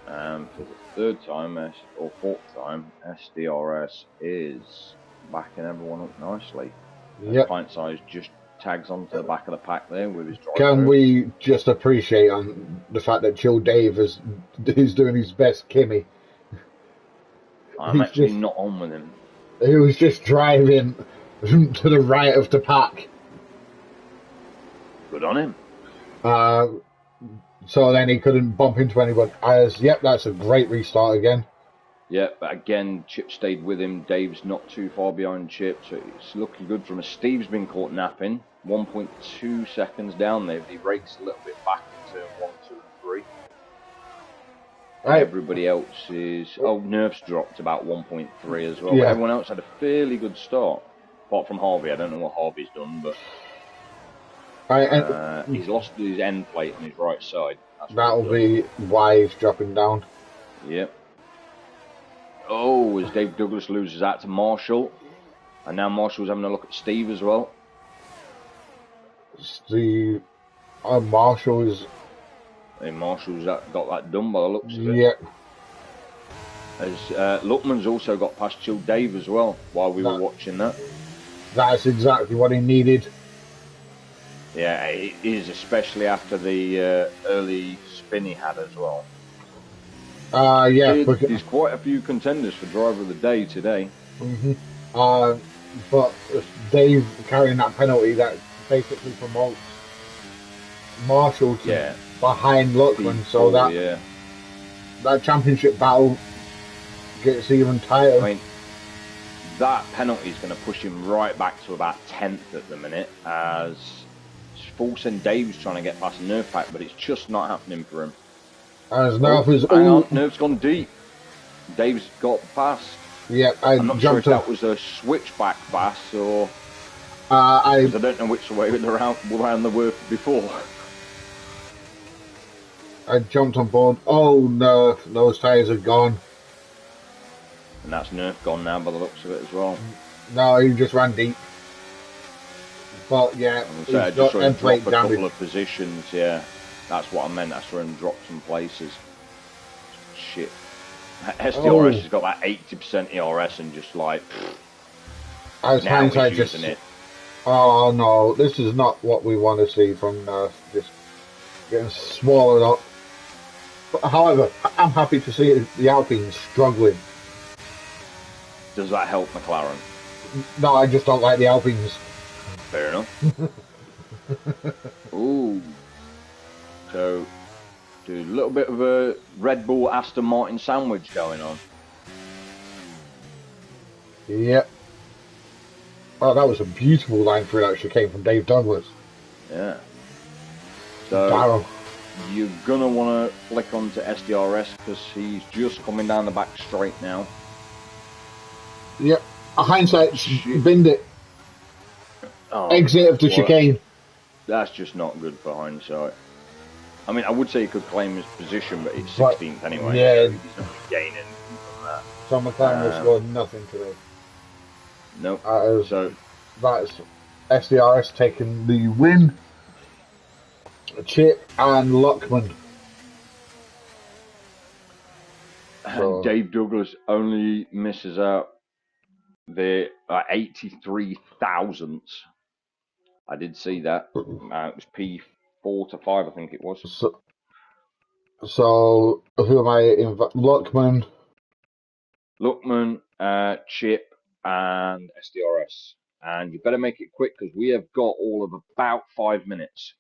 [SPEAKER 2] For the 3rd time, or 4th time, SDRS is backing everyone up nicely.
[SPEAKER 3] Yep.
[SPEAKER 2] Pint Size just tags onto the back of the pack there with his driver.
[SPEAKER 3] Can we just appreciate on the fact that Chill Dave is doing his best Kimmy?
[SPEAKER 2] I'm actually not on with him.
[SPEAKER 3] He was just driving to the right of the pack.
[SPEAKER 2] Good on him.
[SPEAKER 3] So then he couldn't bump into anyone. Yep, that's a great restart again.
[SPEAKER 2] Yeah, but again, Chip stayed with him. Dave's not too far behind Chip, so it's looking good from us. Steve's been caught napping. 1.2 seconds down there. He breaks a little bit back in turn 1, 2, and 3.
[SPEAKER 3] Right.
[SPEAKER 2] Everybody else is... Oh, Nerf's dropped about 1.3 as well.
[SPEAKER 3] Yeah.
[SPEAKER 2] But everyone else had a fairly good start. Apart from Harvey. I don't know what Harvey's done, but... he's lost his end plate on his right side.
[SPEAKER 3] That'll be why he's dropping down.
[SPEAKER 2] Yep. Oh, as Dave Douglas loses out to Marshall. And now Marshall's having a look at Steve as well.
[SPEAKER 3] Steve... Marshall's
[SPEAKER 2] got that done by the looks of it.
[SPEAKER 3] Yep.
[SPEAKER 2] As Luckman's also got past Chill Dave as well while we were watching that.
[SPEAKER 3] That's exactly what he needed.
[SPEAKER 2] Yeah, it is, especially after the early spin he had as well.
[SPEAKER 3] Yeah.
[SPEAKER 2] There's quite a few contenders for driver of the day today.
[SPEAKER 3] But Dave carrying that penalty, that basically promotes Marshall to behind Luckman, so that championship battle gets even tighter.
[SPEAKER 2] I mean, that penalty is going to push him right back to about 10th at the minute, as Fulton Dave's trying to get past the Nerf pack, but it's just not happening for him.
[SPEAKER 3] As Nerf
[SPEAKER 2] Nerf's gone deep. Dave's got past.
[SPEAKER 3] Yeah,
[SPEAKER 2] I'm not sure if that was a switchback pass or... I don't know which way around they were before.
[SPEAKER 3] I jumped on board. Oh no, those tyres are gone.
[SPEAKER 2] And that's Nerf gone now by the looks of it as well.
[SPEAKER 3] No, he just ran deep. But yeah,
[SPEAKER 2] he's got just end plate damage. A couple of positions, yeah. That's what I meant. I saw him drop some places. Shit. SDRS has got that 80% ERS and just like.
[SPEAKER 3] As hindsight, just. Oh no, this is not what we want to see from just getting swallowed up. But, however, I'm happy to see the Alpines struggling.
[SPEAKER 2] Does that help McLaren?
[SPEAKER 3] No, I just don't like the Alpines.
[SPEAKER 2] Fair enough. Ooh. So, a little bit of a Red Bull Aston Martin sandwich going on.
[SPEAKER 3] Yep. Oh, that was a beautiful line through that actually came from Dave Douglas.
[SPEAKER 2] Yeah. So, you're going to want to flick onto SDRS because he's just coming down the back straight now.
[SPEAKER 3] Yep. Hindsight, binned it.
[SPEAKER 2] Oh,
[SPEAKER 3] exit of the chicane.
[SPEAKER 2] That's just not good for hindsight. I mean, I would say he could claim his position, but it's 16th anyway.
[SPEAKER 3] Yeah.
[SPEAKER 2] So he's not gaining anything from that.
[SPEAKER 3] So McLaren will score nothing today.
[SPEAKER 2] Nope.
[SPEAKER 3] So that's SDRS taking the win. Chip and Lockman.
[SPEAKER 2] And Dave Douglas only misses out the 83 thousandths. I did see that. It was P4 to 5, I think it was.
[SPEAKER 3] So who am I? Lockman,
[SPEAKER 2] Chip, and SDRS. And you better make it quick because we have got all of about 5 minutes.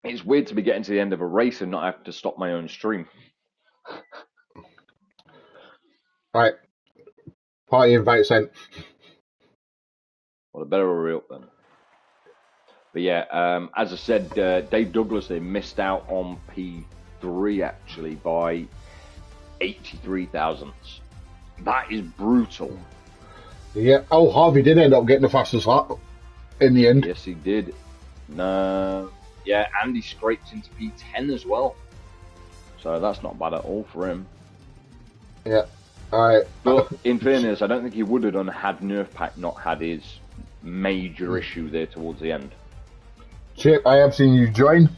[SPEAKER 2] It's weird to be getting to the end of a race and not have to stop my own stream.
[SPEAKER 3] Right. Party invite sent.
[SPEAKER 2] Well, I better hurry up then. But yeah, as I said, Dave Douglas, they missed out on P3 actually by 83 thousandths. That is brutal.
[SPEAKER 3] Yeah. Oh, Harvey did end up getting the fastest lap in the end.
[SPEAKER 2] Yes, he did. No. Yeah, and he scraped into P10 as well. So that's not bad at all for him.
[SPEAKER 3] Yeah. Alright.
[SPEAKER 2] But in fairness, I don't think he would have done had Nerf Pack not had his major issue there towards the end.
[SPEAKER 3] Chip, I have seen you join.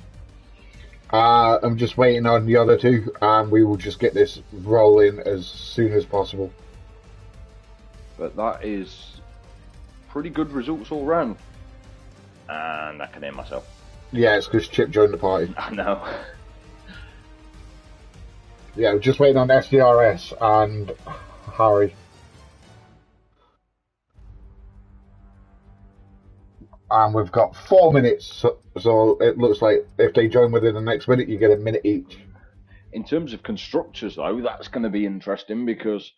[SPEAKER 3] I'm just waiting on the other two, and we will just get this rolling as soon as possible.
[SPEAKER 2] But that is pretty good results all round. And I can hear myself.
[SPEAKER 3] Yeah, it's because Chip joined the party.
[SPEAKER 2] I know.
[SPEAKER 3] Yeah, we're just waiting on SDRS and Harry. And we've got 4 minutes, so it looks like if they join within the next minute, you get a minute each.
[SPEAKER 2] In terms of constructors, though, that's going to be interesting because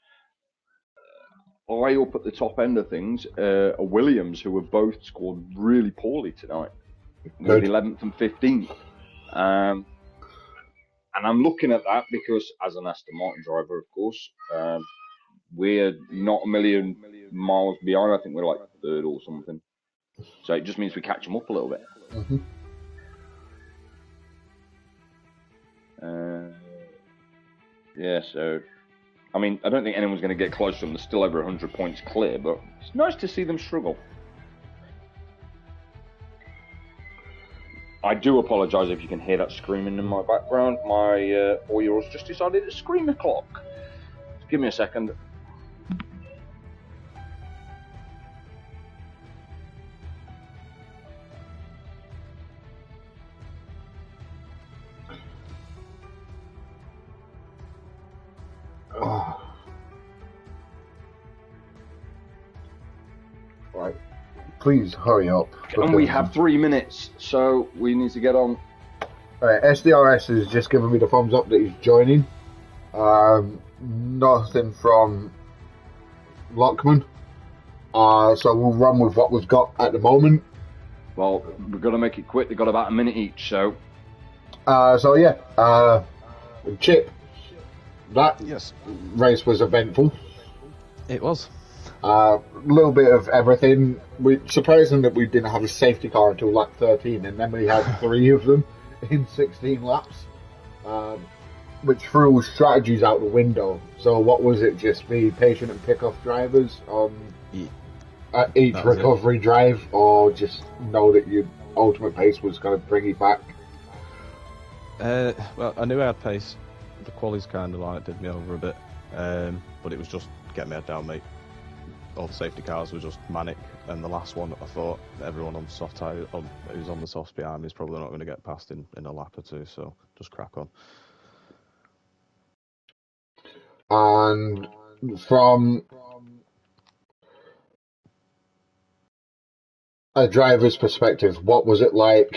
[SPEAKER 2] way up at the top end of things are Williams, who have both scored really poorly tonight. With 11th and 15th. And I'm looking at that because, as an Aston Martin driver, of course, we're not a million miles behind. I think we're like third or something. So it just means we catch them up a little bit.
[SPEAKER 3] Mm-hmm.
[SPEAKER 2] Yeah, so, I mean, I don't think anyone's going to get close to them. They're still over 100 points clear, but it's nice to see them struggle. I do apologise if you can hear that screaming in my background. My 4-year-old's just decided to scream the clock. Just give me a second.
[SPEAKER 3] Oh. Right. Please hurry up.
[SPEAKER 2] And we have 3 minutes, so we need to get on.
[SPEAKER 3] Alright, SDRS has just given me the thumbs up that he's joining. Nothing from Lockman. So we'll run with what we've got at the moment.
[SPEAKER 2] Well, we've got to make it quick. They've got about a minute each, so...
[SPEAKER 3] So yeah, Chip, that
[SPEAKER 4] Yes,
[SPEAKER 3] race was eventful.
[SPEAKER 4] it was.
[SPEAKER 3] A little bit of everything. Surprising that we didn't have a safety car until lap 13, and then we had 3 of them in 16 laps, which threw strategies out the window. So what was it? Just be patient and pick off drivers on at each recovery drive, or just know that your ultimate pace was going to bring you back?
[SPEAKER 4] Well, I knew I had pace. The qualies kind of like did me over a bit, but it was just get my head down, mate. All the safety cars were just manic, and the last one, I thought everyone on soft tire, who's on the softs behind me, is probably not going to get past in a lap or two. So just crack on.
[SPEAKER 3] And from a driver's perspective, what was it like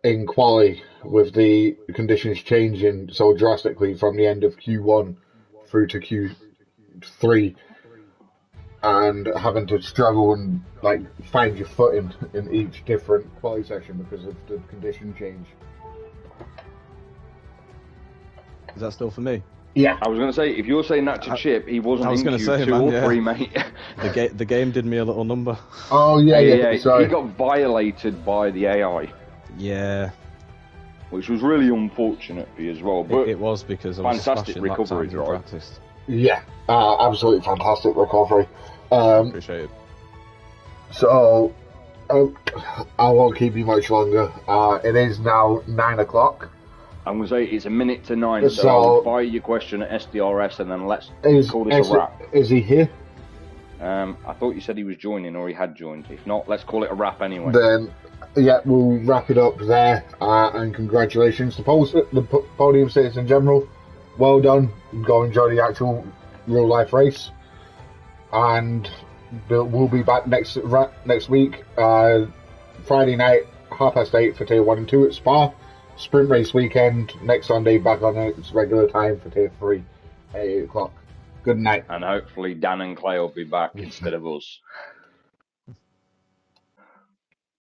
[SPEAKER 3] in quali with the conditions changing so drastically from the end of Q1 through to Q3, and having to struggle and like find your footing in each different quali session because of the condition change?
[SPEAKER 4] Is that still for me?
[SPEAKER 3] Yeah.
[SPEAKER 2] I was going to say, if you're saying that to Chip, he wasn't in Q2 or 3, mate.
[SPEAKER 4] The game did me a little number.
[SPEAKER 3] Oh, yeah. Sorry.
[SPEAKER 2] He got violated by the AI.
[SPEAKER 4] Yeah.
[SPEAKER 2] Which was really unfortunate for you as well. But
[SPEAKER 4] it was, because I was
[SPEAKER 2] fantastic
[SPEAKER 4] smashing
[SPEAKER 2] recovery
[SPEAKER 4] lap times in
[SPEAKER 2] drive.
[SPEAKER 4] practice.
[SPEAKER 3] Yeah, absolutely fantastic recovery.
[SPEAKER 4] Appreciate it.
[SPEAKER 3] So, I won't keep you much longer. It is now 9 o'clock.
[SPEAKER 2] I'm going to say it's 9 minutes, so I'll fire your question at SDRS and then let's call this a wrap.
[SPEAKER 3] Is he here?
[SPEAKER 2] I thought you said he was joining or he had joined. If not, let's call it a wrap anyway.
[SPEAKER 3] Then, yeah, we'll wrap it up there. And congratulations to the podium sitters in general. Well done. Go enjoy the actual real life race. And we'll be back next week. Friday night, 8:30 for Tier 1 and 2 at Spa. Sprint race weekend next Sunday, back on its regular time for Tier 3 at 8 o'clock. Good night.
[SPEAKER 2] And hopefully Dan and Clay will be back instead of us.